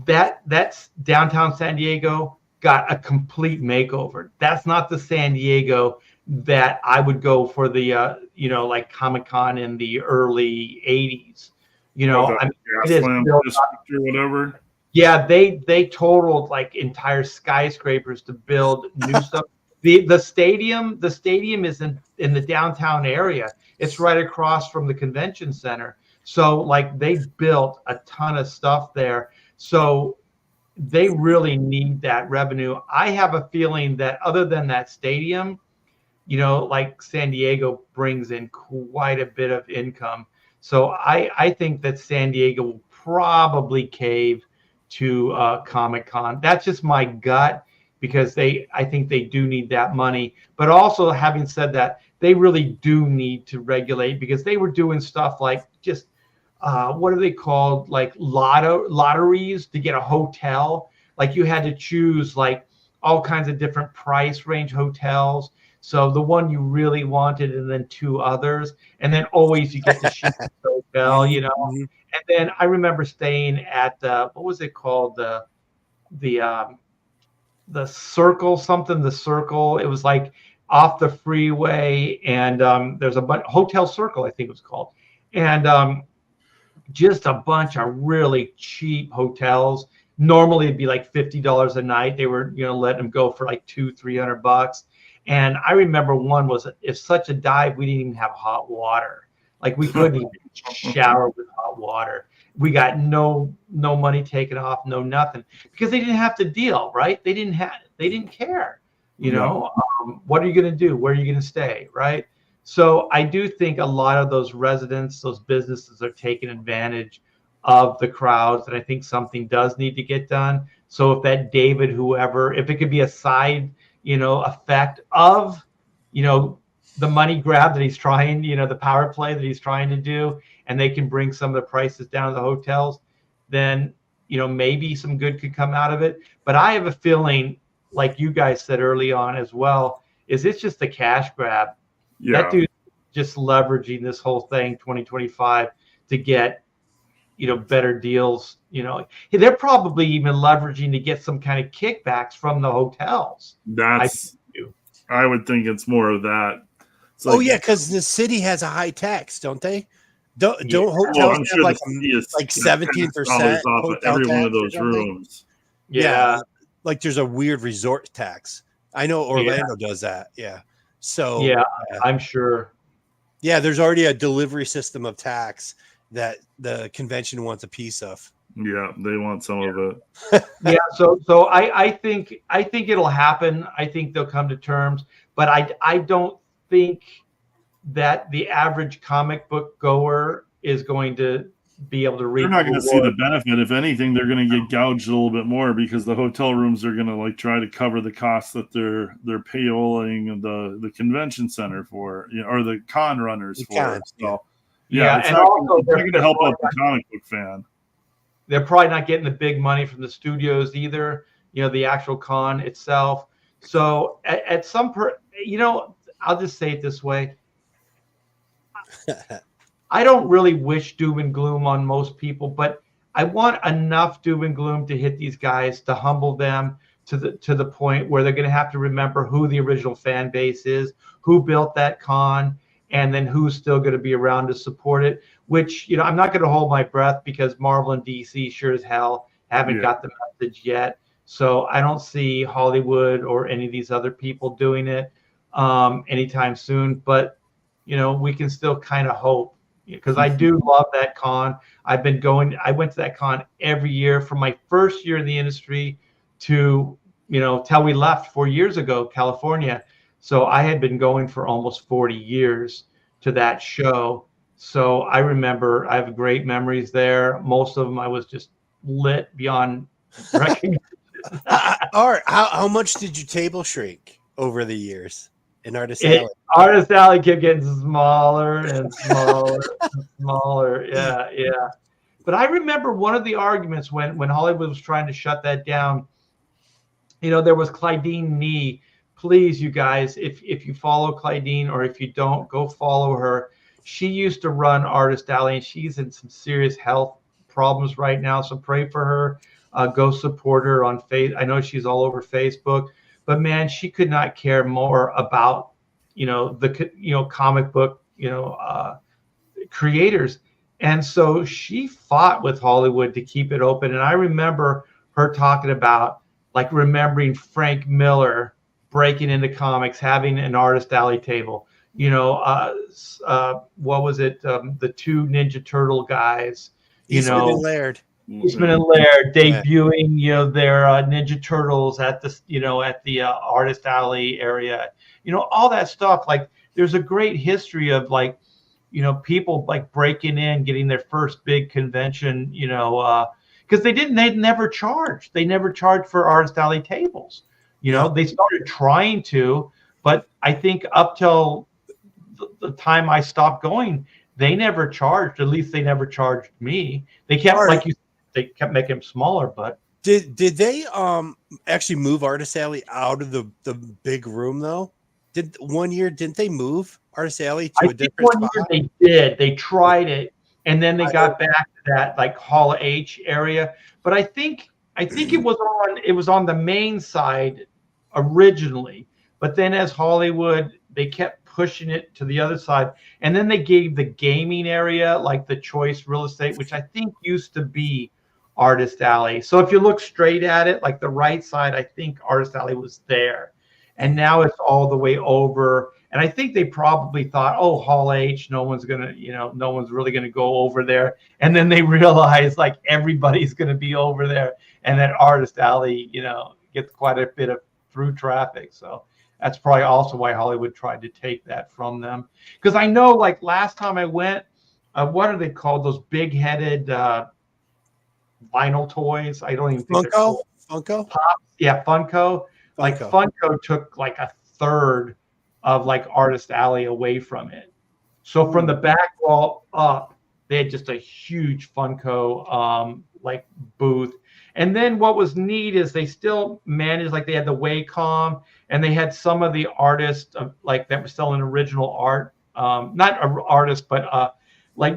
that's downtown San Diego got a complete makeover. That's not the San Diego that I would go for the like Comic-Con in the early 80s. You know, the I mean, it gas is lamp built district or whatever. yeah, they totaled like entire skyscrapers to build new stuff. The stadium is in the downtown area. It's right across from the convention center. So like they built a ton of stuff there. So they really need that revenue. I have a feeling that other than that stadium, like San Diego brings in quite a bit of income. So I think that San Diego will probably cave to Comic-Con. That's just my gut, because I think they do need that money. But also, having said that, they really do need to regulate, because they were doing stuff like just what are they called, like lotteries to get a hotel. Like you had to choose like all kinds of different price range hotels. So the one you really wanted, and then two others, and then always you get the cheapest hotel, Mhm. And then I remember staying at what was it called, the Circle something, the Circle. It was like off the freeway, and there's a Hotel Circle, I think it was called, and just a bunch of really cheap hotels. Normally it'd be like $50 a night. They were, letting them go for like $200-300. And I remember one was, if such a dive, we didn't even have hot water. Like we couldn't even shower with hot water. We got no money taken off, no nothing, because they didn't have to deal, right? They didn't care. What are you going to do? Where are you going to stay, right? So I do think a lot of those residents, those businesses are taking advantage of the crowds, and I think something does need to get done. So if that David, whoever, if it could be a side, effect of, the money grab that he's trying, the power play that he's trying to do, and they can bring some of the prices down to the hotels, then, maybe some good could come out of it. But I have a feeling, like you guys said early on as well, is it's just a cash grab. Yeah. That dude just leveraging this whole thing 2025 to get, better deals. They're probably even leveraging to get some kind of kickbacks from the hotels. I would think it's more of that. Yeah, because the city has a high tax, don't they? Don't hotels have sure like the city 17% off of every one of those rooms? Yeah, like there's a weird resort tax. I know Orlando does that. Yeah. So yeah, I'm sure. Yeah, there's already a delivery system of tax that the convention wants a piece of. Yeah, they want some of it. Yeah, so I think it'll happen. I think they'll come to terms, but I don't think that the average comic book goer is going to be able to read. They're not going to see the benefit. If anything, they're going to get gouged a little bit more, because the hotel rooms are going to like try to cover the costs that they're payoling the convention center for, or the con runners for. So it's and not also going to help out the comic book fan. They're probably not getting the big money from the studios either, the actual con itself. So at some I'll just say it this way. I don't really wish doom and gloom on most people, but I want enough doom and gloom to hit these guys, to humble them to the point where they're going to have to remember who the original fan base is, who built that con, and then who's still going to be around to support it. Which, I'm not going to hold my breath, because Marvel and DC sure as hell haven't got the message yet. So I don't see Hollywood or any of these other people doing it anytime soon. But, we can still kind of hope, because I do love that con. I went to that con every year from my first year in the industry to, till we left 4 years ago, California. So I had been going for almost 40 years to that show. So I remember, I have great memories there. Most of them I was just lit beyond recognition. All right. How much did you table shrink over the years? in Artist Alley. Artist Alley kept getting smaller and smaller and smaller. Yeah, yeah. But I remember one of the arguments when Hollywood was trying to shut that down. There was Clydeen Nee. Please, you guys, if you follow Clydeen, or if you don't, go follow her. She used to run Artist Alley, and she's in some serious health problems right now. So pray for her. Go support her on Facebook. I know she's all over Facebook, but man, she could not care more about the comic book creators. And so she fought with Hollywood to keep it open. And I remember her talking about remembering Frank Miller breaking into comics, having an Artist Alley table. What was it? The two Ninja Turtle guys. Eastman and Laird. Eastman and Laird debuting, their Ninja Turtles at the Artist Alley area. All that stuff. There's a great history of people breaking in, getting their first big convention. Because they never charged. They never charged for Artist Alley tables. They started trying to, but I think up till the time I stopped going, they never charged. At least they never charged me. They kept they kept making them smaller. But did they actually move Artist Alley out of the big room though? Didn't they move Artist Alley to a different spot? Year they did. They tried it, and then they got back to that Hall H area. But I think it was on the main side originally, but then as Hollywood, they kept pushing it to the other side, and then they gave the gaming area the Choice Real Estate, which I think used to be Artist Alley. So if you look straight at it, the right side, I think Artist Alley was there, and now it's all the way over. And I think they probably thought, oh, Hall H, no one's really gonna go over there. And then they realized everybody's gonna be over there, and then Artist Alley, gets quite a bit of through traffic. So that's probably also why Hollywood tried to take that from them. Because I know last time I went, what are they called? Those big-headed vinyl toys. I don't even think Funko? Pop. Yeah, Funko. Funko took a third of Artist Alley away from it. So from the back wall up, they had just a huge Funko booth. And then what was neat is they still managed, they had the Wacom, and they had some of the artists that were selling original art, not artists, but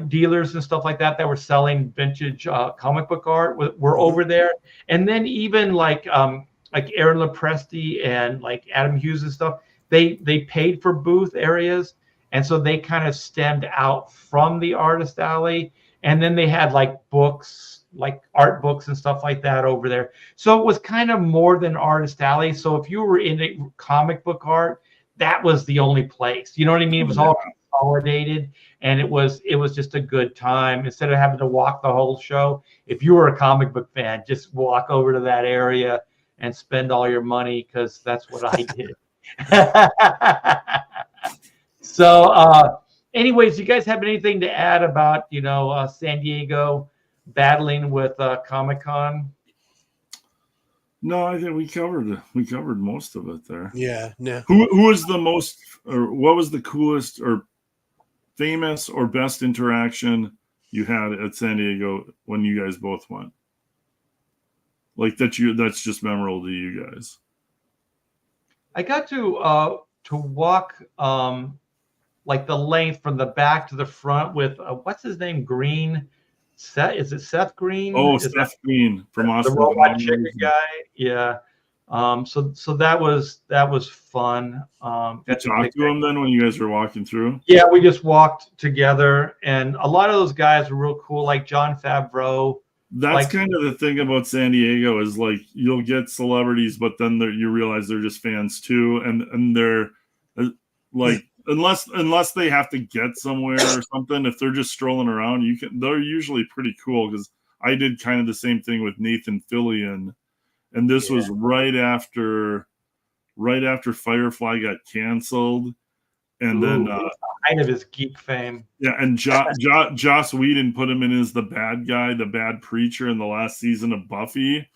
dealers and stuff like that were selling vintage comic book art were over there. And then even Aaron Lopresti and Adam Hughes and stuff, they paid for booth areas, and so they kind of stemmed out from the Artist Alley. And then they had books, art books and stuff like that over there. So it was kind of more than Artist Alley. So if you were into comic book art, that was the only place. You know what I mean? It was all consolidated, and it was just a good time. Instead of having to walk the whole show, if you were a comic book fan, just walk over to that area and spend all your money, because that's what I did. So anyways, you guys have anything to add about San Diego battling with Comic-Con? No, I think we covered most of it there. Yeah. No. Who was the most, or what was the coolest or famous or best interaction you had at San Diego when you guys both went? That's just memorable to you guys. I got to walk the length from the back to the front with what's his name? Green. Is it Seth Green? Oh, Seth Green from Austin. The robot chicken guy. Yeah. So that was fun. Did you talk to him then when you guys were walking through? Yeah, we just walked together, and a lot of those guys were real cool, like Jon Favreau. That's kind of the thing about San Diego is you'll get celebrities, but then you realize they're just fans too, and they're unless they have to get somewhere or something, if they're just strolling around, they're usually pretty cool. Because I did kind of the same thing with Nathan Fillion, and this was right after Firefly got canceled, and then height of his geek fame. Yeah, and Joss Whedon put him in as the bad guy, the bad preacher in the last season of Buffy.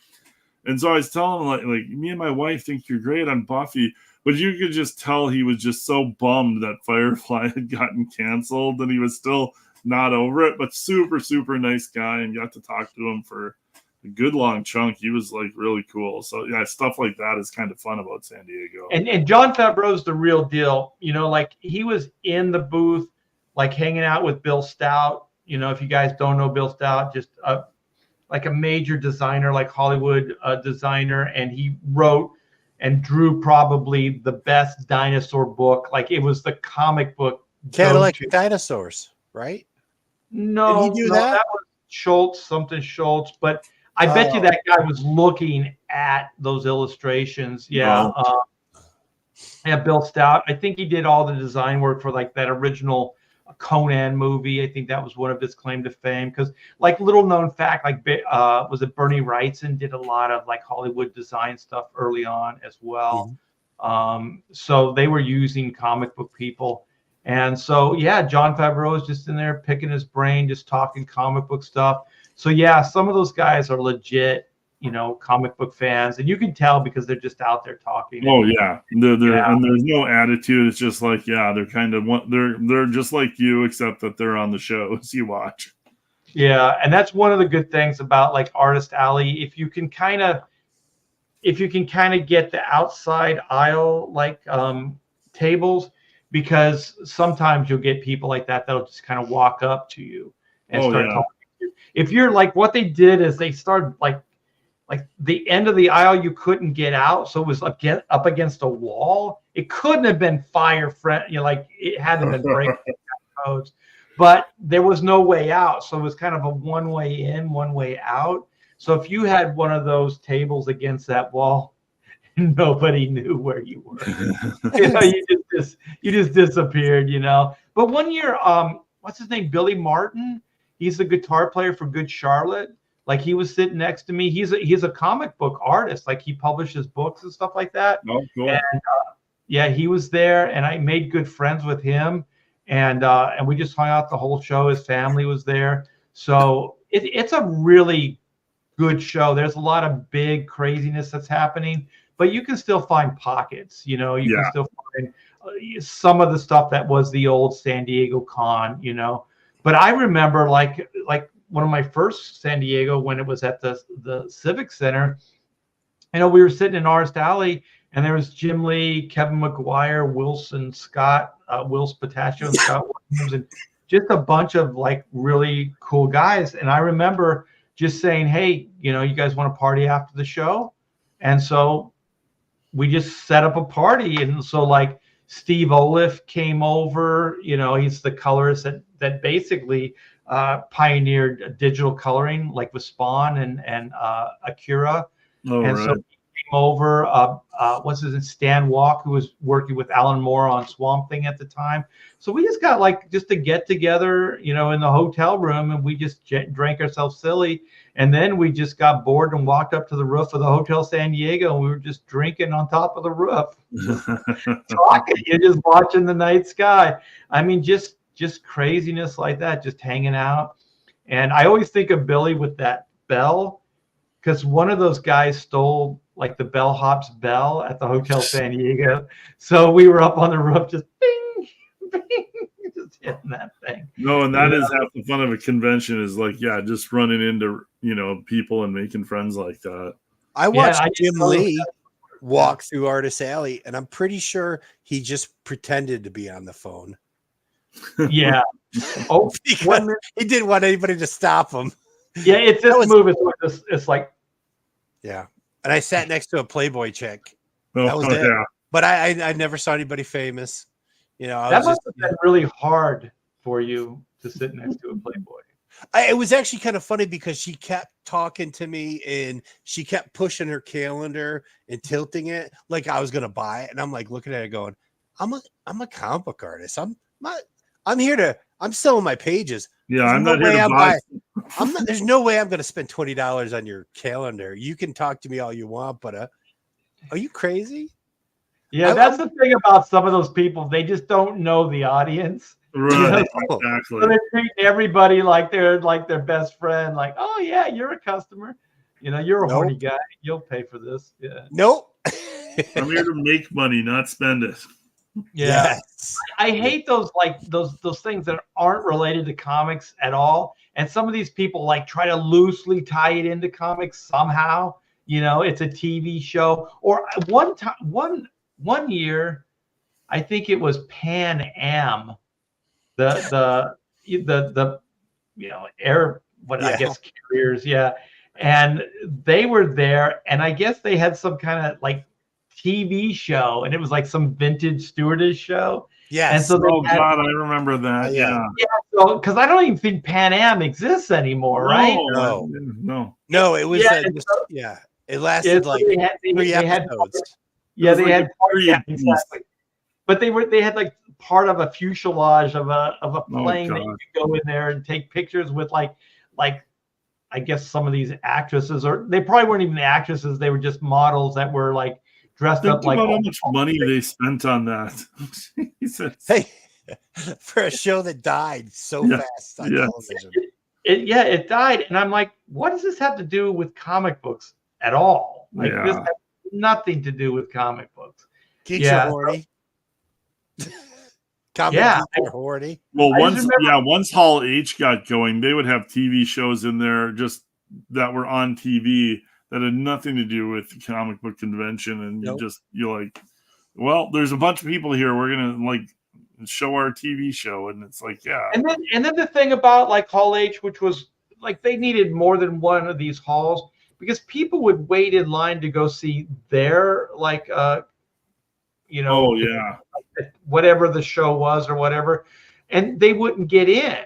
And so I was telling him, like me and my wife think you're great on Buffy, but you could just tell he was just so bummed that Firefly had gotten canceled, and he was still not over it. But super, super nice guy, and got to talk to him for a good long chunk. He was like really cool. So yeah, stuff like that is kind of fun about San Diego. And Jon Favreau's the real deal. You know, like he was in the booth, like hanging out with Bill Stout. You know, if you guys don't know Bill Stout, just like a major designer, like Hollywood designer, and he wrote and drew probably the best dinosaur book. Like it was the comic book. Cadillac Dinosaurs, right? No, did he do that? That was Schultz. But I bet you that guy was looking at those illustrations. Yeah. Yeah, Bill Stout. I think he did all the design work for like that original Conan movie. I think that was one of his claim to fame, because like little known fact, like was it Bernie Wrightson did a lot of like Hollywood design stuff early on as well. So they were using comic book people. And so, yeah, Jon Favreau is just in there picking his brain, just talking comic book stuff. So, yeah, some of those guys are legit, you know, comic book fans. And you can tell because they're just out there talking. Oh, yeah. They're and there's no attitude. It's just like, yeah, they're kind of they're just like you, except that they're on the shows you watch. Yeah. And that's one of the good things about like Artist Alley. If you can kind of get the outside aisle like tables, because sometimes you'll get people like that that'll just kind of walk up to you and start talking to you. If you're like, what they did is they started like the end of the aisle you couldn't get out, so it was up against a wall. It couldn't have been fire friend, you know, like it had to have been breaking codes, but there was no way out, so it was kind of a one way in, one way out. So if you had one of those tables against that wall, nobody knew where you were. You know, you just disappeared, you know. But one year, what's his name? Billy Martin. He's the guitar player for Good Charlotte. Like he was sitting next to me. He's a comic book artist. Like he publishes books and stuff like that. Oh, cool. And yeah, he was there, and I made good friends with him. And we just hung out the whole show. His family was there. So it's a really good show. There's a lot of big craziness that's happening, but you can still find pockets, you know, you can still find some of the stuff that was the old San Diego Con, you know. But I remember like one of my first San Diego, when it was at the Civic Center, you know, we were sitting in Artist Alley, and there was Jim Lee, Kevin McGuire, Wilson Scott, Will Spataccio, and Scott Williams, and just a bunch of like really cool guys. And I remember just saying, hey, you know, you guys want to party after the show? And so we just set up a party. And so like Steve Oliff came over, you know, he's the colorist that basically pioneered digital coloring, like with Spawn and Akira. So he came over, what's his name, Stan Walk, who was working with Alan Moore on Swamp Thing at the time. So we just got like just to get together, you know, in the hotel room, and we just drank ourselves silly. And then we just got bored and walked up to the roof of the Hotel San Diego, and we were just drinking on top of the roof, talking, you're just watching the night sky. I mean, just craziness like that, just hanging out. And I always think of Billy with that bell, because one of those guys stole like the bellhop's bell at the Hotel San Diego. So we were up on the roof, just bing, bing, just hitting that thing. No, and that is half the fun of a convention, is like, yeah, just running into, you know, people and making friends like that. I watched Jim Lee walk through Artist Alley, and I'm pretty sure he just pretended to be on the phone. Yeah. Oh, he didn't want anybody to stop him. Yeah, it's this move. It's like, yeah. And I sat next to a Playboy chick. Oh, that was it. Yeah. But I never saw anybody famous. You know, that must have been really hard for you to sit next to a Playboy. It was actually kind of funny because she kept talking to me, and she kept pushing her calendar and tilting it like I was gonna buy it. And I'm like looking at it going, I'm a comic book artist. I'm selling my pages. Yeah, I'm not here to buy. There's no way I'm going to spend $20 on your calendar. You can talk to me all you want, but are you crazy? Yeah, that's the thing about some of those people. They just don't know the audience. Right, you know? exactly. So they treat everybody like they're like their best friend. Like, oh yeah, you're a customer. You know, you're a horny guy. You'll pay for this. Yeah. Nope. I'm here to make money, not spend it. Yeah. Yes. I hate those those things that aren't related to comics at all. And some of these people like try to loosely tie it into comics somehow. You know, it's a TV show. Or one year, I think it was Pan Am, the air I guess carriers, yeah. And they were there, and I guess they had some kind of like TV show, and it was like some vintage stewardess show. Yes. And so God, I remember that. Yeah. So because I don't even think Pan Am exists anymore, right? No. It was it lasted like three episodes. They had exactly. But they had like part of a fuselage of a plane that you could go in there and take pictures with like I guess some of these actresses, or they probably weren't even actresses, they were just models that were like dressed up like how much money they spent on that. Hey, for a show that died so fast on television. It died, and I'm like, what does this have to do with comic books at all? Like this has nothing to do with comic books. Geeks are horny. Horny. Well, once Hall H got going, they would have TV shows in there just that were on TV that had nothing to do with the comic book convention, and you're like, well, there's a bunch of people here. We're gonna like show our TV show, and it's like, And then the thing about like Hall H, which was like they needed more than one of these halls because people would wait in line to go see their like whatever the show was or whatever, and they wouldn't get in.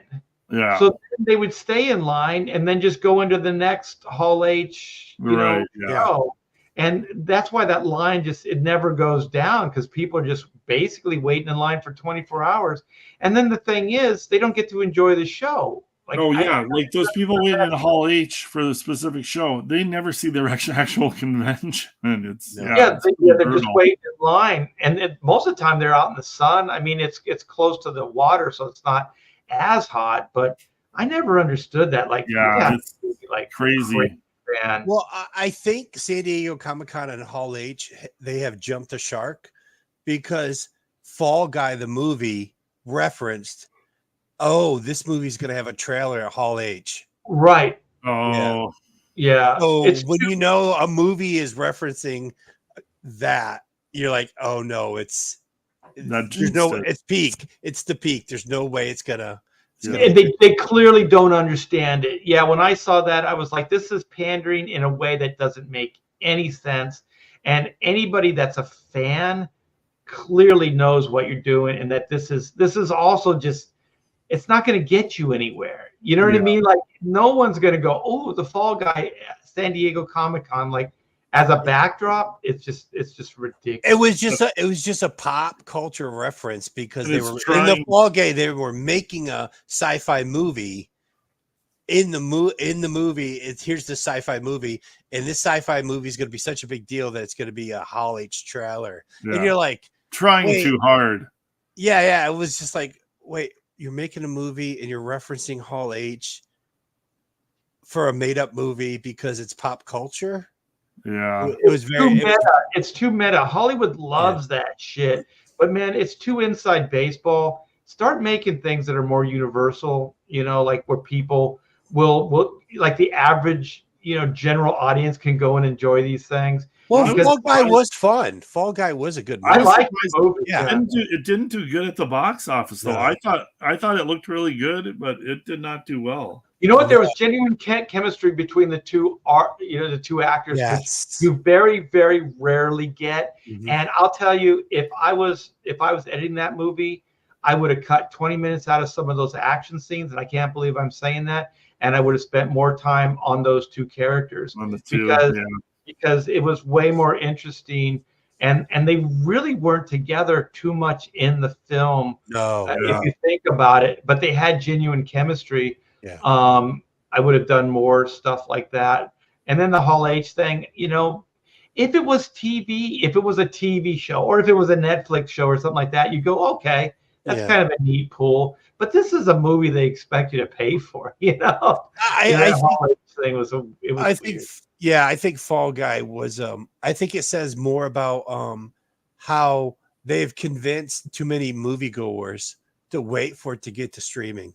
Yeah. So they would stay in line and then just go into the next Hall H, show. And that's why that line it never goes down, because people are just basically waiting in line for 24 hours. And then the thing is, they don't get to enjoy the show. Like, like those people waiting in Hall H for the specific show, they never see their actual convention. It's they're just waiting in line, and most of the time they're out in the sun. I mean, it's close to the water, so it's not as hot. But I never understood that. Like, it's like crazy. Well, I think San Diego Comic-Con and Hall H, they have jumped the shark because Fall Guy the movie referenced, this movie's going to have a trailer at Hall H. Right. Oh. Yeah. So when a movie is referencing that, you're like, oh no, it's peak. It's the peak. There's no way it's gonna. They clearly don't understand it. Yeah. When I saw that, I was like, this is pandering in a way that doesn't make any sense. And anybody that's a fan clearly knows what you're doing, and that this is also just. It's not going to get you anywhere. You know what I mean? Like, no one's going to go, the Fall Guy, San Diego Comic-Con, like as a backdrop. It's just ridiculous. It was just a pop culture reference because they were in the Fall Guy. They were making a sci-fi movie. In the movie, here's the sci-fi movie, and this sci-fi movie is going to be such a big deal that it's going to be a Hall H trailer, and you're like trying too hard. Yeah. It was just like, wait. You're making a movie and you're referencing Hall H for a made-up movie because it's pop culture. Yeah, it was very meta. It's too meta. Hollywood loves that shit, but man, it's too inside baseball. Start making things that are more universal. Like where people will like the average, general audience can go and enjoy these things. Well, Fall Guy was fun. Fall Guy was a good movie. I like the movie. Yeah. It didn't do good at the box office, though. No. I thought it looked really good, but it did not do well. You know what? There was genuine chemistry between the two the two actors, which you very, very rarely get. Mm-hmm. And I'll tell you, if I was editing that movie, I would have cut 20 minutes out of some of those action scenes, and I can't believe I'm saying that. And I would have spent more time on those two characters because it was way more interesting, and they really weren't together too much in the film. No, if you think about it, but they had genuine chemistry. Yeah. I would have done more stuff like that. And then the Hall H thing, if it was TV, if it was a TV show, or if it was a Netflix show or something like that, you go, okay, That's kind of a neat pull. But this is a movie they expect you to pay for, you know. I think Fall Guy was I think it says more about how they've convinced too many moviegoers to wait for it to get to streaming.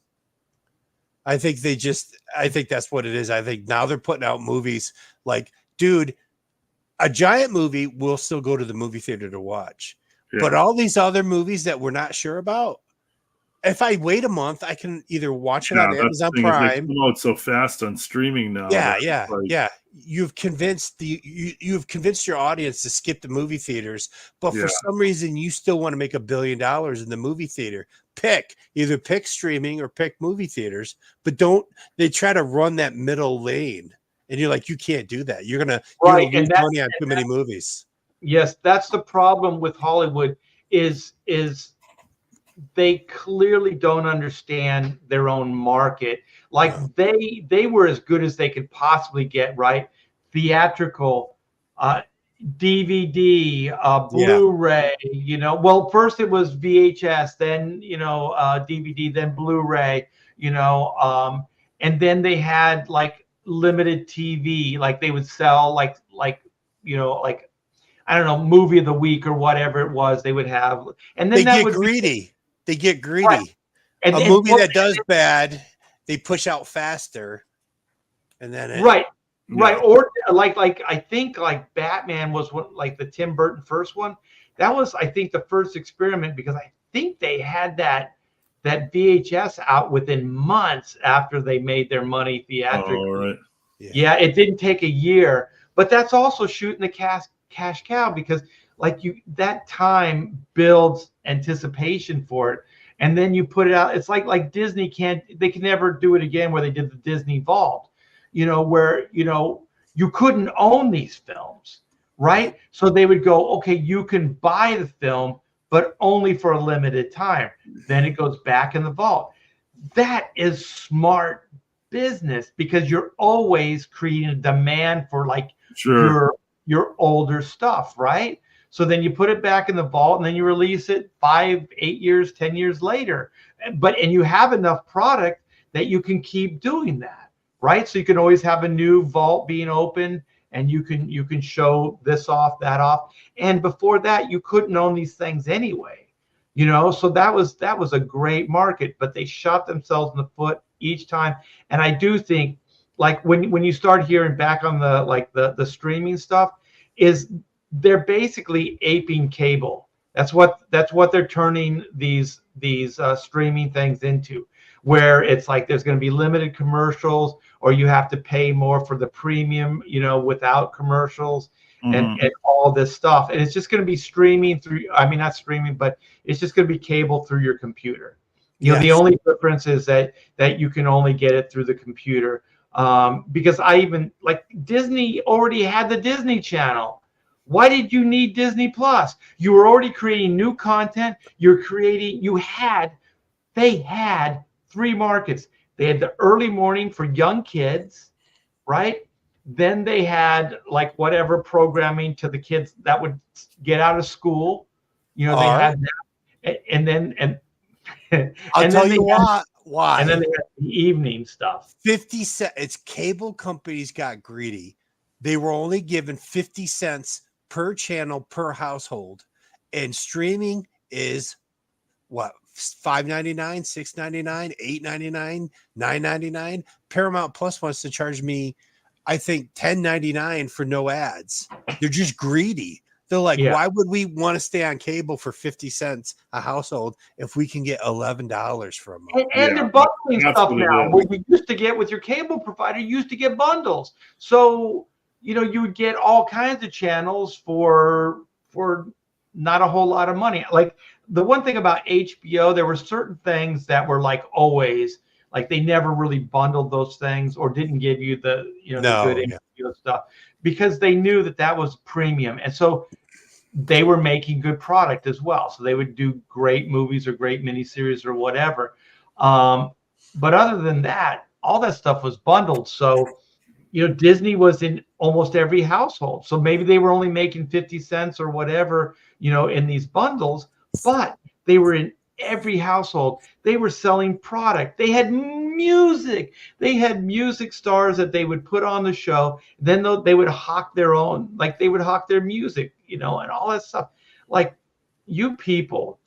I think that's what it is. I think now they're putting out movies like, dude, a giant movie we'll still go to the movie theater to watch. Yeah. But all these other movies that we're not sure about, if I wait a month, I can either watch it on Amazon Prime. They come out so fast on streaming now. Yeah. You've convinced your audience to skip the movie theaters, but for some reason you still want to make $1 billion in the movie theater. Either pick streaming or pick movie theaters, but they try to run that middle lane, and you're like, you can't do that. You're gonna lose money on too many movies. Yes, that's the problem with Hollywood. Is they clearly don't understand their own market. Like they were as good as they could possibly get, right? Theatrical, DVD, Blu-ray, well, first it was VHS, then, DVD, then Blu-ray, and then they had like limited TV, like they would sell like, I don't know, movie of the week or whatever it was they would have. And then they get greedy. Right. And a movie that does bad, they push out faster. And then right. Or like I think like Batman was like the Tim Burton first one. That was, I think, the first experiment, because I think they had that VHS out within months after they made their money theatrically. Oh, right. Yeah, it didn't take a year, but that's also shooting the cash cow, because like that time builds anticipation for it, and then you put it out. It's like Disney can never do it again, where they did the Disney Vault, where you couldn't own these films, right? So they would go, okay, you can buy the film, but only for a limited time. Then it goes back in the vault. That is smart business, because you're always creating a demand for like your older stuff, right? So then you put it back in the vault, and then you release it 5, 8 years, 10 years later. And you have enough product that you can keep doing that, right? So you can always have a new vault being open, and you can show this off, that off. And before that, you couldn't own these things anyway, so that was a great market, but they shot themselves in the foot each time. And I do think, like when you start hearing back on the streaming stuff, is they're basically aping cable. That's what they're turning these streaming things into, where it's like there's going to be limited commercials, or you have to pay more for the premium, without commercials, and all this stuff. And it's just going to be streaming through, not streaming, but it's just going to be cable through your computer. The only difference is that you can only get it through the computer. Because Disney already had the Disney Channel. Why did you need Disney Plus? You were already creating new content. They had 3 markets. They had the early morning for young kids, right? Then they had like whatever programming to the kids that would get out of school. They had that. And then I'll tell you why. And then they had the evening stuff. 50 cents. It's cable companies got greedy. They were only given 50 cents per channel per household, and streaming is what, $5.99, $6.99, $8.99, $9.99. Paramount Plus wants to charge me, I think, $10.99 for no ads. They're just greedy. They're like, why would we want to stay on cable for 50 cents a household if we can get $11 for a month? And they're bundling stuff now. What you used to get with your cable provider, you used to get bundles. So, you would get all kinds of channels for not a whole lot of money. Like the one thing about HBO, there were certain things that were like always, like they never really bundled those things, or didn't give you the good HBO stuff, because they knew that was premium. And so they were making good product as well. So they would do great movies or great miniseries or whatever. But other than that, all that stuff was bundled. So, Disney was in almost every household. So maybe they were only making 50 cents or whatever, in these bundles, but they were in every household. They were selling product. They had music. They had music stars that they would put on the show. Then they would hawk their own, like they would hawk their music, and all that stuff. Like, you people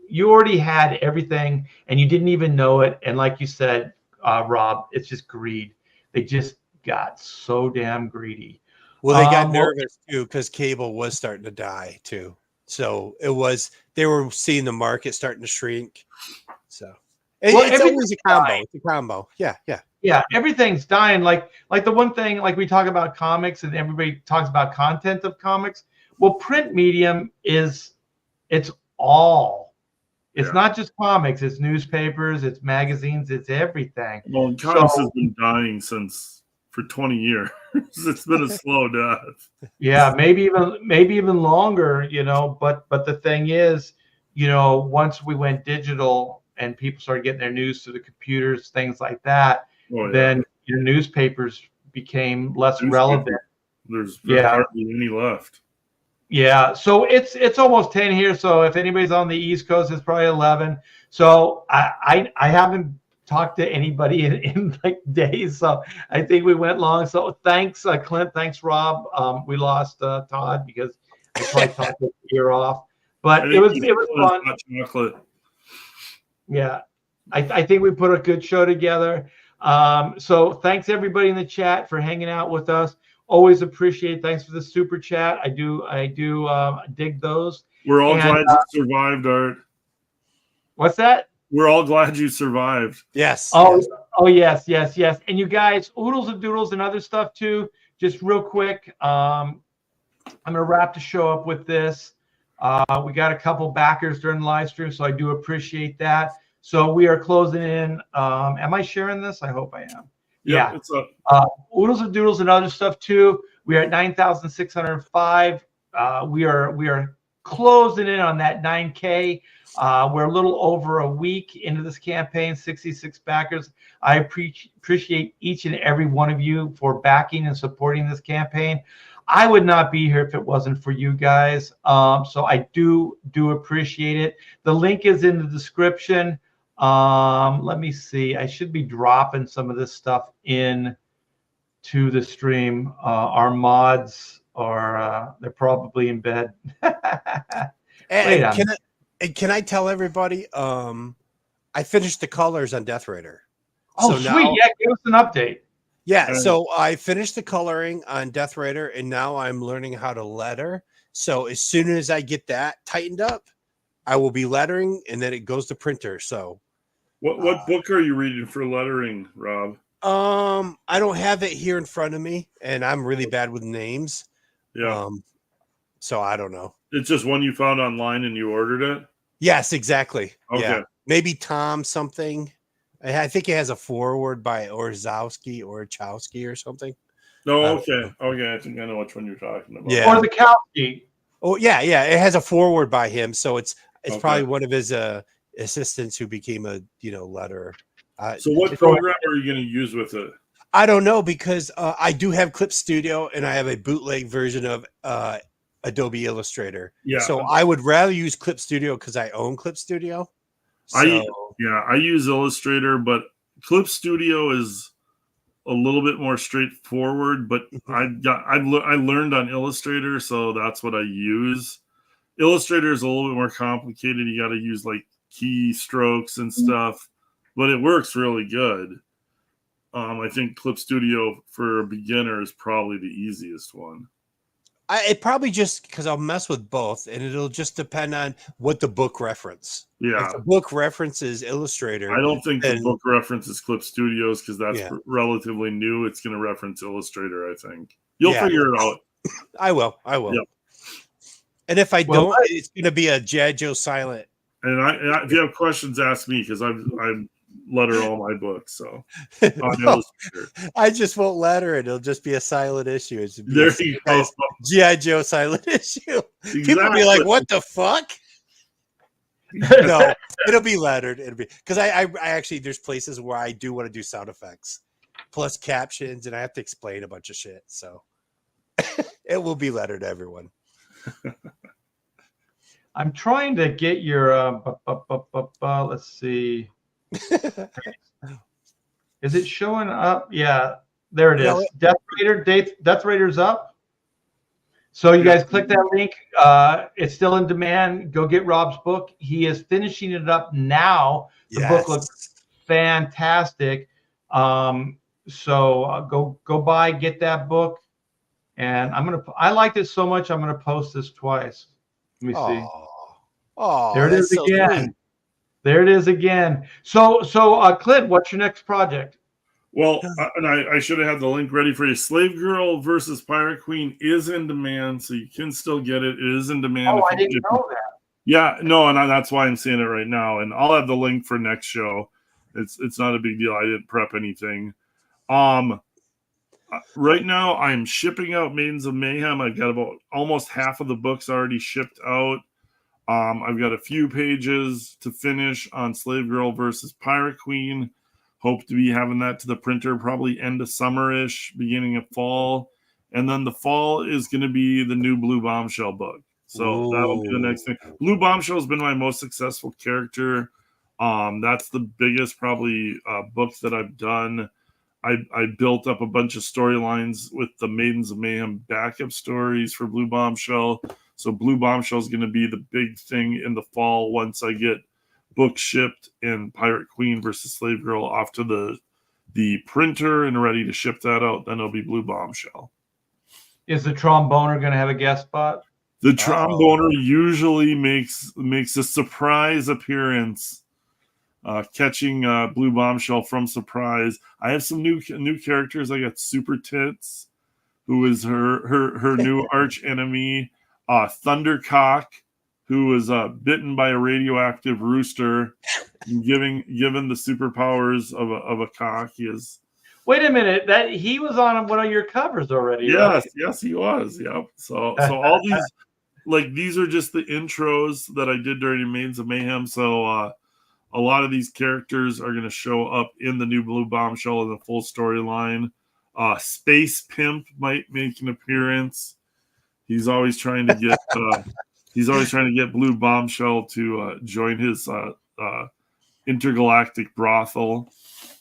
you already had everything and you didn't even know it. And like you said, Rob, it's just greed. They just got so damn greedy. Well, they got nervous too because cable was starting to die too. So they were seeing the market starting to shrink. So it's always a combo. Dying. It's a combo. Yeah. Yeah, everything's dying. Like the one thing, like we talk about comics and everybody talks about content of comics. Well, print medium it's all. It's not just comics. It's newspapers. It's magazines. It's everything. Well, comics has been dying for 20 years. It's been a slow death. Yeah, maybe even longer. But the thing is, once we went digital and people started getting their news through the computers, things like that, then newspapers became less relevant. There's hardly any left. Yeah, so it's almost 10 here. So if anybody's on the East Coast, it's probably 11. So I haven't talked to anybody in like days. So I think we went long. So thanks, Clint. Thanks, Rob. We lost Todd because I probably talked his ear off. But it was fun. Chocolate. Yeah, I think we put a good show together. So thanks everybody in the chat for hanging out with us. Always appreciate. Thanks for the super chat. I do dig those. We're all glad you survived, Art. What's that? We're all glad you survived. Yes. Oh yes. And you guys, oodles and doodles and other stuff too. Just real quick, I'm gonna wrap the show up with this. We got a couple backers during the live stream, so I do appreciate that. So we are closing in. Am I sharing this? I hope I am. Yeah. It's up. Oodles and doodles and other stuff too. We are at 9,605. We are closing in on that 9K. We're a little over a week into this campaign, 66 backers. I appreciate each and every one of you for backing and supporting this campaign. I would not be here if it wasn't for you guys. So I do appreciate it. The link is in the description. Let me see. I should be dropping some of this stuff in to the stream. Our mods are they're probably in bed. Can I tell everybody? I finished the colors on Death Raider. Oh, so sweet! Yeah, give us an update. Yeah, so I finished the coloring on Death Raider, and now I'm learning how to letter. So as soon as I get that tightened up, I will be lettering, and then it goes to printer. So, what book are you reading for lettering, Rob? I don't have it here in front of me, and I'm really bad with names. Yeah. So I don't know. It's just one you found online and you ordered it? Yes, exactly. Okay. Yeah. Maybe Tom something. I think it has a foreword by Orzowski or Chowski or something. No, okay. I think I know which one you're talking about. Yeah. Or the Kowski. Oh, yeah. It has a foreword by him, so it's probably one of his assistants who became a letterer. So what program are you going to use with it? I don't know, because I do have Clip Studio and I have a bootleg version of Adobe Illustrator. Yeah. So I would rather use Clip Studio because I own Clip Studio. I use Illustrator, but Clip Studio is a little bit more straightforward. But I learned on Illustrator, so that's what I use. Illustrator is a little bit more complicated. You got to use like keystrokes and stuff, but it works really good. I think Clip Studio for a beginner is probably the easiest one. It probably just because I'll mess with both, and it'll just depend on what the book reference. Yeah, if the book references Illustrator. I don't think the book references Clip Studios because that's relatively new. It's going to reference Illustrator, I think. You'll figure it out. I will. Yep. And if I don't, it's going to be a G.I. Joe silent. And if you have questions, ask me because I'm letter all my books. So I just won't letter it. It'll just be a silent issue. There you go. G.I. Joe silent issue. Exactly. People will be like, "What the fuck?" No, it'll be lettered. It'll be because I actually there's places where I do want to do sound effects plus captions, and I have to explain a bunch of shit. So it will be lettered to everyone. I'm trying to get your. Let's see. Is it showing up? Yeah, there it is. No, Death Raider's up. So you guys click that link. It's still in demand. Go get Rob's book. He is finishing it up now. The book looks fantastic. So go buy, get that book. And I liked it so much. I'm gonna post this twice. Let me see. Oh, there it is again. Sweet. There it is again. So Clint, what's your next project? Well, and I should have had the link ready for you. Slave Girl versus Pirate Queen is in demand, so you can still get it. It is in demand. Oh, I didn't know that. Yeah, no, and that's why I'm seeing it right now. And I'll have the link for next show. It's not a big deal. I didn't prep anything. Right now I'm shipping out Maidens of Mayhem. I've got about almost half of the books already shipped out. I've got a few pages to finish on Slave Girl versus Pirate Queen. Hope to be having that to the printer probably end of summer-ish, beginning of fall. And then the fall is going to be the new Blue Bombshell book. So that'll be the next thing. Blue Bombshell has been my most successful character. That's the biggest probably books that I've done. I built up a bunch of storylines with the Maidens of Mayhem backup stories for Blue Bombshell. So Blue Bombshell is going to be the big thing in the fall once I get book shipped and Pirate Queen versus Slave Girl off to the printer and ready to ship that out. Then it'll be Blue Bombshell. Is the tromboner going to have a guest spot? The tromboner usually makes a surprise appearance. Catching Blue Bombshell from surprise. I have some new characters. I got Super Tits, who is her new arch enemy. Thundercock, who was bitten by a radioactive rooster, given the superpowers of a cock. He is. Wait a minute, that he was on one of your covers already. Yes, right? yes, he was. Yep. So all these are just the intros that I did during Maidens of Mayhem. So a lot of these characters are going to show up in the new Blue Bombshell in the full storyline. Space Pimp might make an appearance. He's always trying to get Blue Bombshell to join his intergalactic brothel.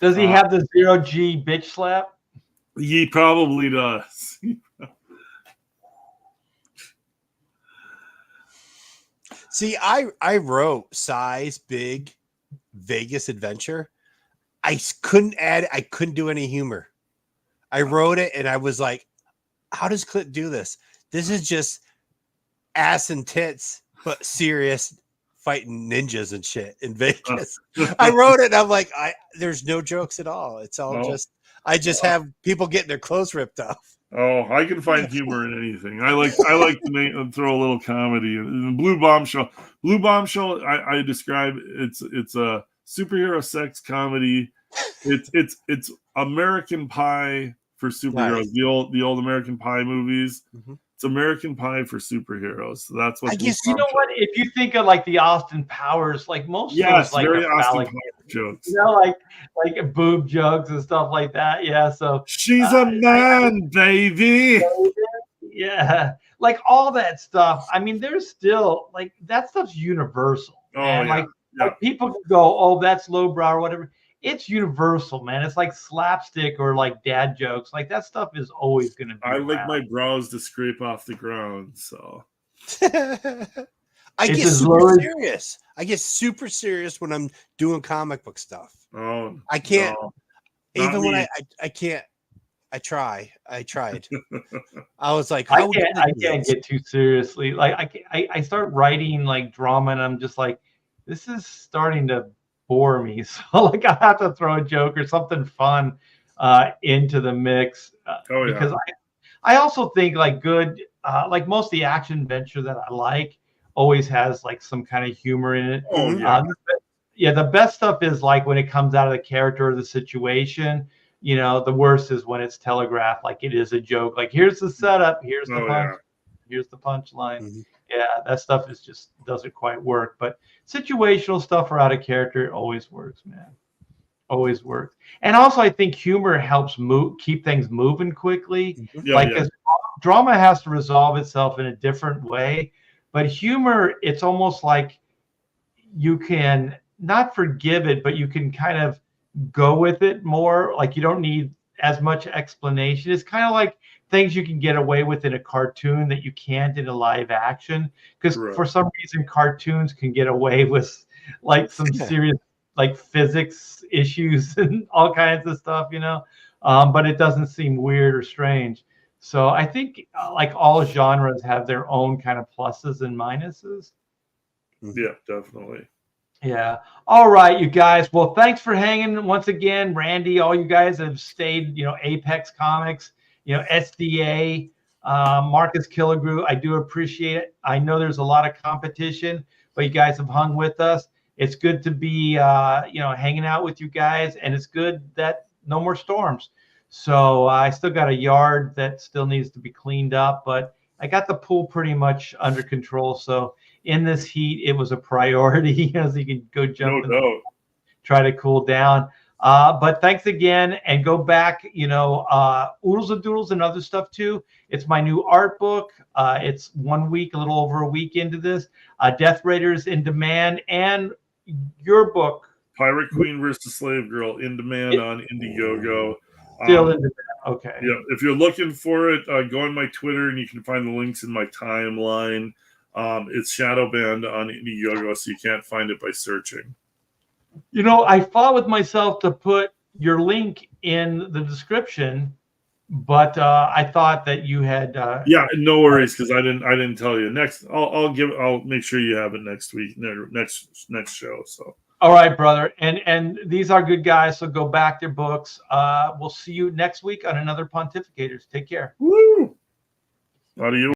Does he have the 0G bitch slap? He probably does. See, I wrote Size Big Vegas Adventure. I couldn't do any humor. I wrote it and I was like, how does Clint do this? This is just ass and tits, but serious fighting ninjas and shit in Vegas. I wrote it and I'm like, there's no jokes at all. It's all I just have people getting their clothes ripped off. Oh, I can find humor in anything. I like to throw a little comedy. Blue Bombshell, I describe it's a superhero sex comedy. It's American Pie for superheroes. Nice. The old American Pie movies. Mm-hmm. It's American Pie for superheroes. So that's what. I guess you know what? If you think of like the Austin Powers, like most of those like very Austin Powers jokes. You know, like boob jokes and stuff like that. Yeah. So she's a man, baby. Yeah, like all that stuff. I mean, there's still like that stuff's universal. Oh, and yeah. Like people can go, oh, that's lowbrow or whatever. It's universal, man. It's like slapstick or like dad jokes. Like that stuff is always going to be. I like my brows to scrape off the ground, so. I get super serious. I get super serious when I'm doing comic book stuff. Oh, I can't. No, even when I can't. I tried. I was like, I can't get too seriously. Like I start writing like drama, and I'm just like, this is starting to bore me. So like I have to throw a joke or something fun into the mix because I also think like good like most of the action adventure that I like always has like some kind of humor in it. Oh yeah. The best stuff is like when it comes out of the character or the situation. You know, the worst is when it's telegraphed like it is a joke. Like here's the setup, here's the punch, here's the punchline. Mm-hmm. Yeah, that stuff is just doesn't quite work. But situational stuff or out of character always works, man. Always works. And also, I think humor helps keep things moving quickly. Yeah, drama has to resolve itself in a different way. But humor, it's almost like you can not forgive it, but you can kind of go with it more. Like you don't need as much explanation. It's kind of like things you can get away with in a cartoon that you can't in a live action. Because for some reason, cartoons can get away with like some serious like physics issues and all kinds of stuff, you know. But it doesn't seem weird or strange. So I think like all genres have their own kind of pluses and minuses. Yeah, definitely. Yeah. All right, you guys. Well, thanks for hanging once again, Randy. All you guys have stayed, you know, Apex Comics, you know, SDA, Marcus Killigrew. I do appreciate it. I know there's a lot of competition, but you guys have hung with us. It's good to be, you know, hanging out with you guys, and it's good that no more storms. So I still got a yard that still needs to be cleaned up, but I got the pool pretty much under control. So in this heat, it was a priority, so you can go jump and try to cool down. But thanks again, and go back, you know, Oodles and Doodles and other stuff too. It's my new art book. It's 1 week, a little over a week into this. Death Raiders in demand, and your book, Pirate Queen versus Slave Girl, in demand on Indiegogo. Still in demand. Okay. Yeah, if you're looking for it, go on my Twitter, and you can find the links in my timeline. It's shadow banned on Indiegogo, so you can't find it by searching. You know, I fought with myself to put your link in the description, but I thought that you had. Yeah, no worries, because I didn't tell you. Next, I'll make sure you have it next week, next show. So. All right, brother, and these are good guys, so go back their books. We'll see you next week on another Pontificators. Take care. Woo! How do you?